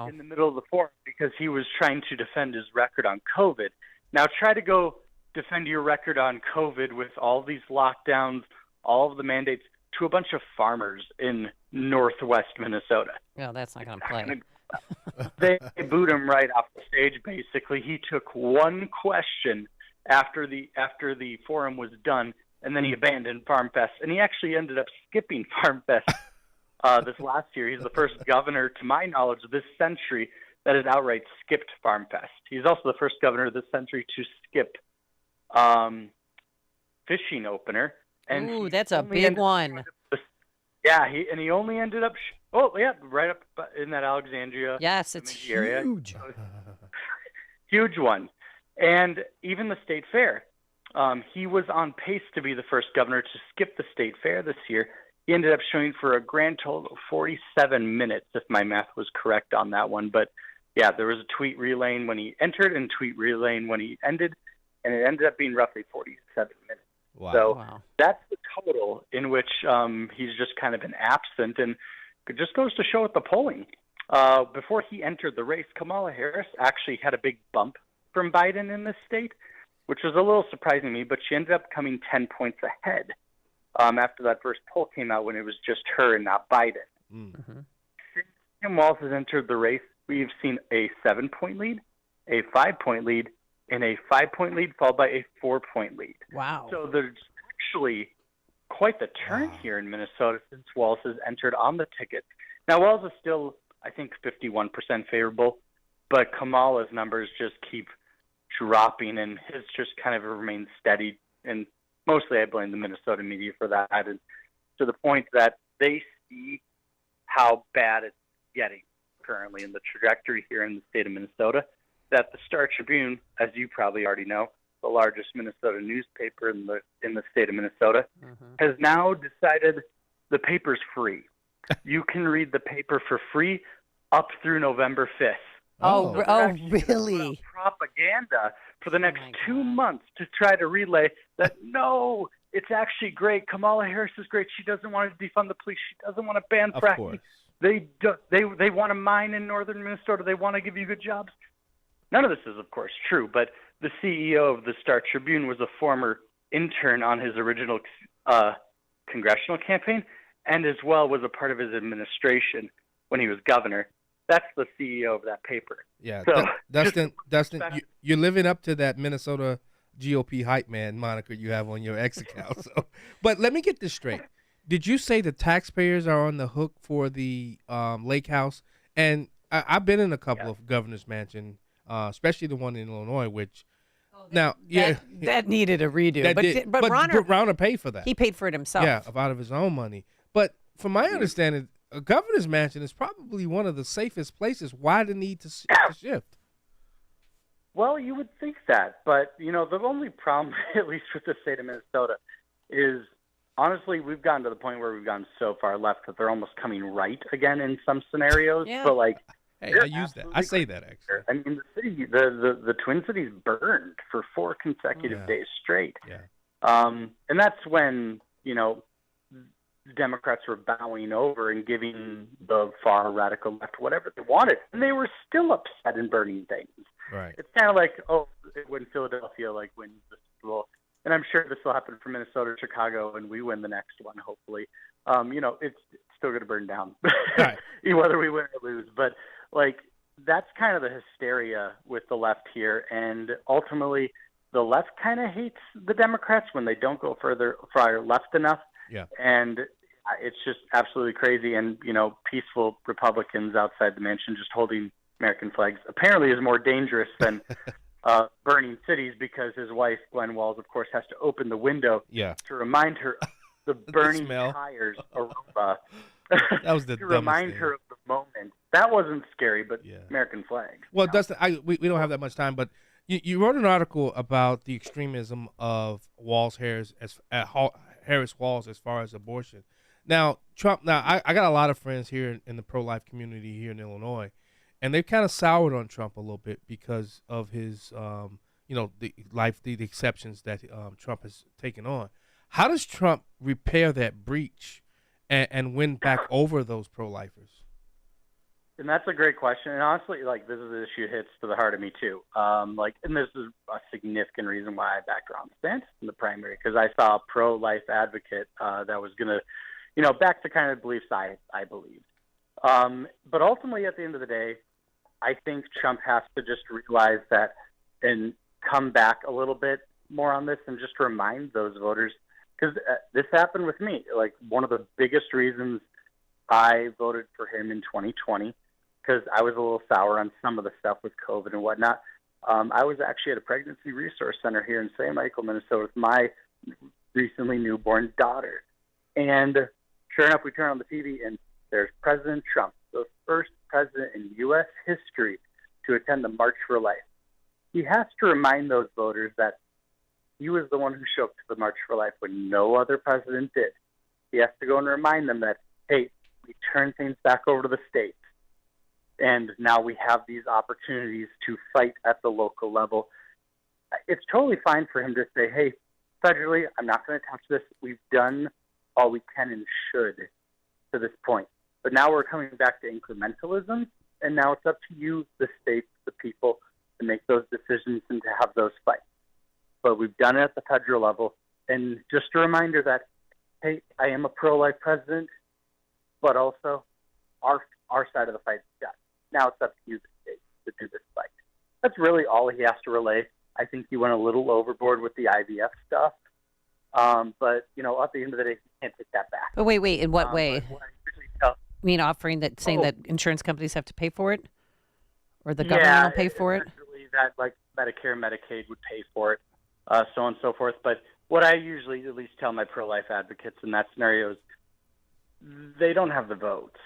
in the middle of the forum because he was trying to defend his record on COVID. Now try to go defend your record on COVID with all these lockdowns, all of the mandates, to a bunch of farmers in northwest Minnesota. No, that's not going to play. They booed him right off the stage, basically. He took one question after the forum was done, and then he abandoned Farm Fest, and he actually ended up skipping Farm Fest this last year. He's the first governor, to my knowledge, this century that has outright skipped Farm Fest. He's also the first governor this century to skip fishing opener. And ooh, that's a big one. Yeah, he only ended up right up in that Alexandria. Yes, it's area. Huge. Huge one. And even the state fair, he was on pace to be the first governor to skip the state fair this year. He ended up showing for a grand total of 47 minutes, if my math was correct on that one. But yeah, there was a tweet relaying when he entered and tweet relaying when he ended, and it ended up being roughly 47 minutes. Wow. So that's the total in which he's just kind of been absent, and it just goes to show with the polling. Before he entered the race, Kamala Harris actually had a big bump from Biden in this state, which was a little surprising to me, but she ended up coming 10 points ahead after that first poll came out when it was just her and not Biden. Mm-hmm. Since Tim Walz has entered the race, we've seen a 7-point lead, a 5-point lead, and a 5-point lead followed by a 4-point lead. Wow. So there's actually quite the turn here in Minnesota since Walz has entered on the ticket. Now, Walz is still, I think, 51% favorable, but Kamala's numbers just keep dropping, and his just kind of remains steady. And mostly I blame the Minnesota media for that, and to the point that they see how bad it's getting currently in the trajectory here in the state of Minnesota, that the Star Tribune, as you probably already know, the largest Minnesota newspaper in the state of Minnesota, has now decided the paper's free. You can read the paper for free up through November 5th. Oh, really? Propaganda for the next 2 months to try to relay that, no, it's actually great. Kamala Harris is great. She doesn't want to defund the police. She doesn't want to ban fracking. They want to mine in northern Minnesota. They want to give you good jobs. None of this is, of course, true, but the CEO of the Star Tribune was a former intern on his original congressional campaign, and as well was a part of his administration when he was governor. That's the CEO of that paper. Yeah, so, Dustin, you're living up to that Minnesota GOP hype man moniker you have on your X account. So, but let me get this straight. Did you say the taxpayers are on the hook for the lake house? And I've been in a couple of governor's mansion, especially the one in Illinois, which that needed a redo. But Rauner paid for that. He paid for it himself. Yeah, out of his own money. But from my understanding, a governor's mansion is probably one of the safest places. Why the need to shift? Well, you would think that, but the only problem, at least with the state of Minnesota, is honestly we've gotten to the point where we've gone so far left that they're almost coming right again in some scenarios. Yeah. But hey, I use that. I say that actually. I mean, the city, the Twin Cities burned for 4 consecutive days straight. Yeah. And that's when Democrats were bowing over and giving the far radical left whatever they wanted, and they were still upset and burning things. Right. It's kind of like, when Philadelphia wins the Super Bowl, and I'm sure this will happen for Minnesota, Chicago, and we win the next one, hopefully. It's still going to burn down, right. whether we win or lose. But that's kind of the hysteria with the left here, and ultimately, the left kind of hates the Democrats when they don't go far left enough. Yeah. And it's just absolutely crazy. And, peaceful Republicans outside the mansion just holding American flags apparently is more dangerous than burning cities, because his wife, Glenn Walz, of course, has to open the window to remind her of the burning tires aroma. That was the to remind her of the moment. That wasn't scary, but American flags. Well, Dustin, we don't have that much time, but you wrote an article about the extremism of Harris Walz as far as abortion. Now, Trump. I got a lot of friends here in the pro-life community here in Illinois, and they've kind of soured on Trump a little bit because of his, the exceptions that Trump has taken on. How does Trump repair that breach and win back over those pro-lifers? And that's a great question. And honestly, this is an issue that hits to the heart of me too. And this is a significant reason why I backed Ron DeSantis in the primary, because I saw a pro-life advocate that was going to, back the kind of beliefs I believed. But ultimately, at the end of the day, I think Trump has to just realize that and come back a little bit more on this and just remind those voters, because this happened with me. One of the biggest reasons I voted for him in 2020, because I was a little sour on some of the stuff with COVID and whatnot. I was actually at a pregnancy resource center here in St. Michael, Minnesota, with my recently newborn daughter. And sure enough, we turn on the TV, and there's President Trump, the first president in U.S. history to attend the March for Life. He has to remind those voters that he was the one who showed up to the March for Life when no other president did. He has to go and remind them that, hey, we turn things back over to the states. And now we have these opportunities to fight at the local level. It's totally fine for him to say, hey, federally, I'm not going to touch this. We've done all we can and should to this point. But now we're coming back to incrementalism, and now it's up to you, the states, the people, to make those decisions and to have those fights. But we've done it at the federal level. And just a reminder that, hey, I am a pro-life president, but also our side of the fight is done. Now it's up to you, the state, to do this fight. That's really all he has to relay. I think he went a little overboard with the IVF stuff. But, at the end of the day, he can't take that back. But wait, in what way? You mean offering that, saying that insurance companies have to pay for it? Or the government will pay for it? That, Medicare, Medicaid would pay for it, so on and so forth. But what I usually at least tell my pro-life advocates in that scenario is they don't have the votes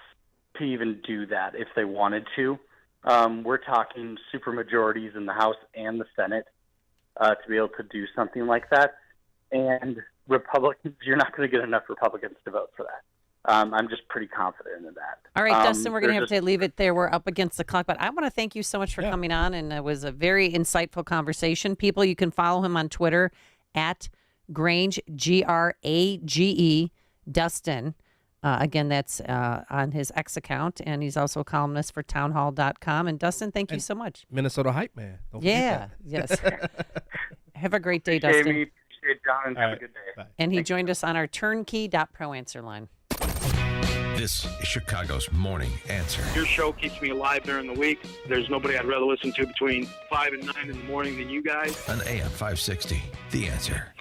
to even do that if they wanted to. We're talking supermajorities in the House and the Senate to be able to do something like that. And Republicans, you're not going to get enough Republicans to vote for that. I'm just pretty confident in that. All right, Dustin, we're going to have to leave it there. We're up against the clock, but I want to thank you so much for coming on, and it was a very insightful conversation. People, you can follow him on Twitter at Grange, Grage, Dustin. Again, that's on his X account, and he's also a columnist for townhall.com. And Dustin, thank you so much. Minnesota hype man. Don't forget that. Yes. Have a great day, Appreciate Dustin. Me. Appreciate John, and have a good day. And he joined us on our turnkey.pro answer line. This is Chicago's Morning Answer. Your show keeps me alive during the week. There's nobody I'd rather listen to between 5 and 9 in the morning than you guys. On AM 560, The Answer.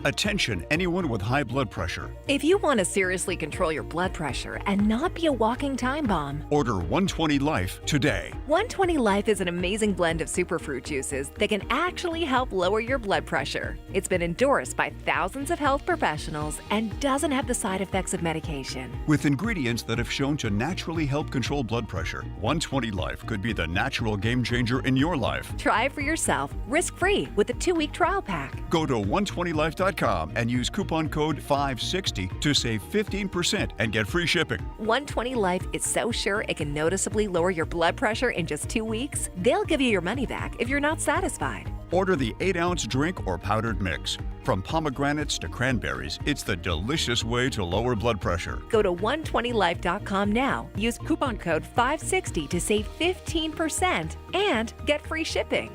Attention, anyone with high blood pressure. If you want to seriously control your blood pressure and not be a walking time bomb, Order 120 Life today. 120 Life is an amazing blend of superfruit juices that can actually help lower your blood pressure. It's been endorsed by thousands of health professionals and doesn't have the side effects of medication. With ingredients that have shown to naturally help control blood pressure, 120 Life could be the natural game changer in your life. Try it for yourself, risk-free, with a 2-week trial pack. Go to 120life.com and use coupon code 560 to save 15% and get free shipping. 120 Life is so sure it can noticeably lower your blood pressure in just 2 weeks, they'll give you your money back if you're not satisfied. Order the 8-ounce drink or powdered mix. From pomegranates to cranberries, it's the delicious way to lower blood pressure. Go to 120life.com now. Use coupon code 560 to save 15% and get free shipping.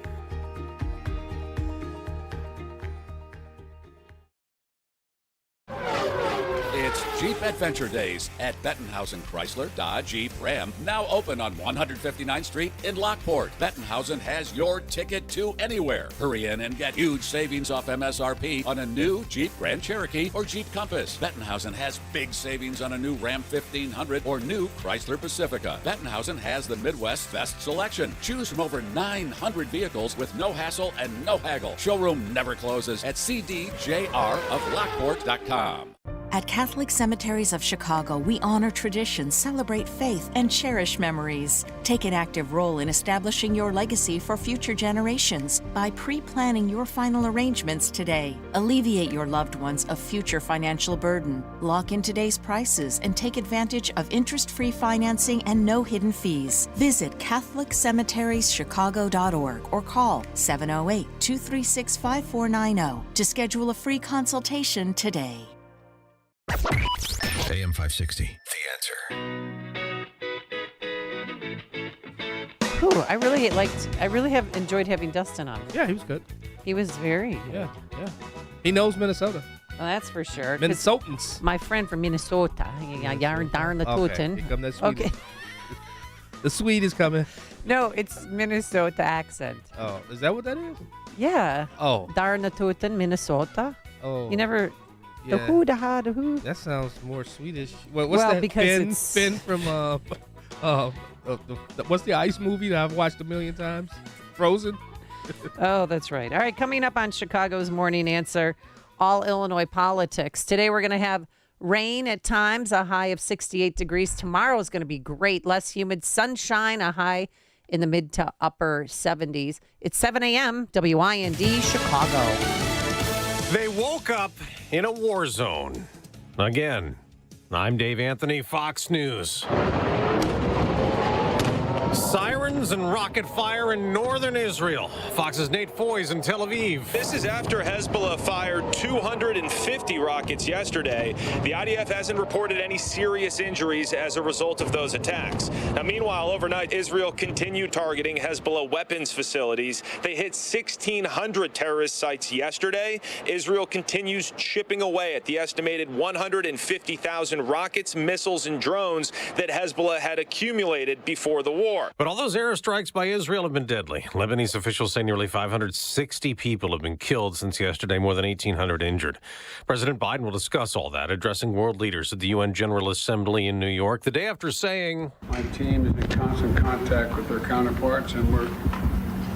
It's Jeep Adventure Days at Bettenhausen Chrysler, Dodge, Jeep, Ram, now open on 159th Street in Lockport. Bettenhausen has your ticket to anywhere. Hurry in and get huge savings off MSRP on a new Jeep Grand Cherokee or Jeep Compass. Bettenhausen has big savings on a new Ram 1500 or new Chrysler Pacifica. Bettenhausen has the Midwest's best selection. Choose from over 900 vehicles with no hassle and no haggle. Showroom never closes at cdjroflockport.com. At Catholic Cemeteries of Chicago, we honor traditions, celebrate faith, and cherish memories. Take an active role in establishing your legacy for future generations by pre-planning your final arrangements today. Alleviate your loved ones of future financial burden. Lock in today's prices and take advantage of interest-free financing and no hidden fees. Visit CatholicCemeteriesChicago.org or call 708-236-5490 to schedule a free consultation today. AM 560, The Answer. Ooh, I really have enjoyed having Dustin on. Yeah, he was good. He was very good. Yeah. He knows Minnesota. Well, that's for sure. Minnesotans. My friend from Minnesota. Darn the Tootin. Here come that Swede. Okay. The Swede is coming. No, it's Minnesota accent. Oh, is that what that is? Yeah. Oh. Darn the Tootin, Minnesota. Oh. You never... Yeah. The who, the ha, the who. That sounds more Swedish. What's that? Because Finn from what's the ice movie that I've watched a million times? Frozen. Oh, that's right. All right, coming up on Chicago's Morning Answer, all Illinois politics. Today we're going to have rain at times, a high of 68 degrees. Tomorrow is going to be great, less humid, sunshine, a high in the mid to upper 70s. It's 7 a.m., WIND, Chicago. They woke up in a war zone. Again, I'm Dave Anthony, Fox News. Sirens and rocket fire in northern Israel. Fox's Nate Foy's in Tel Aviv. This is after Hezbollah fired 250 rockets yesterday. The IDF hasn't reported any serious injuries as a result of those attacks. Now, meanwhile, overnight, Israel continued targeting Hezbollah weapons facilities. They hit 1,600 terrorist sites yesterday. Israel continues chipping away at the estimated 150,000 rockets, missiles, and drones that Hezbollah had accumulated before the war. But all those airstrikes by Israel have been deadly. Lebanese officials say nearly 560 people have been killed since yesterday, more than 1,800 injured. President Biden will discuss all that, addressing world leaders at the UN General Assembly in New York, the day after saying, "My team is in constant contact with their counterparts, and we're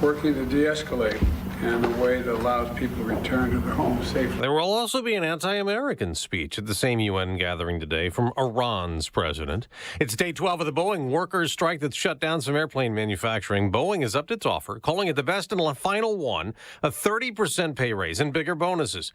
working to de-escalate in a way that allows people to return to their homes safely." There will also be an anti-American speech at the same UN gathering today from Iran's president. It's day 12 of the Boeing workers' strike that's shut down some airplane manufacturing. Boeing has upped its offer, calling it the best and final one, a 30% pay raise and bigger bonuses.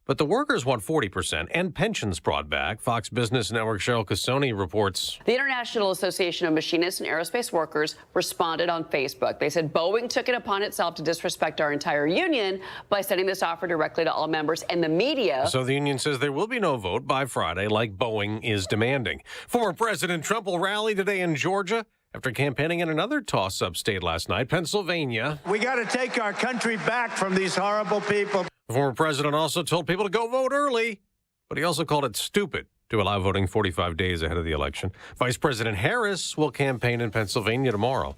But the workers want 40% and pensions brought back. Fox Business Network Cheryl Cassoni reports. The International Association of Machinists and Aerospace Workers responded on Facebook. They said Boeing took it upon itself to disrespect our entire union by sending this offer directly to all members and the media. So the union says there will be no vote by Friday like Boeing is demanding. Former President Trump will rally today in Georgia after campaigning in another toss-up state last night, Pennsylvania. We got to take our country back from these horrible people. The former president also told people to go vote early. but he also called it stupid to allow voting 45 days ahead of the election. Vice President Harris will campaign in Pennsylvania tomorrow.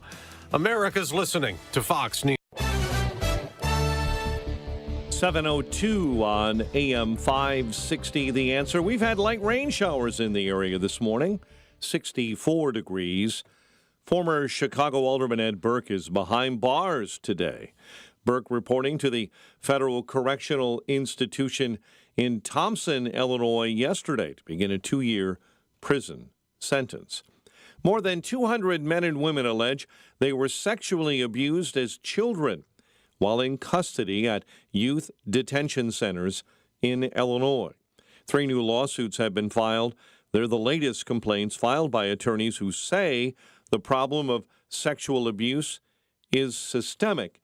America's listening to Fox News. 7:02 on AM 560. The Answer. We've had light rain showers in the area this morning. 64 degrees. Former Chicago Alderman Ed Burke is behind bars today. Burke reporting to the Federal Correctional Institution in Thompson, Illinois, yesterday to begin a 2-year prison sentence. More than 200 men and women allege they were sexually abused as children while in custody at youth detention centers in Illinois. 3 new lawsuits have been filed. They're the latest complaints filed by attorneys who say the problem of sexual abuse is systemic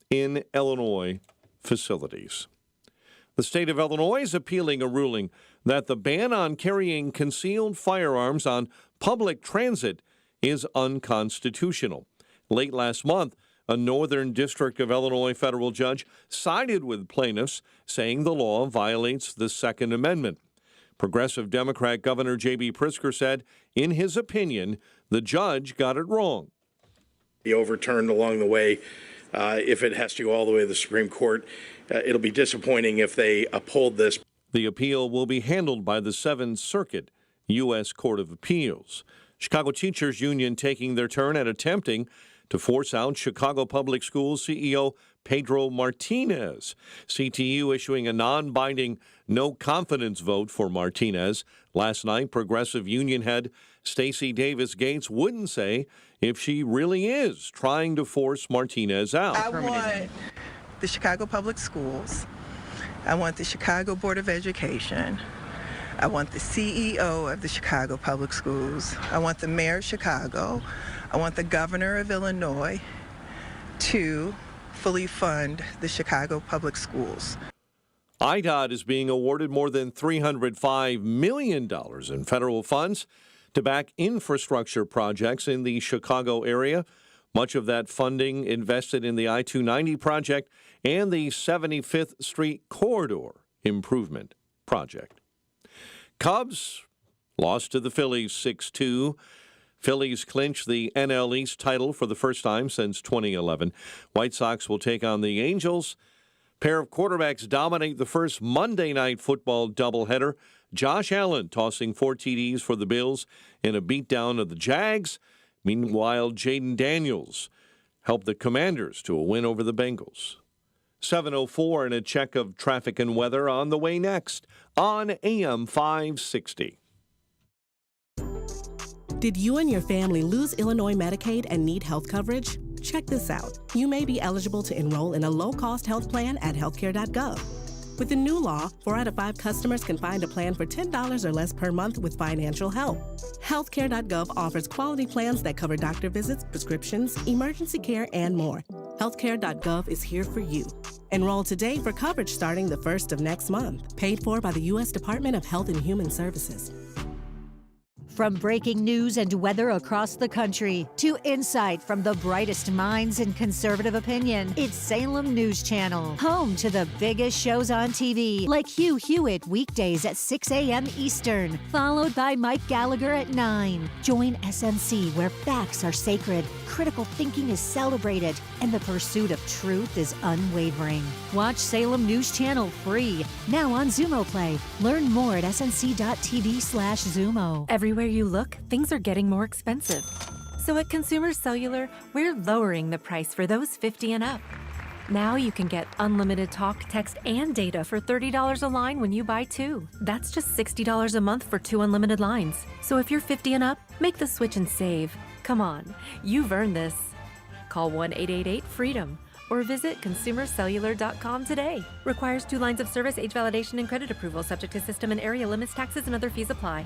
in Illinois facilities. The state of Illinois is appealing a ruling that the ban on carrying concealed firearms on public transit is unconstitutional. Late last month, a Northern District of Illinois federal judge sided with plaintiffs, saying the law violates the Second Amendment. Progressive Democrat Governor J.B. Pritzker said, in his opinion, the judge got it wrong. Be overturned along the way. If it has to go all the way to the Supreme Court, it'll be disappointing if they uphold this. The appeal will be handled by the 7th Circuit U.S. Court of Appeals. Chicago Teachers Union taking their turn at attempting to force out Chicago Public Schools CEO Pedro Martinez. CTU issuing a non-binding no-confidence vote for Martinez. Last night, Progressive Union head Stacey Davis Gates wouldn't say if she really is trying to force Martinez out. I want the Chicago Public Schools. I want the Chicago Board of Education. I want the CEO of the Chicago Public Schools. I want the mayor of Chicago. I want the governor of Illinois to fully fund the Chicago Public Schools. IDOT is being awarded more than $305 million in federal funds to back infrastructure projects in the Chicago area. Much of that funding invested in the I-290 project and the 75th Street Corridor Improvement Project. Cubs lost to the Phillies 6-2. Phillies clinch the NL East title for the first time since 2011. White Sox will take on the Angels. Pair of quarterbacks dominate the first Monday Night Football doubleheader. Josh Allen tossing 4 TDs for the Bills in a beatdown of the Jags. Meanwhile, Jaden Daniels helped the Commanders to a win over the Bengals. 7:04 and a check of traffic and weather on the way next on AM 560. Did you and your family lose Illinois Medicaid and need health coverage? Check this out. You may be eligible to enroll in a low-cost health plan at healthcare.gov. With the new law, 4 out of 5 customers can find a plan for $10 or less per month with financial help. Healthcare.gov offers quality plans that cover doctor visits, prescriptions, emergency care, and more. Healthcare.gov is here for you. Enroll today for coverage starting the 1st of next month. Paid for by the U.S. Department of Health and Human Services. From breaking news and weather across the country to insight from the brightest minds in conservative opinion, it's Salem News Channel, home to the biggest shows on TV, like Hugh Hewitt weekdays at 6 a.m. Eastern, followed by Mike Gallagher at 9. Join SNC, where facts are sacred, critical thinking is celebrated, and the pursuit of truth is unwavering. Watch Salem News Channel free, now on Zumo Play. Learn more at snc.tv/Zumo. Everywhere you look, things are getting more expensive. So at Consumer Cellular, we're lowering the price for those 50 and up. Now you can get unlimited talk, text, and data for $30 a line when you buy 2. That's just $60 a month for 2 unlimited lines. So if you're 50 and up, make the switch and save. Come on, you've earned this. Call 1-888-FREEDOM or visit consumercellular.com today. Requires 2 lines of service, age validation, and credit approval, subject to system and area limits, taxes, and other fees apply.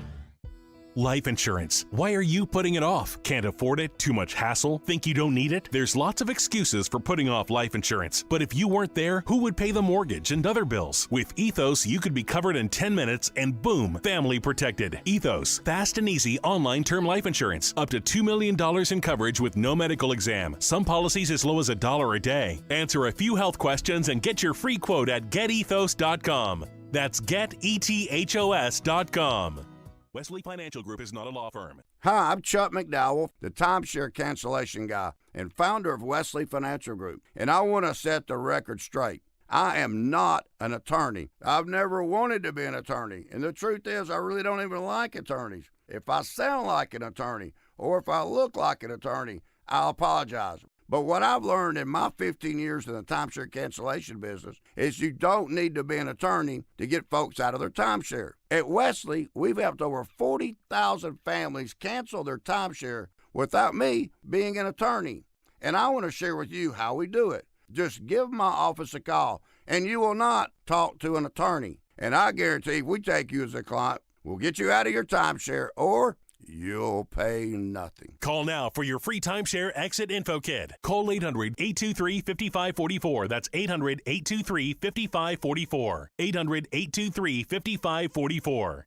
Life insurance. Why are you putting it off? Can't afford it? Too much hassle? Think you don't need it? There's lots of excuses for putting off life insurance. But if you weren't there, who would pay the mortgage and other bills? With Ethos, you could be covered in 10 minutes and boom, family protected. Ethos, fast and easy online term life insurance. Up to $2 million in coverage with no medical exam. Some policies as low as $1 a day. Answer a few health questions and get your free quote at getethos.com. That's GetETHOS.com. Wesley Financial Group is not a law firm. Hi, I'm Chuck McDowell, the timeshare cancellation guy and founder of Wesley Financial Group, and I want to set the record straight. I am not an attorney. I've never wanted to be an attorney, and the truth is I really don't even like attorneys. If I sound like an attorney or if I look like an attorney, I'll apologize. But what I've learned in my 15 years in the timeshare cancellation business is you don't need to be an attorney to get folks out of their timeshare. At Wesley, we've helped over 40,000 families cancel their timeshare without me being an attorney. And I want to share with you how we do it. Just give my office a call, and you will not talk to an attorney. And I guarantee if we take you as a client, we'll get you out of your timeshare, or you'll pay nothing. Call now for your free timeshare exit info kit. Call 800-823-5544. That's 800-823-5544. 800-823-5544.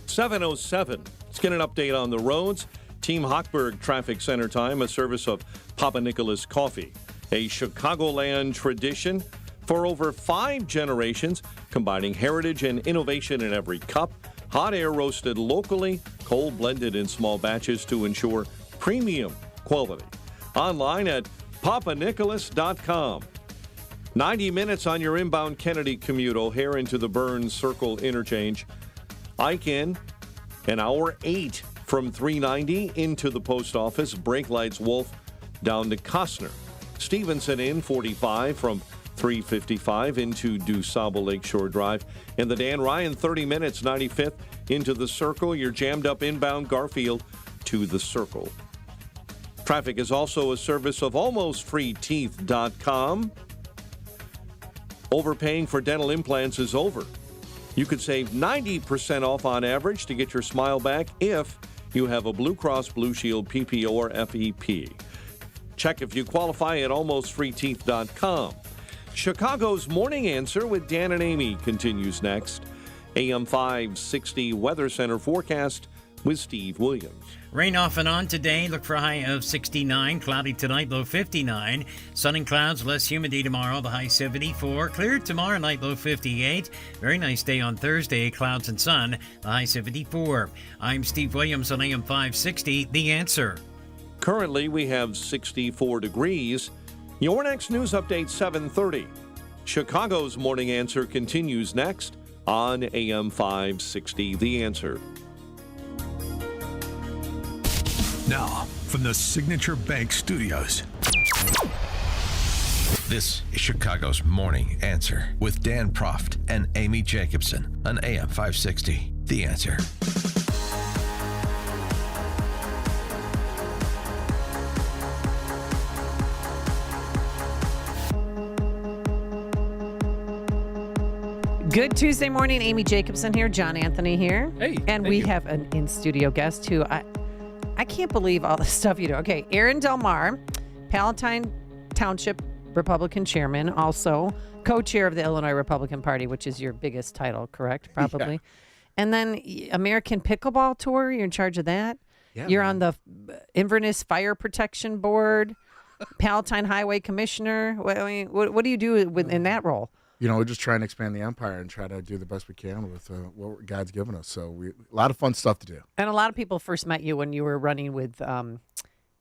7:07. Let's get an update on the roads. Team Hochberg Traffic Center time, a service of Papa Nicholas Coffee, a Chicagoland tradition for over 5 generations, combining heritage and innovation in every cup. Hot air roasted locally, cold blended in small batches to ensure premium quality. Online at papanicholas.com. 90 minutes on your inbound Kennedy commute, O'Hare into the Burns Circle interchange. Ike in an hour 8 from 390 into the post office. Brake lights Wolf down to Costner. Stevenson in 45 from 355 into DuSable Lakeshore Drive. And the Dan Ryan 30 minutes 95th into the Circle. You're jammed up inbound Garfield to the Circle. Traffic is also a service of almostfreeteeth.com. Overpaying for dental implants is over. You could save 90% off on average to get your smile back if you have a Blue Cross Blue Shield PPO or FEP. Check if you qualify at almostfreeteeth.com. Chicago's Morning Answer with Dan and Amy continues next. AM 560 Weather Center forecast with Steve Williams. Rain off and on today. Look for a high of 69. Cloudy tonight, low 59. Sun and clouds, less humidity tomorrow, the high 74. Clear tomorrow night, low 58. Very nice day on Thursday. Clouds and sun, the high 74. I'm Steve Williams on AM 560, The Answer. Currently, we have 64 degrees. Your next news update, 7:30. Chicago's Morning Answer continues next on AM 560, The Answer. Now, from the Signature Bank Studios, this is Chicago's Morning Answer with Dan Proft and Amy Jacobson on AM 560, The Answer. Good Tuesday morning. Amy Jacobson here, John Anthony here. Hey, and we have an in-studio guest who I can't believe all the stuff you do. Okay, Aaron Del Mar, Palatine Township Republican chairman, also co-chair of the Illinois Republican Party, which is your biggest title, correct? Probably. Yeah. And then American Pickleball Tour, you're in charge of that. Yeah, you're on the Inverness Fire Protection Board, Palatine Highway Commissioner. What do you do in that role? You know, we're just trying to expand the empire and try to do the best we can with what God's given us. So a lot of fun stuff to do. And a lot of people first met you when you were running with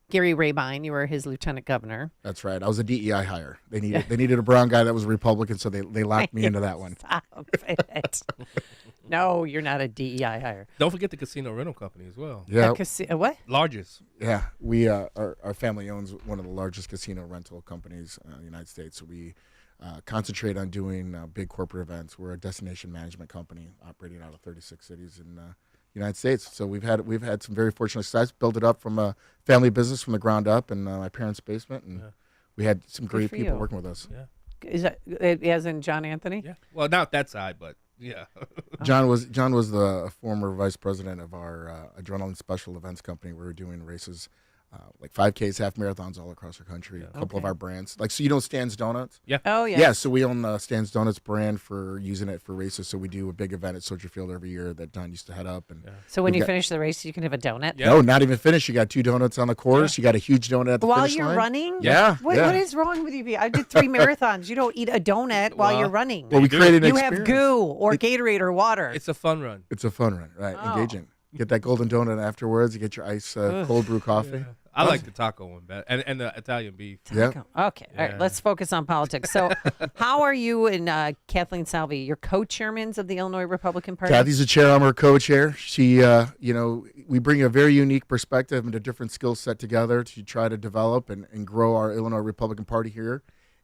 Gary Rabine. You were his lieutenant governor. That's right. I was a DEI hire. They needed a brown guy that was a Republican, so they locked me into that one. Stop it. No, you're not a DEI hire. Don't forget the casino rental company as well. Yeah. What? Largest. Yeah. We our family owns one of the largest casino rental companies in the United States. So we concentrate on doing big corporate events. We're a destination management company operating out of 36 cities in the United States. So we've had some very fortunate success. Built it up from a family business from the ground up in my parents' basement, and we had some great people working with us. Yeah. Is that as in John Anthony? Yeah. Well, not that side, but yeah. John was the former vice president of our adrenaline special events company. We were doing races like 5Ks, half marathons all across our country. A couple of our brands, like, so you know Stan's Donuts? Yeah. Oh, yeah. Yeah, so we own the Stan's Donuts brand for using it for races. So we do a big event at Soldier Field every year that Don used to head up. And So when you finish the race, you can have a donut? No, not even finished. You got 2 donuts on the course. You got a huge donut at the While finish you're line. running? Yeah. What is wrong with you? I did 3 marathons. You don't eat a donut while you're running. Well, we created an You have experience. goo or Gatorade or water. It's a fun run. It's a fun run, right? Oh. Engaging. Get that golden donut afterwards. You get your ice cold brew coffee. I like the taco one better, and the Italian beef. Yeah. Okay. All right. Let's focus on politics. So, how are you and Kathleen Salvi? You're co-chairmans of the Illinois Republican Party. Kathy's the chair. I'm her co-chair. She, we bring a very unique perspective and a different skill set together to try to develop and grow our Illinois Republican Party here,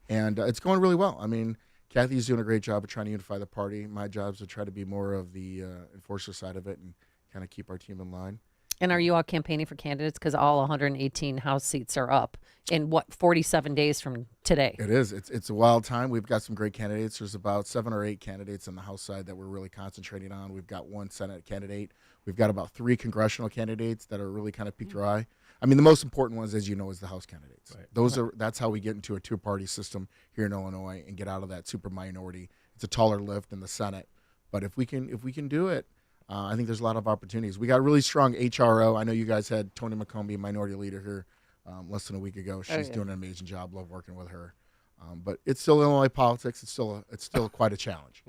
and it's going really well. I mean, Kathy's doing a great job of trying to unify the party. My job is to try to be more of the enforcer side of it and kind of keep our team in line. And are you all campaigning for candidates? Because all 118 House seats are up in 47 days from today? It is. It's a wild time. We've got some great candidates. There's about 7 or 8 candidates on the House side that we're really concentrating on. We've got 1 Senate candidate. We've got about 3 congressional candidates that are really kind of piqued our eye. I mean, the most important ones, as you know, is the House candidates. Right. That's how we get into a 2-party system here in Illinois and get out of that super minority. It's a taller lift in the Senate, but if we can do it, I think there's a lot of opportunities. We got a really strong HRO. I know you guys had Tony McCombie, minority leader here, less than a week ago. She's doing an amazing job. Love working with her. But it's still Illinois politics. It's still quite a challenge.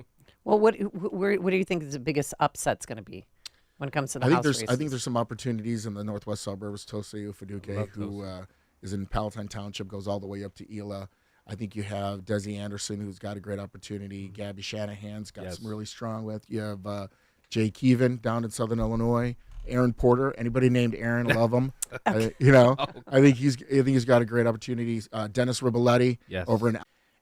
Well, what do you think is the biggest upset's going to be when it comes to the House races? I think there's some opportunities in the northwest suburbs. Tosei Ufaduke, who is in Palatine Township, goes all the way up to Ela. I think you have Desi Anderson, who's got a great opportunity. Gabby Shanahan's got some really strong with. You have Jay Keevan down in Southern Illinois. Aaron Porter. Anybody named Aaron, love him. I think he's got a great opportunity. Dennis Riboletti over in,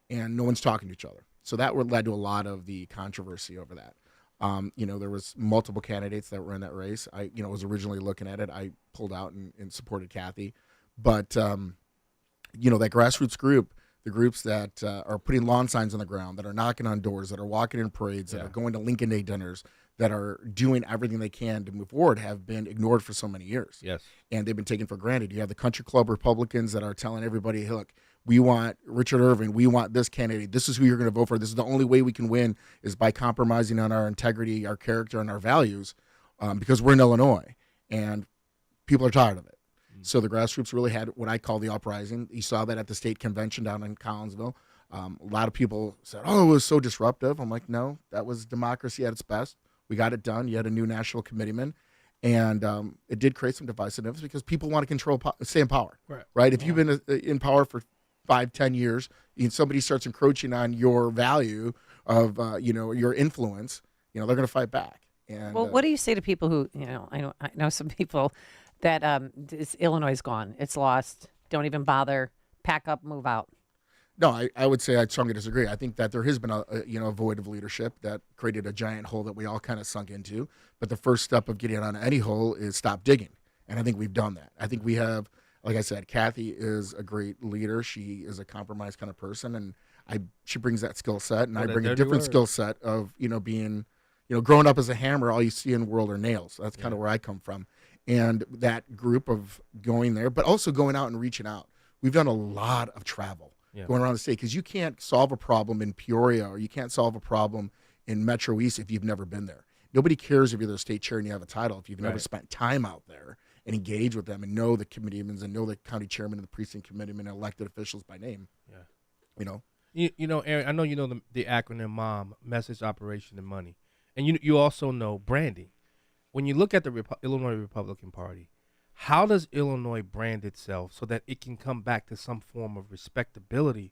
and no one's talking to each other. So that led to a lot of the controversy over that. There was multiple candidates that were in that race. I was originally looking at it. I pulled out and supported Kathy, but that grassroots group, the groups that are putting lawn signs on the ground, that are knocking on doors, that are walking in parades, that are going to Lincoln Day dinners, that are doing everything they can to move forward, have been ignored for so many years. Yes. And they've been taken for granted. You have the country club Republicans that are telling everybody, hey, look, we want Richard Irvin. We want this candidate. This is who you're going to vote for. This is the only way we can win is by compromising on our integrity, our character, and our values because we're in Illinois. And people are tired of it. So the grassroots really had what I call the uprising. You saw that at the state convention down in Collinsville. A lot of people said, oh, it was so disruptive. I'm like, no, that was democracy at its best. We got it done. You had a new national committeeman. And it did create some divisiveness because people want to stay in power. Right? If you've been in power for 5-10 years, and somebody starts encroaching on your value of, your influence, they're going to fight back. And, well, what do you say to people who, I know some people that Illinois is gone. It's lost. Don't even bother. Pack up, move out. No, I would say I strongly disagree. I think that there has been a void of leadership that created a giant hole that we all kind of sunk into. But the first step of getting out of any hole is stop digging. And I think we've done that. I think we have, like I said, Kathy is a great leader. She is a compromised kind of person. And she brings that skill set. And I bring a different skill set of, being, growing up as a hammer, all you see in the world are nails. That's kind of where I come from. And that group of going there, but also going out and reaching out. We've done a lot of travel. Going around the state, because you can't solve a problem in Peoria or you can't solve a problem in Metro East if you've never been there. Nobody cares if you're the state chair and you have a title if you've never spent time out there and engage with them and know the committeemen and know the county chairman and the precinct committeemen and elected officials by name. Aaron, I know you know the acronym MOM, Message, Operation, and Money, and you also know branding. When you look at the Illinois Republican Party, how does Illinois brand itself so that it can come back to some form of respectability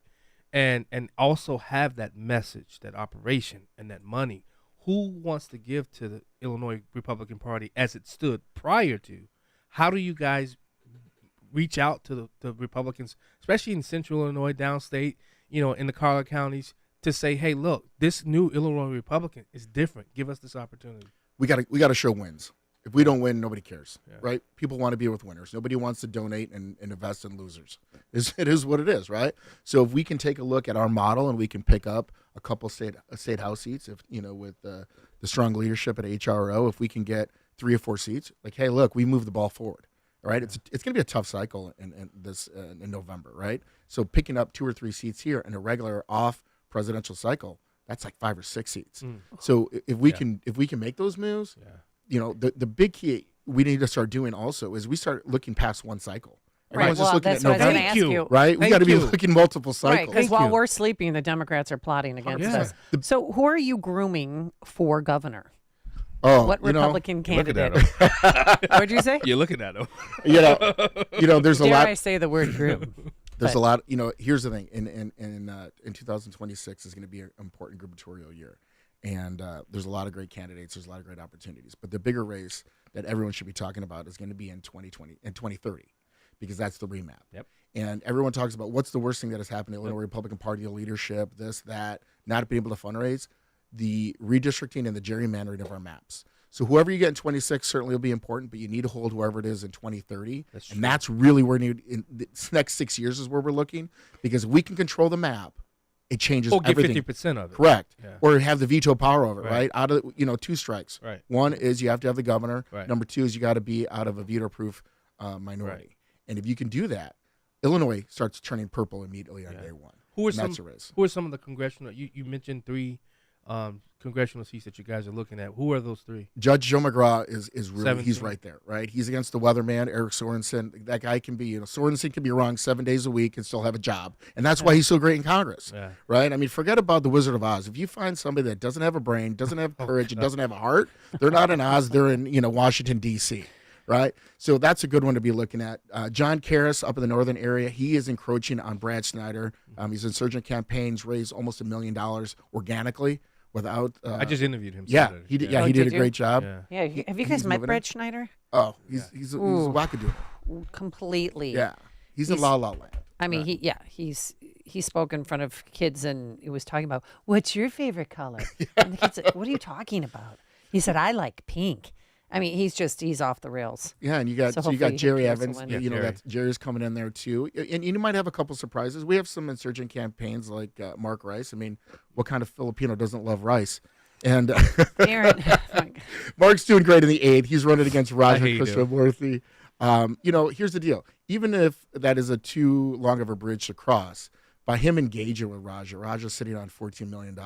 and also have that message, that operation, and that money? Who wants to give to the Illinois Republican Party as it stood prior to? How do you guys reach out to the Republicans, especially in central Illinois, downstate, in the Collier counties, to say, hey, look, this new Illinois Republican is different. Give us this opportunity. We got to show wins. If we don't win, nobody cares, right? People want to be with winners. Nobody wants to donate and invest in losers. It is what it is, right? So if we can take a look at our model and we can pick up a couple state house seats, if with the strong leadership at HRO, if we can get 3 or 4 seats, like, hey, look, we moved the ball forward. right? It's going to be a tough cycle in November, right? So picking up 2 or 3 seats here in a regular off presidential cycle, that's like 5 or 6 seats. So if we can make those moves, the big key we need to start doing also is we start looking past one cycle. Everyone's just looking at November, ask you. right? We got to be looking multiple cycles. Right, because while we're sleeping, the Democrats are plotting against us. So who are you grooming for governor? Oh, what Republican candidate? What'd you say? You're looking at him. There's a lot. Dare I say the word groom? There's a lot. Here's the thing. In 2026 is going to be an important gubernatorial year, and there's a lot of great candidates. There's a lot of great opportunities. But the bigger race that everyone should be talking about is going to be in 2020 and 2030, because that's the remap. Yep. And everyone talks about what's the worst thing that has happened to the Illinois Republican Party, the leadership, this, that, not being able to fundraise, the redistricting and the gerrymandering of our maps. So whoever you get in 26 certainly will be important, but you need to hold whoever it is in 2030. That's really where in the next 6 years is where we're looking, because if we can control the map, it changes everything. Get 50% of it. Correct. Yeah. Or have the veto power over it, right? Out of 2 strikes. Right. One is you have to have the governor. Right. Number 2 is you got to be out of a veto-proof minority. Right. And if you can do that, Illinois starts turning purple immediately on day one. Who are some of the congressional? You mentioned 3 congressional seats that you guys are looking at. Who are those 3? Judge Joe McGraw is really 17. He's right there, right? He's against the weatherman, Eric Sorensen. That guy can be, Sorensen can be wrong 7 days a week and still have a job, and that's why he's so great in Congress, right? I mean, forget about the Wizard of Oz. If you find somebody that doesn't have a brain, doesn't have courage, and doesn't have a heart, they're not in Oz. They're in Washington D.C. Right, so that's a good one to be looking at. John Karras up in the northern area, he is encroaching on Brad Snyder. His insurgent campaigns raised almost $1 million organically without. I just interviewed him. Yeah, Saturday. he did. Yeah, he did a great job. Yeah, have you guys met Brad Schneider? Oh, he's a wackadoo. Completely. Yeah, he's in La La Land. I mean, he spoke in front of kids and he was talking about, what's your favorite color? And the kids said, what are you talking about? He said, I like pink. I mean, he's off the rails. Yeah, and you got Jerry Evans. Jerry's coming in there too, and you might have a couple surprises. We have some insurgent campaigns like Mark Rice. I mean, what kind of Filipino doesn't love rice? And Aaron, Mark's doing great in the 8th. He's running against Raja Krishnamurthy. Here's the deal. Even if that is too long of a bridge to cross, by him engaging with Raja's sitting on $14 million.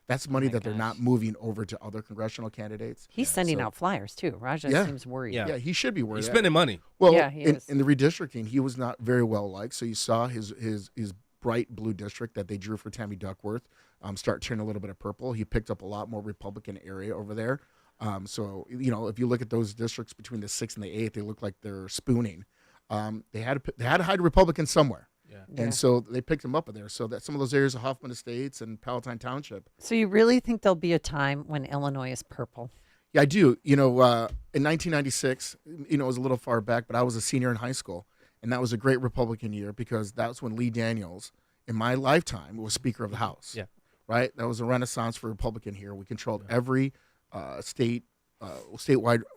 That's money that they're not moving over to other congressional candidates. He's sending out flyers too. Raja seems worried. Yeah, he should be worried. He's spending money. Well, he in is. the redistricting, he was not very well liked. So you saw his bright blue district that they drew for Tammy Duckworth start turning a little bit of purple. He picked up a lot more Republican area over there. So if you look at those districts between the 6th and the 8th, they look like they're spooning. They had to hide Republicans somewhere. And so they picked him up there. So that some of those areas of Hoffman Estates and Palatine Township. So you really think there'll be a time when Illinois is purple? Yeah, I do. In 1996, it was a little far back, but I was a senior in high school, and that was a great Republican year because that's when Lee Daniels, in my lifetime, was Speaker of the House. Yeah. Right? That was a renaissance for Republican here. We controlled every statewide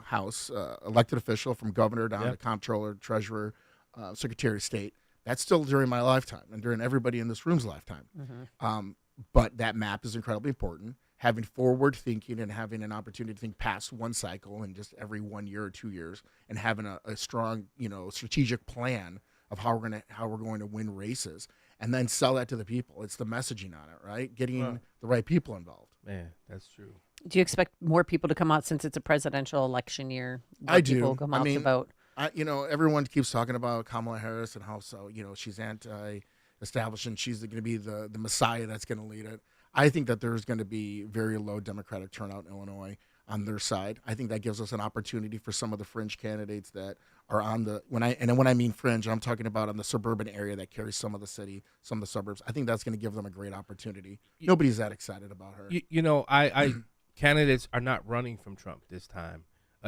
House elected official, from governor down to comptroller, treasurer, secretary of state. That's still during my lifetime and during everybody in this room's lifetime. But that map is incredibly important. Having forward thinking and having an opportunity to think past one cycle and just every 1 year or 2 years, and having a strong, strategic plan of how we're going to win races, and then sell that to the people. It's the messaging on it, right? Getting the right people involved. Man, that's true. Do you expect more people to come out since it's a presidential election year? I do. People come out to vote. Everyone keeps talking about Kamala Harris and how she's anti-establishment. She's going to be the messiah that's going to lead it. I think that there's going to be very low Democratic turnout in Illinois on their side. I think that gives us an opportunity for some of the fringe candidates that are on when I mean fringe, I'm talking about on the suburban area that carries some of the city, some of the suburbs. I think that's going to give them a great opportunity. Nobody's that excited about her. I candidates are not running from Trump this time.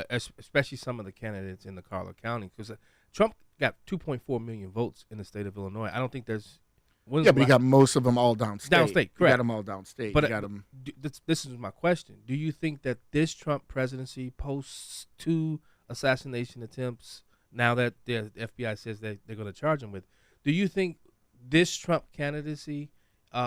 Especially some of the candidates in the Collier County, because Trump got 2.4 million votes in the state of Illinois. I don't think there's. But he got most of them all downstate. Correct. You got them all downstate. But you got them. This is my question. Do you think that this Trump presidency, post 2 assassination attempts, now that the FBI says that they're going to charge him with, do you think this Trump candidacy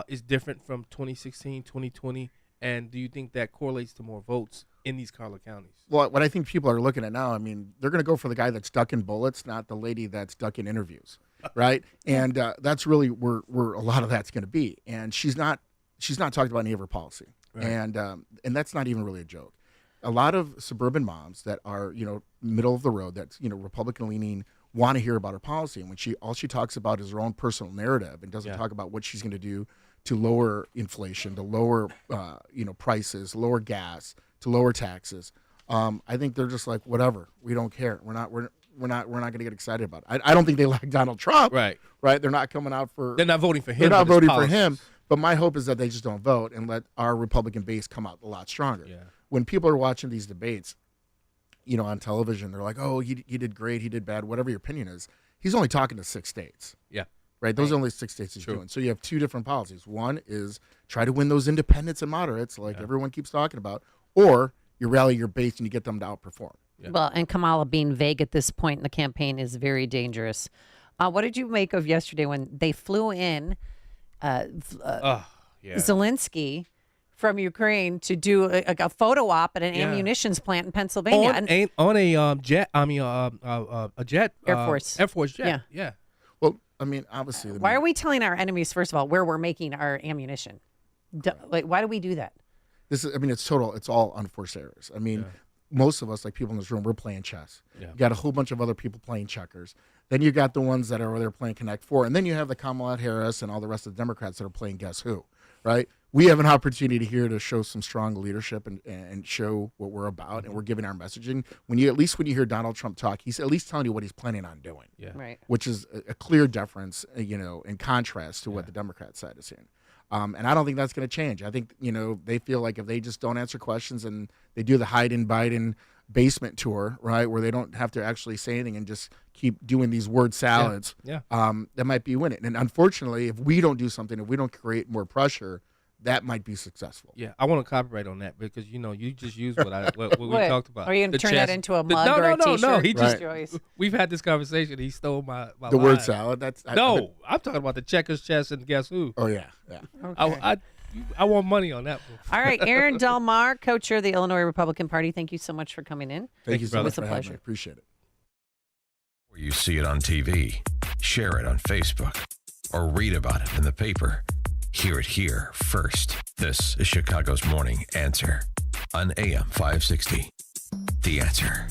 is different from 2016, 2020, And do you think that correlates to more votes in these Collier counties? Well, what I think people are looking at now, I mean, they're going to go for the guy that's ducking bullets, not the lady that's ducking interviews, right? And that's really where a lot of that's going to be. And she's not talked about any of her policy, right. And that's not even really a joke. A lot of suburban moms that are middle of the road, that's Republican leaning, want to hear about her policy, and when all she talks about is her own personal narrative and doesn't talk about what she's going to do to lower inflation, to lower prices, lower gas, to lower taxes. I think they're just like, whatever, we don't care. We're not going to get excited about it. I don't think they like Donald Trump. Right. They're not coming out for. They're not voting for him. They're not voting for him. But my hope is that they just don't vote and let our Republican base come out a lot stronger. Yeah. When people are watching these debates, on television, they're like, oh, he did great, he did bad, whatever your opinion is. He's only talking to 6 states. Yeah. Right? Those are only 6 states he's doing. So you have 2 different policies. One is try to win those independents and moderates like everyone keeps talking about, or you rally your base and you get them to outperform. Yeah. Well, and Kamala being vague at this point in the campaign is very dangerous. What did you make of yesterday when they flew in Zelensky from Ukraine to do a photo op at an ammunitions plant in Pennsylvania on a jet? I mean, a jet, Air Force jet. Yeah. Well, I mean, obviously. Why are we telling our enemies, first of all, where we're making our ammunition? Why do we do that? It's all unforced errors. I mean, most of us, like people in this room, we're playing chess. Yeah. You got a whole bunch of other people playing checkers. Then you got the ones that are over there playing Connect Four, and then you have the Kamala Harris and all the rest of the Democrats that are playing Guess Who, right? We have an opportunity here to show some strong leadership and show what we're about, and we're giving our messaging. When you hear Donald Trump talk, he's at least telling you what he's planning on doing, right? Which is a clear difference, in contrast to what the Democrat side is saying. And I don't think that's going to change. I think they feel like if they just don't answer questions and they do the hide-in Biden basement tour, right, where they don't have to actually say anything and just keep doing these word salads, that might be winning. And unfortunately, if we don't do something, if we don't create more pressure, that might be successful. Yeah, I want to copyright on that because you just used what we talked about. Are you going to turn that into a mug or a T-shirt? No. He just we've had this conversation. He stole my the line. word salad. I'm talking about the checkers, chess, and Guess Who. Oh yeah. Okay. I want money on that one. All right, Aaron Del Mar, co-chair of the Illinois Republican Party. Thank you so much for coming in. Thank you so much for having pleasure. me. Appreciate it. Or you see it on TV, share it on Facebook, or read about it in the paper. Hear it here first. This is Chicago's Morning Answer on AM 560. The Answer.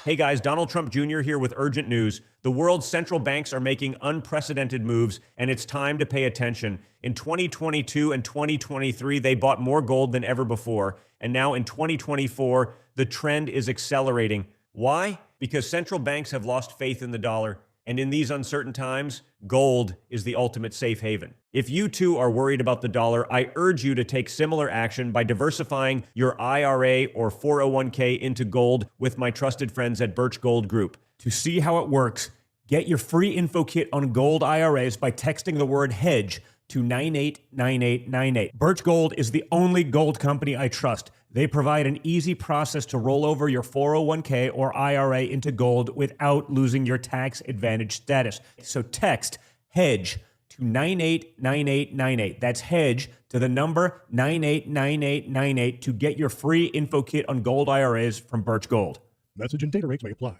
Hey guys, Donald Trump Jr. here with urgent news. The world's central banks are making unprecedented moves, and it's time to pay attention. In 2022 and 2023, they bought more gold than ever before. And now in 2024, the trend is accelerating. Why? Because central banks have lost faith in the dollar. And in these uncertain times, gold is the ultimate safe haven. If you too are worried about the dollar, I urge you to take similar action by diversifying your IRA or 401k into gold with my trusted friends at Birch Gold Group. To see how it works, get your free info kit on gold IRAs by texting the word HEDGE to 989898. Birch Gold is the only gold company I trust. They provide an easy process to roll over your 401k or IRA into gold without losing your tax advantage status. So text HEDGE to 989898. That's HEDGE to the number 989898 to get your free info kit on gold IRAs from Birch Gold. Message and data rates may apply.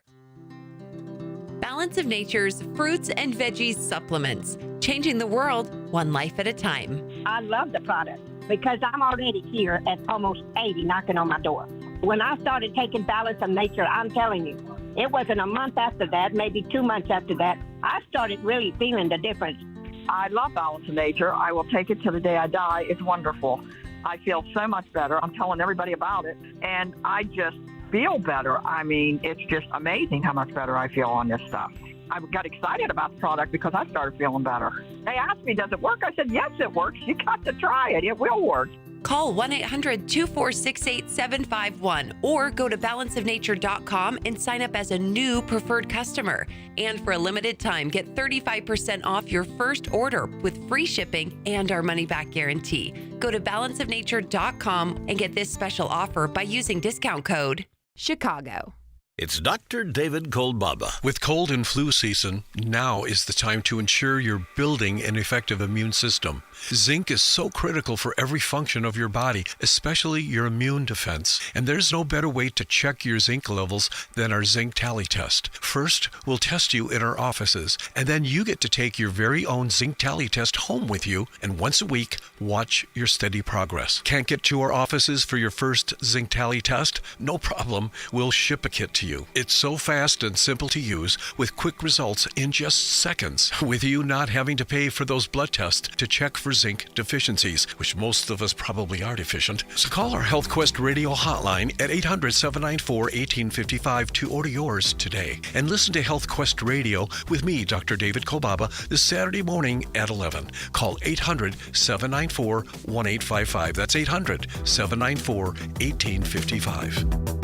Balance of Nature's fruits and veggies supplements, changing the world one life at a time. I love the product because I'm already here at almost 80 knocking on my door. When I started taking Balance of Nature, I'm telling you, it wasn't a month after that, maybe 2 months after that, I started really feeling the difference. I love Balance of Nature. I will take it to the day I die. It's wonderful. I feel so much better. I'm telling everybody about it, and I just feel better. I mean, it's just amazing how much better I feel on this stuff. I got excited about the product because I started feeling better. They asked me, does it work? I said, yes, it works. You got to try it. It will work. Call 1-800-246-8751 or go to balanceofnature.com and sign up as a new preferred customer. And for a limited time, get 35% off your first order with free shipping and our money-back guarantee. Go to balanceofnature.com and get this special offer by using discount code Chicago. It's Dr. David Kolbaba. With cold and flu season, now is the time to ensure you're building an effective immune system. Zinc is so critical for every function of your body, especially your immune defense. And there's no better way to check your zinc levels than our zinc tally test. First, we'll test you in our offices, and then you get to take your very own zinc tally test home with you, and once a week, watch your steady progress. Can't get to our offices for your first zinc tally test? No problem. We'll ship a kit to you. It's so fast and simple to use, with quick results in just seconds, with you not having to pay for those blood tests to check for zinc deficiencies, which most of us probably are deficient. So call our Health Quest radio hotline at 800-794-1855 to order yours today. And listen to Health Quest Radio with me, Dr. David Kolbaba, this Saturday morning at 11. Call 800-794-1855. That's 800-794-1855.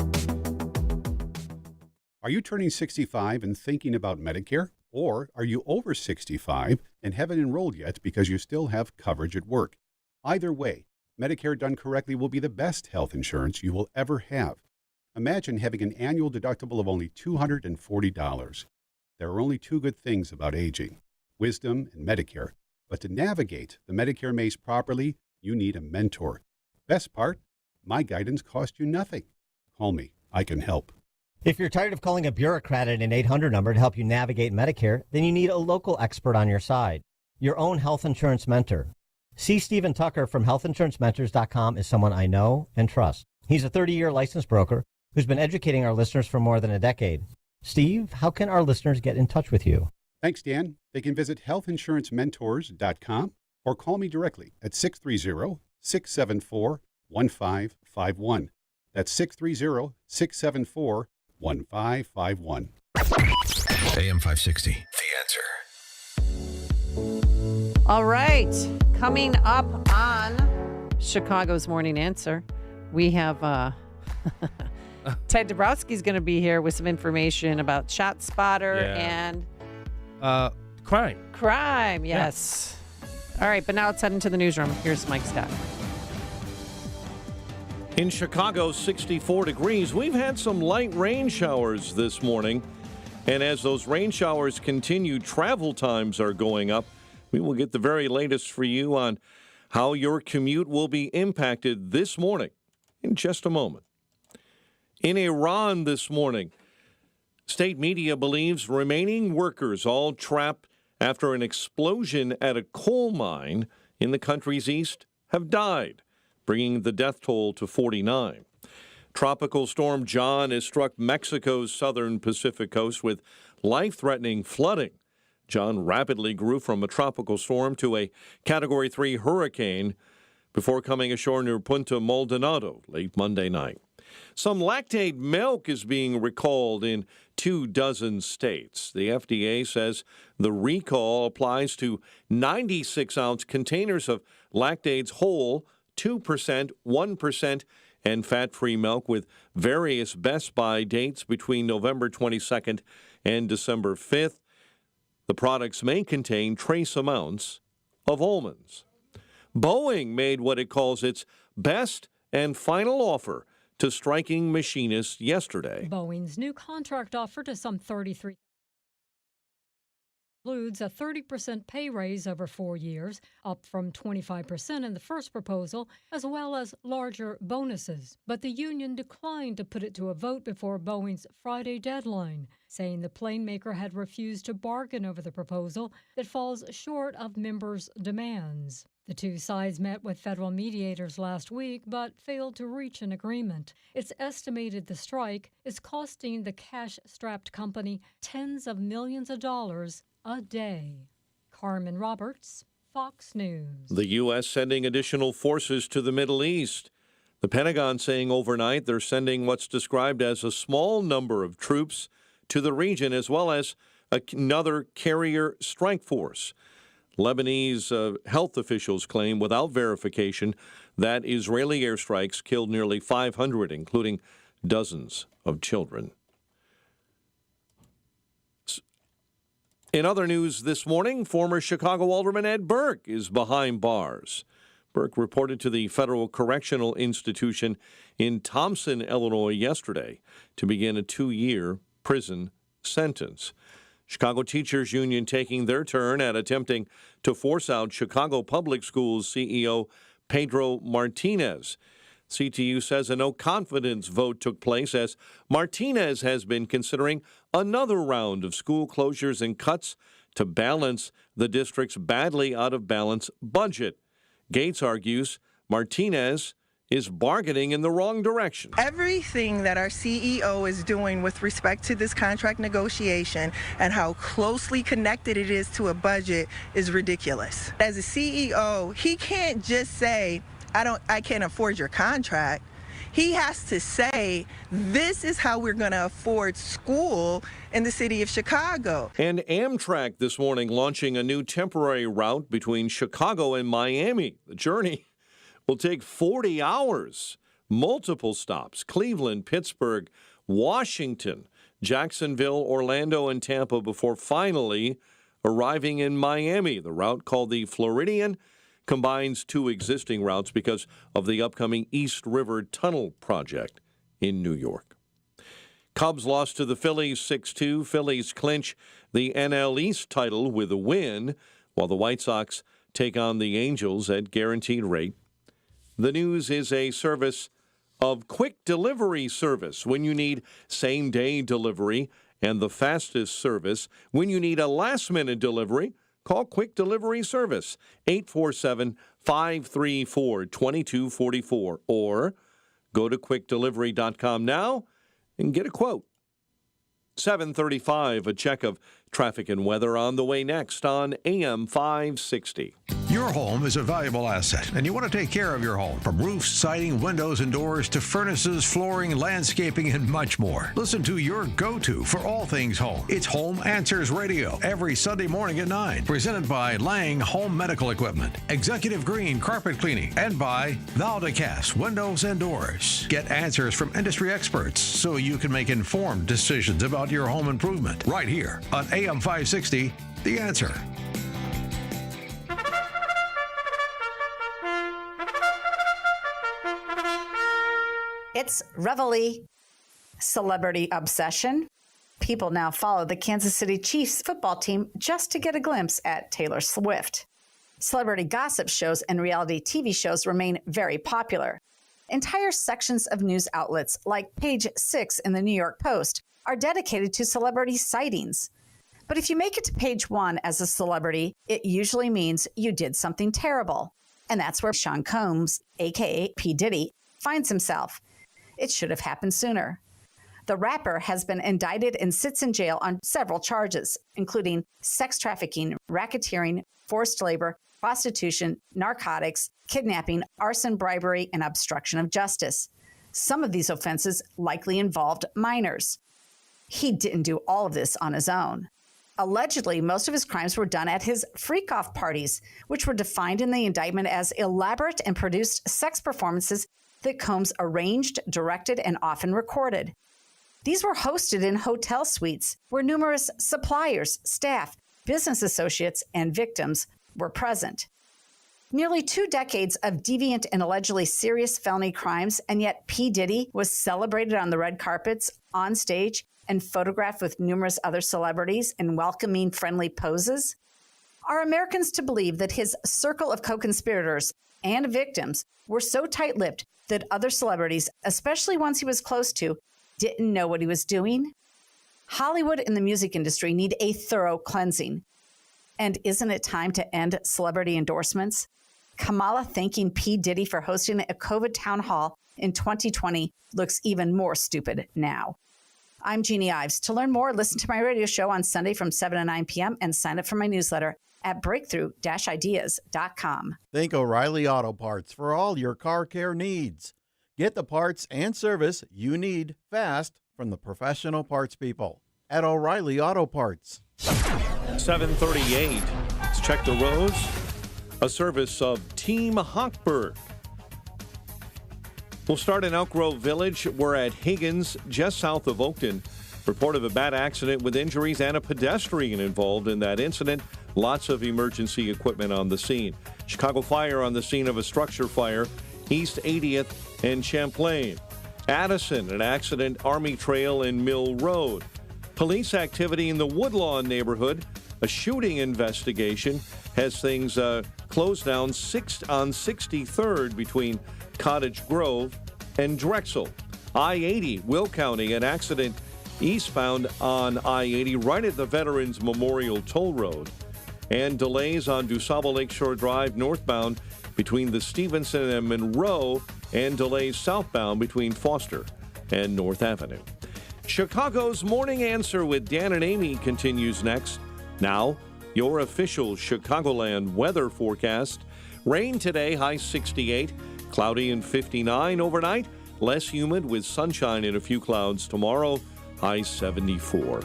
Are you turning 65 and thinking about Medicare? Or are you over 65 and haven't enrolled yet because you still have coverage at work? Either way, Medicare done correctly will be the best health insurance you will ever have. Imagine having an annual deductible of only $240. There are only two good things about aging: wisdom and Medicare. But to navigate the Medicare maze properly, you need a mentor. Best part, my guidance cost you nothing. Call me. I can help. If you're tired of calling a bureaucrat at an 800 number to help you navigate Medicare, then you need a local expert on your side, your own health insurance mentor. C. Stephen Tucker from healthinsurancementors.com is someone I know and trust. He's a 30-year licensed broker who's been educating our listeners for more than a decade. Steve, how can our listeners get in touch with you? Thanks, Dan. They can visit healthinsurancementors.com or call me directly at 630-674-1551. That's 630-674-1551. AM 560, The Answer. All right. Coming up on Chicago's Morning Answer, we have Ted Dabrowski's going to be here with some information about ShotSpotter and crime. Crime, yes. Yeah. All right, but now let's head into the newsroom. Here's Mike Scott. In Chicago, 64 degrees. We've had some light rain showers this morning. And as those rain showers continue, travel times are going up. We will get the very latest for you on how your commute will be impacted this morning in just a moment. In Iran this morning, state media believes remaining workers all trapped after an explosion at a coal mine in the country's east have died, bringing the death toll to 49. Tropical storm John has struck Mexico's southern Pacific coast with life-threatening flooding. John rapidly grew from a tropical storm to a Category 3 hurricane before coming ashore near Punta Maldonado late Monday night. Some lactate milk is being recalled in 24 states. The FDA says the recall applies to 96-ounce containers of Lactaid's whole, 2%, 1%, and fat-free milk with various best-by dates between November 22nd and December 5th. The products may contain trace amounts of almonds. Boeing made what it calls its best and final offer to striking machinists yesterday. Boeing's new contract offer to some 33 includes a 30% pay raise over 4 years, up from 25% in the first proposal, as well as larger bonuses. But the union declined to put it to a vote before Boeing's Friday deadline, saying the plane maker had refused to bargain over the proposal that falls short of members' demands. The two sides met with federal mediators last week, but failed to reach an agreement. It's estimated the strike is costing the cash-strapped company tens of millions of dollars a day. Carmen Roberts, Fox News. The U.S. sending additional forces to the Middle East. The Pentagon saying overnight they're sending what's described as a small number of troops to the region, as well as another carrier strike force. Lebanese health officials claim, without verification, that Israeli airstrikes killed nearly 500, including dozens of children. In other news this morning, former Chicago Alderman Ed Burke is behind bars. Burke reported to the Federal Correctional Institution in Thompson, Illinois yesterday to begin a 2-year prison sentence. Chicago Teachers Union taking their turn at attempting to force out Chicago Public Schools CEO Pedro Martinez. CTU says a no-confidence vote took place as Martinez has been considering another round of school closures and cuts to balance the district's badly out-of-balance budget. Gates argues Martinez is bargaining in the wrong direction. Everything that our CEO is doing with respect to this contract negotiation and how closely connected it is to a budget is ridiculous. As a CEO, he can't just say, I can't afford your contract. He has to say, this is how we're going to afford school in the city of Chicago. And Amtrak this morning launching a new temporary route between Chicago and Miami. The journey will take 40 hours, multiple stops, Cleveland, Pittsburgh, Washington, Jacksonville, Orlando, and Tampa before finally arriving in Miami. The route, called the Floridian, combines 2 existing routes because of the upcoming East River Tunnel project in New York. Cubs lost to the Phillies 6-2. Phillies clinch the NL East title with a win, while the White Sox take on the Angels at guaranteed rate. The News is a service of quick delivery service when you need same-day delivery, and the fastest service when you need a last-minute delivery. Call Quick Delivery Service, 847-534-2244, or go to quickdelivery.com now and get a quote. 7:35, a check of traffic and weather on the way next on AM 560. Your home is a valuable asset, and you want to take care of your home. From roofs, siding, windows, and doors to furnaces, flooring, landscaping, and much more. Listen to your go-to for all things home. It's Home Answers Radio, every Sunday morning at 9. Presented by Lang Home Medical Equipment, Executive Green Carpet Cleaning, and by Valdecast Windows and Doors. Get answers from industry experts so you can make informed decisions about your home improvement. Right here on AM 560, The Answer. It's Reveille. Celebrity obsession. People now follow the Kansas City Chiefs football team just to get a glimpse at Taylor Swift. Celebrity gossip shows and reality TV shows remain very popular. Entire sections of news outlets, like Page 6 in the New York Post, are dedicated to celebrity sightings. But if you make it to page 1 as a celebrity, it usually means you did something terrible. And that's where Sean Combs, a.k.a. P. Diddy, finds himself. It should have happened sooner. The rapper has been indicted and sits in jail on several charges, including sex trafficking, racketeering, forced labor, prostitution, narcotics, kidnapping, arson, bribery, and obstruction of justice. Some of these offenses likely involved minors. He didn't do all of this on his own. Allegedly, most of his crimes were done at his freak-off parties, which were defined in the indictment as elaborate and produced sex performances that Combs arranged, directed, and often recorded. These were hosted in hotel suites where numerous suppliers, staff, business associates, and victims were present. Nearly 2 decades of deviant and allegedly serious felony crimes, and yet P. Diddy was celebrated on the red carpets, on stage, and photographed with numerous other celebrities in welcoming, friendly poses? Are Americans to believe that his circle of co-conspirators and victims were so tight-lipped that other celebrities, especially ones he was close to, didn't know what he was doing? Hollywood and the music industry need a thorough cleansing. And isn't it time to end celebrity endorsements? Kamala thanking P. Diddy for hosting a COVID town hall in 2020 looks even more stupid now. I'm Jeannie Ives. To learn more, listen to my radio show on Sunday from 7 to 9 p.m. and sign up for my newsletter at breakthrough-ideas.com. Think O'Reilly Auto Parts for all your car care needs. Get the parts and service you need fast from the professional parts people at O'Reilly Auto Parts. 7:38. Let's check the roads. A service of Team Hochberg. We'll start in Elk Grove Village. We're at Higgins, just south of Oakton. Report of a bad accident with injuries and a pedestrian involved in that incident. Lots of emergency equipment on the scene. Chicago Fire on the scene of a structure fire, East 80th and Champlain. Addison, an accident, Army Trail and Mill Road. Police activity in the Woodlawn neighborhood. A shooting investigation has things closed down on 63rd between Cottage Grove and Drexel. I-80, Will County, an accident eastbound on I-80 right at the Veterans Memorial Toll Road. And delays on DuSable Lakeshore Drive northbound between the Stevenson and Monroe, and delays southbound between Foster and North Avenue. Chicago's Morning Answer with Dan and Amy continues next. Now, your official Chicagoland weather forecast. Rain today, high 68, cloudy and 59 overnight, less humid with sunshine and a few clouds tomorrow, high 74.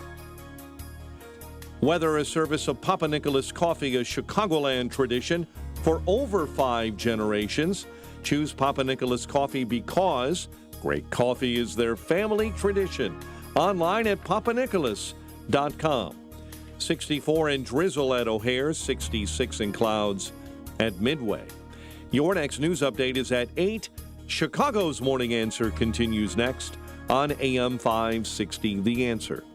Weather, a service of Papa Nicholas Coffee, a Chicagoland tradition for over 5 generations. Choose Papa Nicholas Coffee because great coffee is their family tradition. Online at papanicholas.com. 64 and drizzle at O'Hare, 66 and clouds at Midway. Your next news update is at 8. Chicago's Morning Answer continues next on AM 560, The Answer.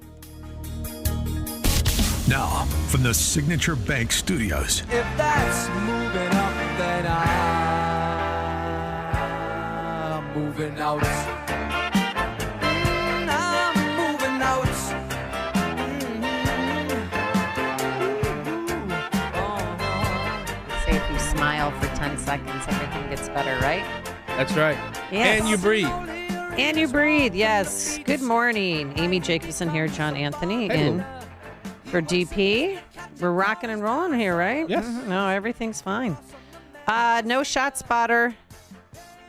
Now, from the Signature Bank Studios. If that's moving up, then I'm moving out. I'm moving out. Say if you smile for 10 seconds, everything gets better, right? That's right. Yes. And you breathe. And you breathe, yes. Good morning. Amy Jacobson here, John Anthony in for DP. We're rocking and rolling here, right? Yes. No, everything's fine. No ShotSpotter,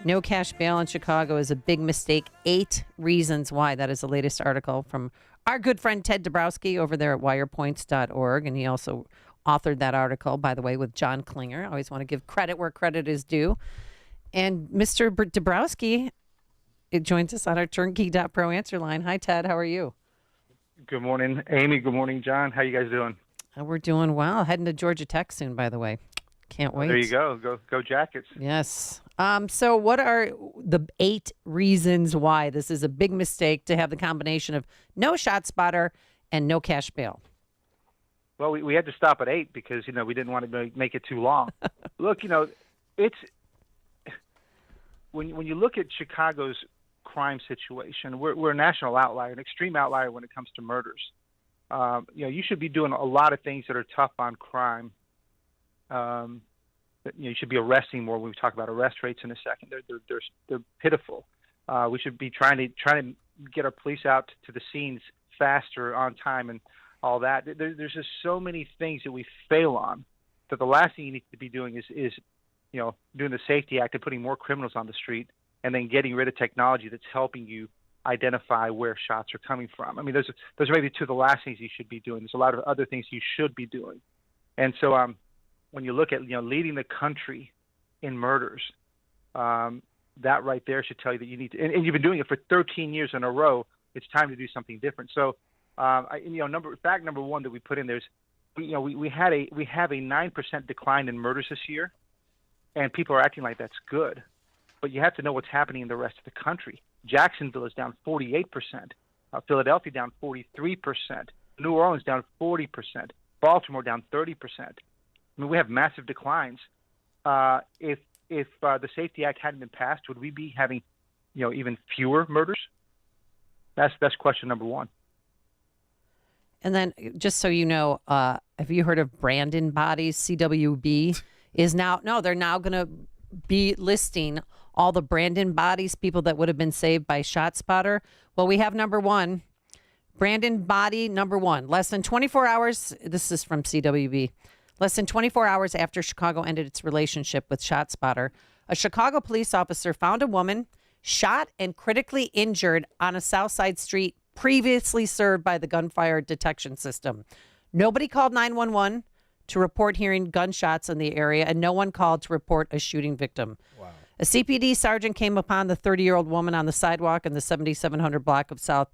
no cash bail in Chicago is a big mistake. 8 reasons why. That is the latest article from our good friend Ted Dabrowski over there at wirepoints.org. And he also authored that article, by the way, with John Klinger. I always want to give credit where credit is due. And Mr. Dabrowski, it joins us on our turnkey.pro answer line. Hi, Ted. How are you? Good morning, Amy. Good morning, John. How you guys doing? We're doing well. Heading to Georgia Tech soon, by the way. Can't wait. There you go. Go Jackets. Yes. So what are the 8 reasons why this is a big mistake to have the combination of no ShotSpotter and no cash bail? Well, we had to stop at 8 because, we didn't want to make it too long. Look, it's when you look at Chicago's crime situation, we're a national outlier, an extreme outlier when it comes to murders. You should be doing a lot of things that are tough on crime. You should be arresting more. When we talk about arrest rates in a second, they're pitiful. We should be trying to get our police out to the scenes faster, on time, and all that. There's just so many things that we fail on that the last thing you need to be doing is doing the Safety Act and putting more criminals on the street, and then getting rid of technology that's helping you identify where shots are coming from. I mean, those are maybe 2 of the last things you should be doing. There's a lot of other things you should be doing. And so when you look at, leading the country in murders, that right there should tell you that you need to, and you've been doing it for 13 years in a row, it's time to do something different. So, fact number 1 that we put in there is, we have a 9% decline in murders this year, and people are acting like that's good. But you have to know what's happening in the rest of the country. Jacksonville is down 48%. Philadelphia down 43%. New Orleans down 40%. Baltimore down 30%. I mean, we have massive declines. If the Safety Act hadn't been passed, would we be having, even fewer murders? That's question number 1. And then, just so you know, have you heard of Brandon Bodies? CWB is now they're now going to be listing all the Brandon Bodies, people that would have been saved by ShotSpotter. Well, we have number 1, Brandon Body number 1. Less than 24 hours. This is from CWB. Less than 24 hours after Chicago ended its relationship with ShotSpotter, a Chicago police officer found a woman shot and critically injured on a South Side street previously served by the gunfire detection system. Nobody called 911 to report hearing gunshots in the area, and no one called to report a shooting victim. Wow. A CPD sergeant came upon the 30-year-old woman on the sidewalk in the 7700 block of South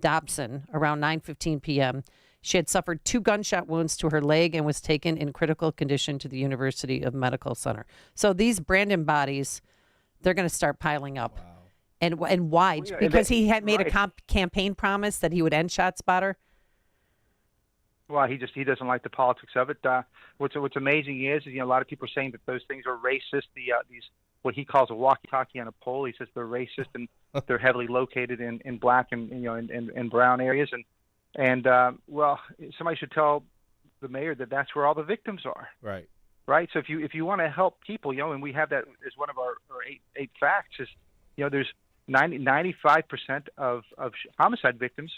Dobson around 9:15 p.m. She had suffered 2 gunshot wounds to her leg and was taken in critical condition to the University of Medical Center. So these Brandon bodies, they're going to start piling up. Wow. And why? Well, yeah, because he had made right. a campaign promise that he would end ShotSpotter? Well, he doesn't like the politics of it. What's amazing is a lot of people are saying that those things are racist. These what he calls a walkie-talkie on a pole. He says they're racist and they're heavily located in black and in brown areas. And well, somebody should tell the mayor that that's where all the victims are. Right. Right. So if you want to help people, and we have that as one of our eight facts is, there's 95% of homicide victims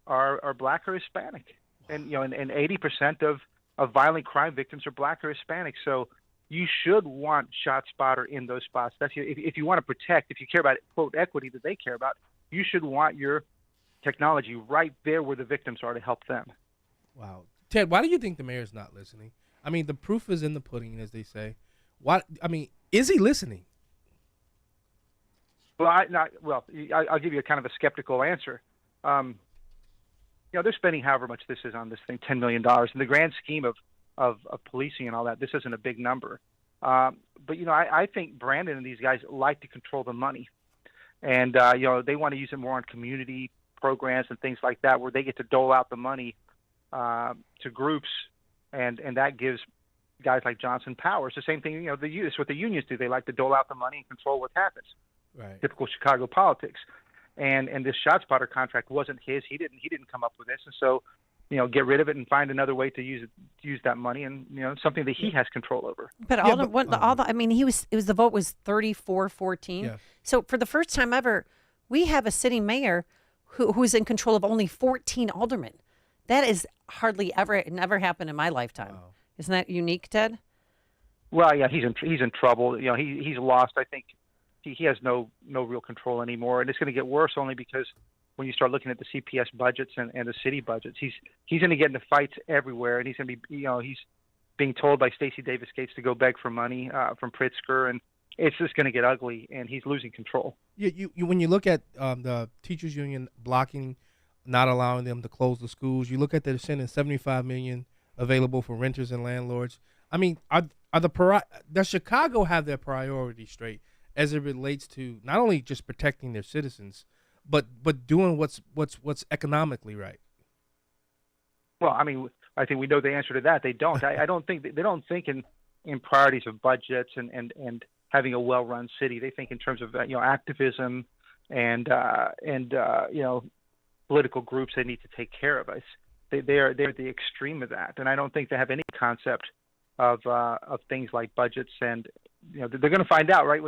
are black or Hispanic, and 80% of violent crime victims are black or Hispanic. So you should want ShotSpotter in those spots. That's if you want to protect, if you care about quote equity that they care about, you should want your technology right there where the victims are to help them. Wow, Ted, why do you think the mayor's not listening? I mean, the proof is in the pudding, as they say. Is he listening? Well, I'll give you a kind of a skeptical answer. They're spending however much this is on this thing, $10 million. In the grand scheme of policing and all that, this isn't a big number. But I think Brandon and these guys like to control the money. And, they want to use it more on community programs and things like that, where they get to dole out the money to groups, and that gives guys like Johnson power. It's the same thing, it's what the unions do. They like to dole out the money and control what happens. Right. Typical Chicago politics. And this ShotSpotter contract wasn't his. He didn't come up with this. And so, get rid of it and find another way to use that money, and something that he has control over. But the vote was 34-14. Yeah. So for the first time ever, we have a city mayor who's in control of only 14 aldermen. That is never happened in my lifetime. Wow. Isn't that unique, Ted? Well, yeah, he's in trouble. He's lost. I think he has no real control anymore, and it's going to get worse only because when you start looking at the CPS budgets and the city budgets, he's going to get into fights everywhere, and he's going to be he's being told by Stacey Davis Gates to go beg for money from Pritzker, and it's just going to get ugly, and he's losing control. You when you look at the teachers union blocking, not allowing them to close the schools, you look at they're sending $75 million available for renters and landlords. I mean, does Chicago have their priorities straight as it relates to not only just protecting their citizens, but doing what's economically right? Well, I mean, I think we know the answer to that. They don't. I don't think they don't think in priorities of budgets and having a well-run city. They think in terms of activism and political groups they need to take care of us. They're at the extreme of that, and I don't think they have any concept of things like budgets. And they're going to find out, right,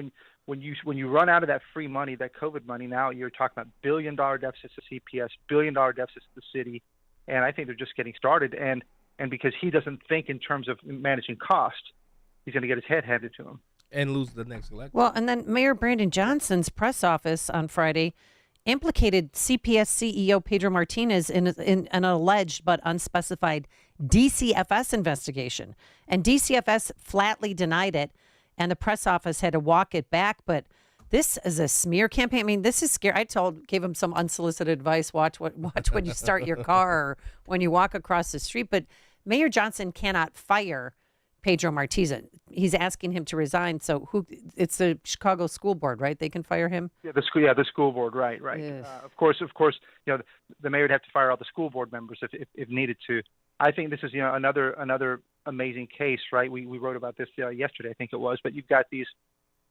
when you run out of that free money, that COVID money. Now you're talking about $1 billion deficits to CPS, $1 billion deficits to the city, and I think they're just getting started. And because he doesn't think in terms of managing cost, he's going to get his head handed to him and lose the next election. Well, and then Mayor Brandon Johnson's press office on Friday implicated CPS CEO Pedro Martinez in an alleged but unspecified DCFS investigation. And DCFS flatly denied it, and the press office had to walk it back. But this is a smear campaign. I mean, this is scary. Gave him some unsolicited advice. Watch when you start your car or when you walk across the street. But Mayor Johnson cannot fire Pedro Martinez. He's asking him to resign. So it's the Chicago School Board, right? They can fire him? Yeah, the school board, right. Of course, the mayor would have to fire all the school board members if needed to. I think this is another amazing case, right? We wrote about this yesterday, I think it was. But you've got these,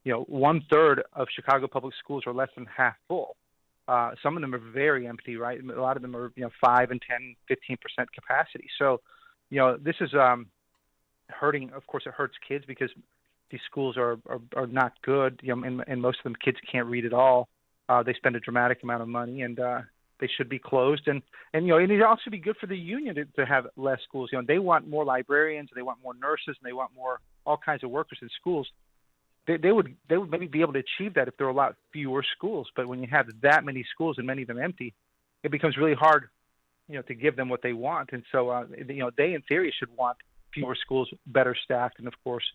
1/3 of Chicago public schools are less than half full. Some of them are very empty, right? A lot of them are 5 and 10, 15% capacity. So, this is hurting. Of course, it hurts kids because these schools are not good, and most of them kids can't read at all. They spend a dramatic amount of money, and they should be closed. And it'd also be good for the union to have less schools. They want more librarians, they want more nurses, and they want more all kinds of workers in schools. They would maybe be able to achieve that if there were a lot fewer schools. But when you have that many schools and many of them empty, it becomes really hard, to give them what they want. And so, they in theory should want fewer schools, better staffed, and of course,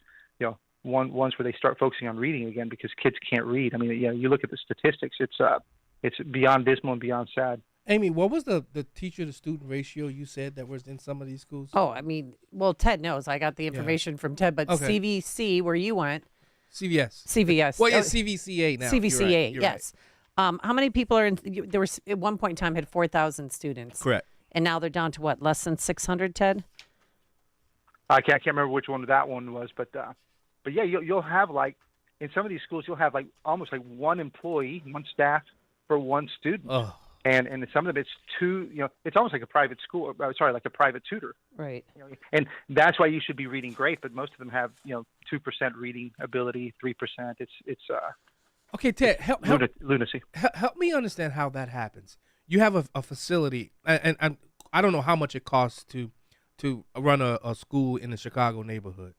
ones where they start focusing on reading again, because kids can't read. I mean, you look at the statistics; it's beyond dismal and beyond sad. Amy, what was the teacher to student ratio you said that was in some of these schools? Oh, I mean, well, Ted knows. I got the information from Ted, but Okay. CVC, where you went. CVS. Well, yeah, CVCA now. CVCA, You're yes. How many people are in? There was at one point in time had 4,000 students. Correct. And now they're down to what? Less than 600, Ted? I can't remember which one that one was, but yeah, you'll have like in some of these schools you'll have like almost like one employee, one staff for one student. Oh. And in some of them, it's two. It's almost like a private school. Like a private tutor. Right. And that's why you should be reading great. But most of them have 2% reading ability, 3%. It's Okay, Ted, help lunacy. Help me understand how that happens. You have a facility, and I don't know how much it costs to run a school in the Chicago neighborhood,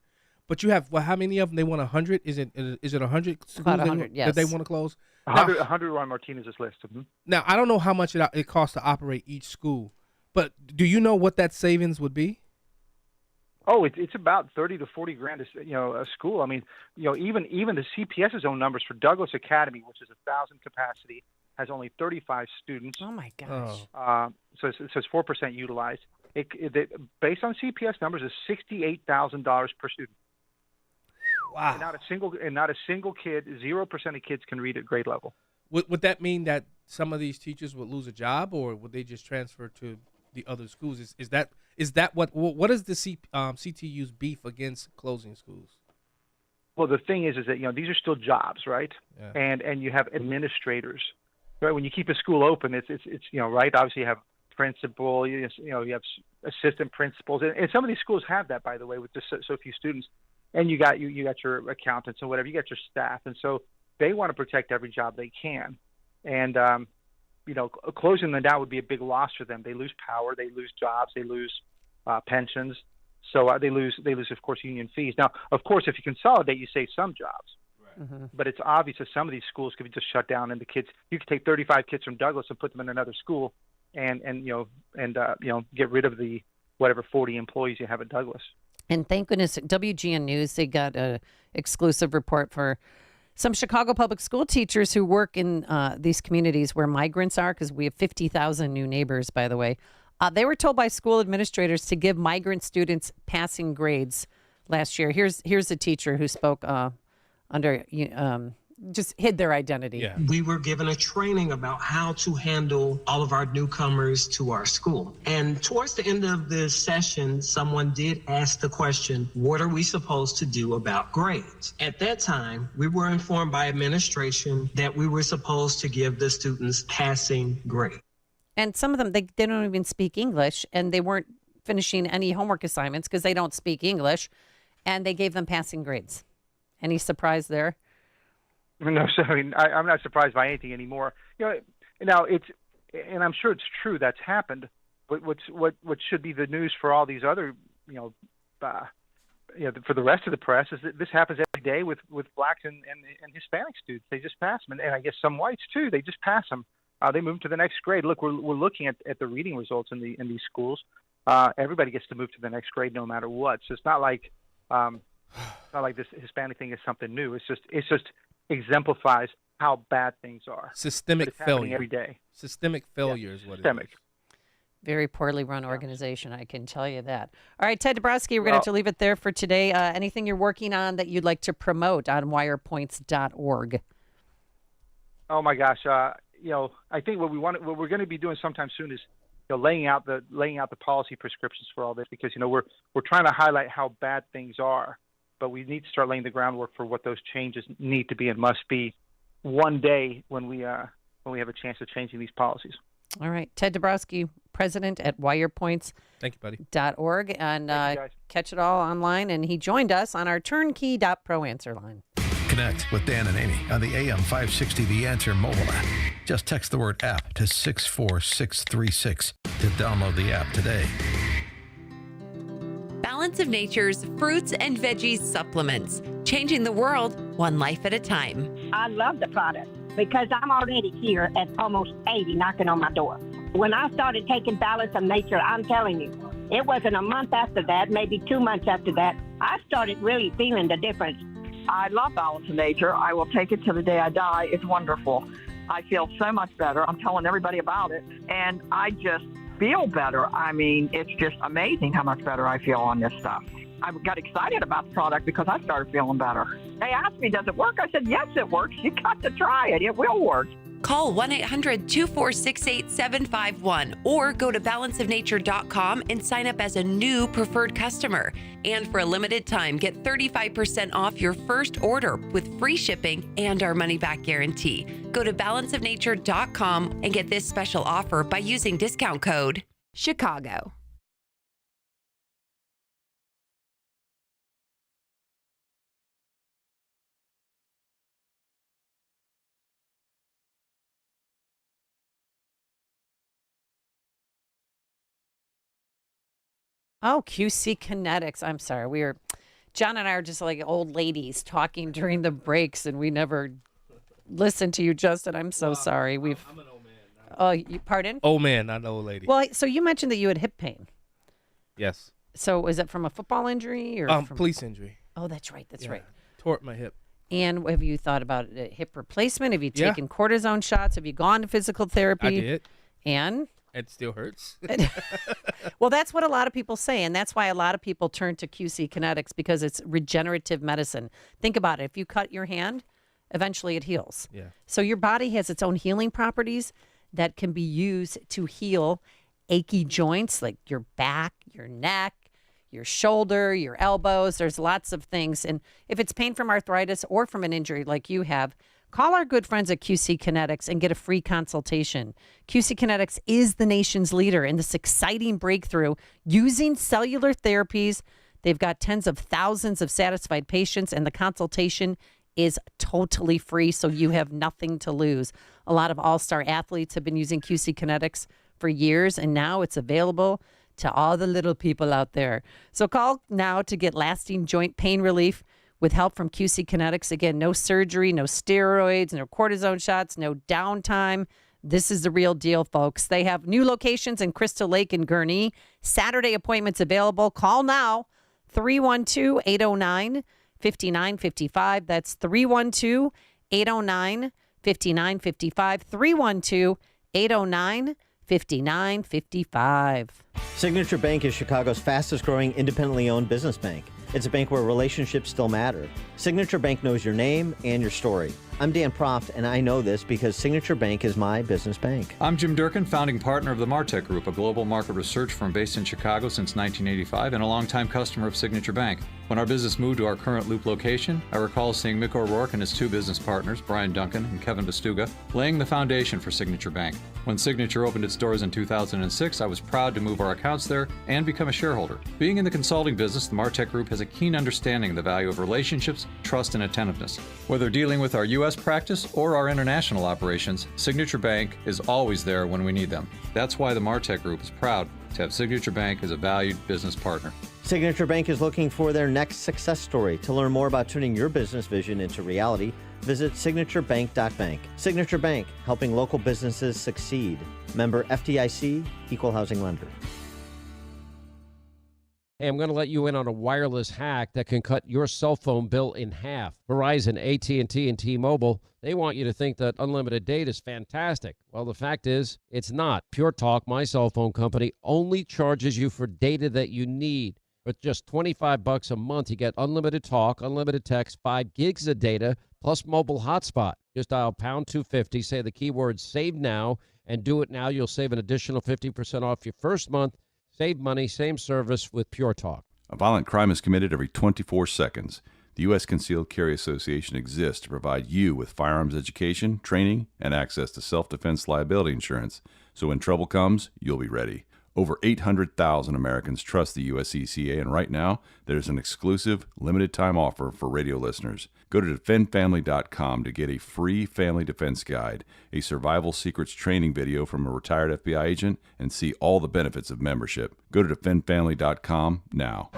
but you have how many of them? They want 100. Is it 100 schools About 100, that they want to close? 100 on Martinez's list. Mm-hmm. Now I don't know how much it costs to operate each school, but do you know what that savings would be? Oh, it's about 30 to 40 grand, a school. I memean, even the CPS's own numbers for Douglas Academy, which is 1,000 capacity, has only 35 students. Oh my gosh! So it's 4% utilized. It based on CPS numbers is $68,000 per student. Wow! And not a single kid. 0% of kids can read at grade level. Would that mean that some of these teachers would lose a job, or would they just transfer to the other schools? Is that what is the CTU's beef against closing schools? Well, the thing is that these are still jobs, right? Yeah. And you have administrators, right? When you keep a school open, it's right. Obviously, you have principal, you have assistant principals, and some of these schools have that, by the way, with just so few students. And you got your accountants and whatever, you got your staff, and so they want to protect every job they can, and closing them down would be a big loss for them. They lose power, they lose jobs, they lose pensions, so they lose of course union fees. Now, of course, if you consolidate, you save some jobs, Mm-hmm. but it's obvious that some of these schools could be just shut down, and the kids, you could take 35 kids from Douglas and put them in another school, and get rid of the whatever 40 employees you have at Douglas. And thank goodness, WGN News, they got a exclusive report for some Chicago public school teachers who work in these communities where migrants are, because we have 50,000 new neighbors, by the way. They were told by school administrators to give migrant students passing grades last year. Here's a teacher who spoke under just hid their identity. Yeah. We were given a training about how to handle all of our newcomers to our school. And towards the end of the session, someone did ask the question, what are we supposed to do about grades? At that time, we were informed by administration that we were supposed to give the students passing grades. And some of them, they don't even speak English, and they weren't finishing any homework assignments because they don't speak English, and they gave them passing grades. Any surprise there? No, so I'm not surprised by anything anymore. Now and I'm sure it's true that's happened. But what should be the news for all these other, for the rest of the press is that this happens every day with blacks and Hispanic students. They just pass them, and I guess some whites too. They just pass them. They move to the next grade. Look, we're looking at the reading results in these schools. Everybody gets to move to the next grade no matter what. So it's not like this Hispanic thing is something new. It's just exemplifies how bad things are. Systemic failure every day. Systemic failure is what systemic. it is. Very poorly run organization, I can tell you that. All right, Ted Dabrowski, we're going to have to leave it there for today. Anything you're working on that you'd like to promote on wirepoints.org? Oh my gosh, I think what we're going to be doing sometime soon is laying out the policy prescriptions for all this, because we're trying to highlight how bad things are, but we need to start laying the groundwork for what those changes need to be and must be one day when we have a chance of changing these policies. All right, Ted Dabrowski, president at wirepoints.org. Thank you, buddy. And Thank you, catch it all online. And he joined us on our turnkey.pro answer line. Connect with Dan and Amy on the AM 560 The Answer mobile app. Just text the word app to 64636 to download the app today. Balance of Nature's fruits and veggies supplements, changing the world one life at a time. I love the product because I'm already here at almost 80 knocking on my door. When I started taking Balance of Nature, I'm telling you, it wasn't a month after that, maybe 2 months after that, I started really feeling the difference. I love Balance of Nature. I will take it till the day I die. It's wonderful. I feel so much better. I'm telling everybody about it, and I just feel better. I mean, it's just amazing how much better I feel on this stuff. I got excited about the product because I started feeling better. They asked me, does it work? I said, yes, it works. You got to try it. It will work. Call 1-800-246-8751 or go to balanceofnature.com and sign up as a new preferred customer. And for a limited time, get 35% off your first order with free shipping and our money-back guarantee. Go to balanceofnature.com and get this special offer by using discount code Chicago. Oh, QC Kinetics. I'm sorry. John and I are just like old ladies talking during the breaks, and we never listened to you, Justin. I'm so sorry. I'm an old man. Oh, pardon? Old man, not an old lady. Well, so you mentioned that you had hip pain. Yes. So is it from a football injury or from police injury? Oh, that's right. That's right. Tore my hip. And have you thought about a hip replacement? Have you taken cortisone shots? Have you gone to physical therapy? I did. And? It still hurts. Well, that's what a lot of people say, and that's why a lot of people turn to QC Kinetics, because it's regenerative medicine. Think about it. If you cut your hand, eventually it heals. Yeah. So your body has its own healing properties that can be used to heal achy joints like your back, your neck, your shoulder, your elbows. There's lots of things. And if it's pain from arthritis or from an injury like you have, call our good friends at QC Kinetics and get a free consultation. QC Kinetics is the nation's leader in this exciting breakthrough using cellular therapies. They've got tens of thousands of satisfied patients, and the consultation is totally free, so you have nothing to lose. A lot of all-star athletes have been using QC Kinetics for years, and now it's available to all the little people out there. So call now to get lasting joint pain relief with help from QC Kinetics. Again, no surgery, no steroids, no cortisone shots, no downtime. This is the real deal, folks. They have new locations in Crystal Lake and Gurnee. Saturday appointments available. Call now, 312-809-5955. That's 312-809-5955. 312-809-5955. Signature Bank is Chicago's fastest growing independently owned business bank. It's a bank where relationships still matter. Signature Bank knows your name and your story. I'm Dan Proft, and I know this because Signature Bank is my business bank. I'm Jim Durkin, founding partner of the Martech Group, a global market research firm based in Chicago since 1985 and a longtime customer of Signature Bank. When our business moved to our current Loop location, I recall seeing Mick O'Rourke and his two business partners, Brian Duncan and Kevin Bastuga, laying the foundation for Signature Bank. When Signature opened its doors in 2006, I was proud to move our accounts there and become a shareholder. Being in the consulting business, the Martech Group has a keen understanding of the value of relationships, trust, and attentiveness. Whether dealing with our U.S. practice or our international operations, Signature Bank is always there when we need them. That's why the Martech Group is proud to have Signature Bank as a valued business partner. Signature Bank is looking for their next success story. To learn more about turning your business vision into reality, visit signaturebank.bank. Signature Bank, helping local businesses succeed. Member FDIC, Equal Housing Lender. Hey, I'm going to let you in on a wireless hack that can cut your cell phone bill in half. Verizon, AT&T, and T-Mobile, they want you to think that unlimited data is fantastic. Well, the fact is, it's not. Pure Talk, my cell phone company, only charges you for data that you need. For just $25 a month, you get unlimited talk, unlimited text, 5 gigs of data, plus mobile hotspot. Just dial pound 250, say the keyword save now, and do it now. You'll save an additional 50% off your first month. Save money, same service with Pure Talk. A violent crime is committed every 24 seconds. The U.S. Concealed Carry Association exists to provide you with firearms education, training, and access to self-defense liability insurance. So when trouble comes, you'll be ready. Over 800,000 Americans trust the USCCA, and right now, there's an exclusive, limited-time offer for radio listeners. Go to defendfamily.com to get a free family defense guide, a survival secrets training video from a retired FBI agent, and see all the benefits of membership. Go to defendfamily.com now.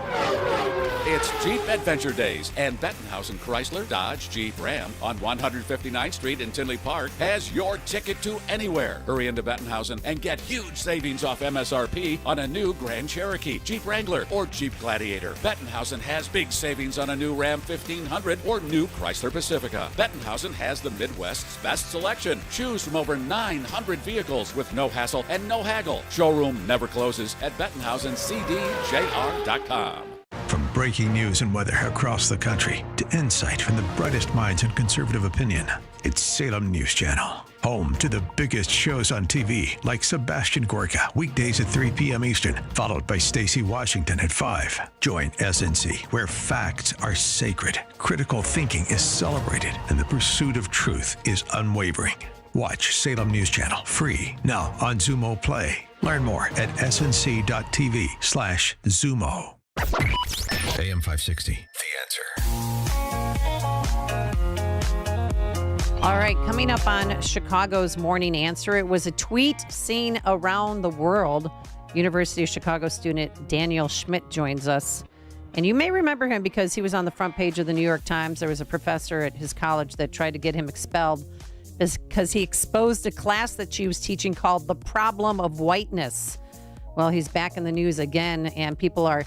It's Jeep Adventure Days, and Bettenhausen Chrysler, Dodge, Jeep, Ram on 159th Street in Tinley Park has your ticket to anywhere. Hurry into Bettenhausen and get huge savings off MSRP on a new Grand Cherokee, Jeep Wrangler, or Jeep Gladiator. Bettenhausen has big savings on a new Ram 1500 or new Chrysler Pacifica. Bettenhausen has the Midwest's best selection. Choose from over 900 vehicles with no hassle and no haggle. Showroom never closes at BettenhausenCDJR.com. From breaking news and weather across the country to insight from the brightest minds in conservative opinion, it's Salem News Channel. Home to the biggest shows on TV, like Sebastian Gorka, weekdays at 3 p.m. Eastern, followed by Stacey Washington at 5. Join SNC, where facts are sacred, critical thinking is celebrated, and the pursuit of truth is unwavering. Watch Salem News Channel free now on Zumo Play. Learn more at snc.tv/Zumo. AM 560, The Answer. All right, coming up on Chicago's Morning Answer, it was a tweet seen around the world. University of Chicago student Daniel Schmidt joins us. And you may remember him because he was on the front page of the New York Times. There was a professor at his college that tried to get him expelled because he exposed a class that she was teaching called The Problem of Whiteness. Well, he's back in the news again, and people are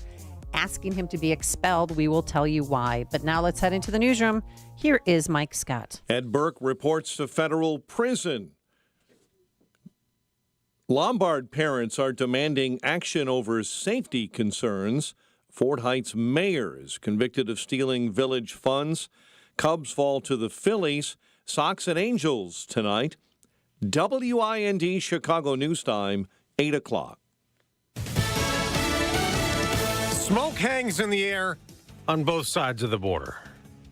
asking him to be expelled. We will tell you why. But now let's head into the newsroom. Here is Mike Scott. Ed Burke reports to federal prison. Lombard parents are demanding action over safety concerns. Fort Heights mayor is convicted of stealing village funds. Cubs fall to the Phillies. Sox and Angels tonight. WIND Chicago News Time, 8 o'clock. Smoke hangs in the air on both sides of the border.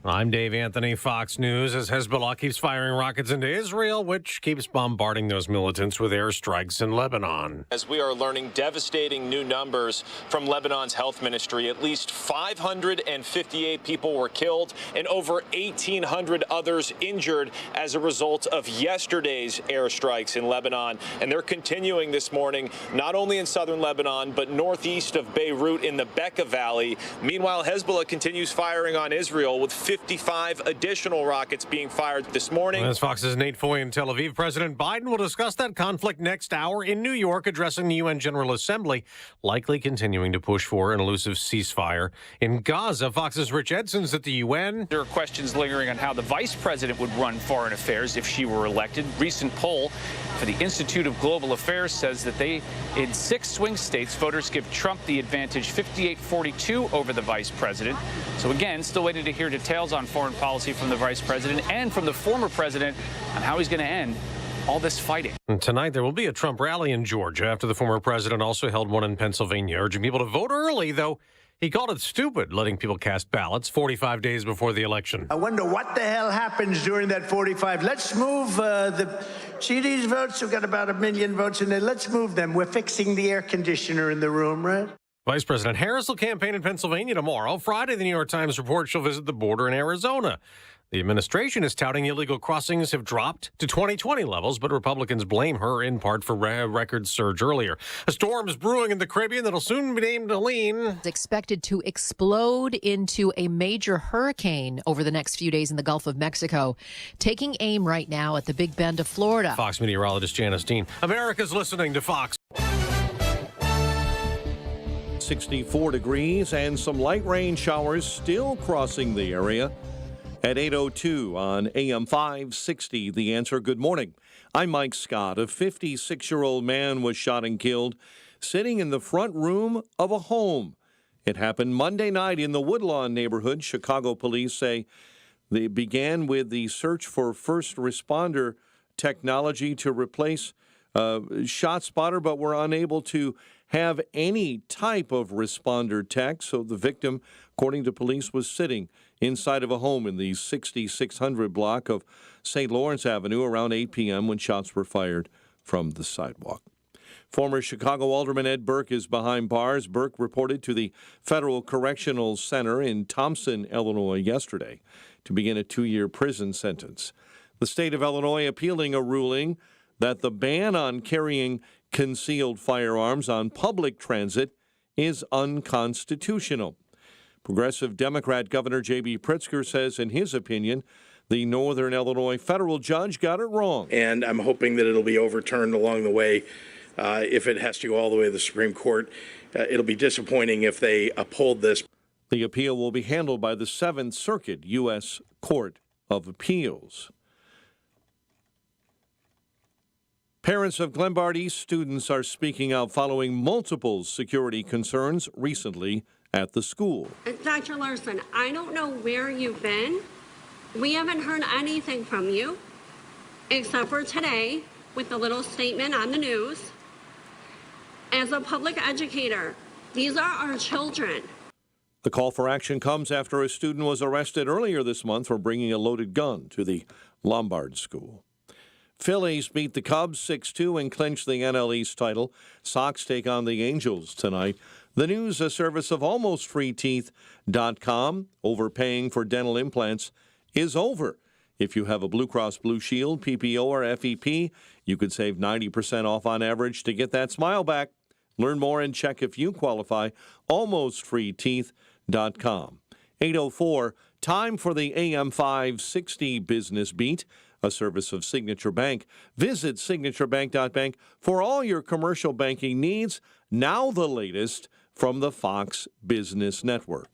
I'm Dave Anthony, Fox News, as Hezbollah keeps firing rockets into Israel, which keeps bombarding those militants with airstrikes in Lebanon. As we are learning devastating new numbers from Lebanon's health ministry, at least 558 people were killed and over 1,800 others injured as a result of yesterday's airstrikes in Lebanon. And they're continuing this morning, not only in southern Lebanon, but northeast of Beirut in the Bekaa Valley. Meanwhile, Hezbollah continues firing on Israel with 55 additional rockets being fired this morning. As Fox's Nate Foy in Tel Aviv, President Biden will discuss that conflict next hour in New York, addressing the UN General Assembly, likely continuing to push for an elusive ceasefire. In Gaza, Fox's Rich Edson's at the UN. There are questions lingering on how the vice president would run foreign affairs if she were elected. Recent poll for the Institute of Global Affairs says that in 6 swing states, voters give Trump the advantage 58-42 over the vice president. So again, still waiting to hear details on foreign policy from the vice president and from the former president on how he's going to end all this fighting. And tonight, there will be a Trump rally in Georgia after the former president also held one in Pennsylvania, urging people to vote early, though he called it stupid, letting people cast ballots 45 days before the election. I wonder what the hell happens during that 45. Let's move see these votes? We've got about 1 million votes in there. Let's move them. We're fixing the air conditioner in the room, right? Vice President Harris will campaign in Pennsylvania tomorrow. Friday, the New York Times reports she'll visit the border in Arizona. The administration is touting illegal crossings have dropped to 2020 levels, but Republicans blame her in part for a record surge earlier. A storm is brewing in the Caribbean that'll soon be named Helene. It's expected to explode into a major hurricane over the next few days in the Gulf of Mexico, taking aim right now at the Big Bend of Florida. Fox meteorologist Janice Dean. America's listening to Fox. 64 degrees and some light rain showers still crossing the area. At 8:02 on AM 560, The Answer. Good morning. I'm Mike Scott. A 56-year-old man was shot and killed sitting in the front room of a home. It happened Monday night in the Woodlawn neighborhood. Chicago police say they began with the search for first responder technology to replace ShotSpotter, but were unable to have any type of responder tech. So the victim, according to police, was sitting inside of a home in the 6600 block of St. Lawrence Avenue around 8 p.m. when shots were fired from the sidewalk. Former Chicago Alderman Ed Burke is behind bars. Burke reported to the Federal Correctional Center in Thompson, Illinois, yesterday to begin a 2-year prison sentence. The state of Illinois appealing a ruling that the ban on carrying concealed firearms on public transit is unconstitutional. Progressive Democrat Governor J.B. Pritzker says, in his opinion, the Northern Illinois federal judge got it wrong. And I'm hoping that it'll be overturned along the way. If it has to go all the way to the Supreme Court, it'll be disappointing if they uphold this. The appeal will be handled by the 7th Circuit U.S. Court of Appeals. Parents of Glenbard East students are speaking out following multiple security concerns recently at the school. Dr. Larson, I don't know where you've been. We haven't heard anything from you, except for today with the little statement on the news. As a public educator, these are our children. The call for action comes after a student was arrested earlier this month for bringing a loaded gun to the Lombard school. Phillies beat the Cubs 6-2 and clinch the NL East title. Sox take on the Angels tonight. The news, a service of almostfreeteeth.com. Overpaying for dental implants is over. If you have a Blue Cross Blue Shield, PPO, or FEP, you could save 90% off on average to get that smile back. Learn more and check if you qualify. Almostfreeteeth.com. 8:04, time for the AM 560 Business Beat, a service of Signature Bank. Visit signaturebank.bank for all your commercial banking needs. Now the latest from the Fox Business Network.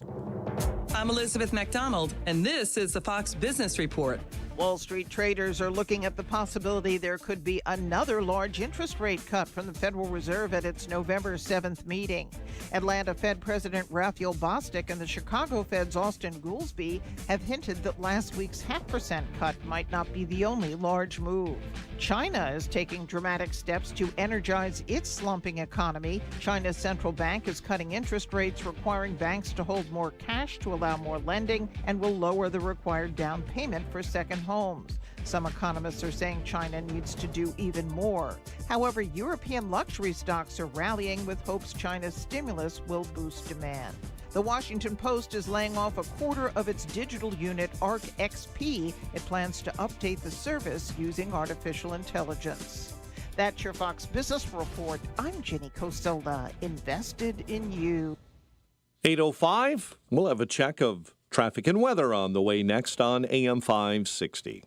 I'm Elizabeth McDonald, and this is the Fox Business Report. Wall Street traders are looking at the possibility there could be another large interest rate cut from the Federal Reserve at its November 7th meeting. Atlanta Fed President Raphael Bostic and the Chicago Fed's Austin Goolsbee have hinted that last week's 0.5% cut might not be the only large move. China is taking dramatic steps to energize its slumping economy. China's central bank is cutting interest rates, requiring banks to hold more cash to allow more lending, and will lower the required down payment for second homes. Some economists are saying China needs to do even more. However, European luxury stocks are rallying with hopes China's stimulus will boost demand. The Washington Post is laying off a quarter of its digital unit, ARC XP. It plans to update the service using artificial intelligence. That's your Fox Business Report. I'm Jenny Coselda, invested in you. 8:05, we'll have a check of traffic and weather on the way next on AM 560.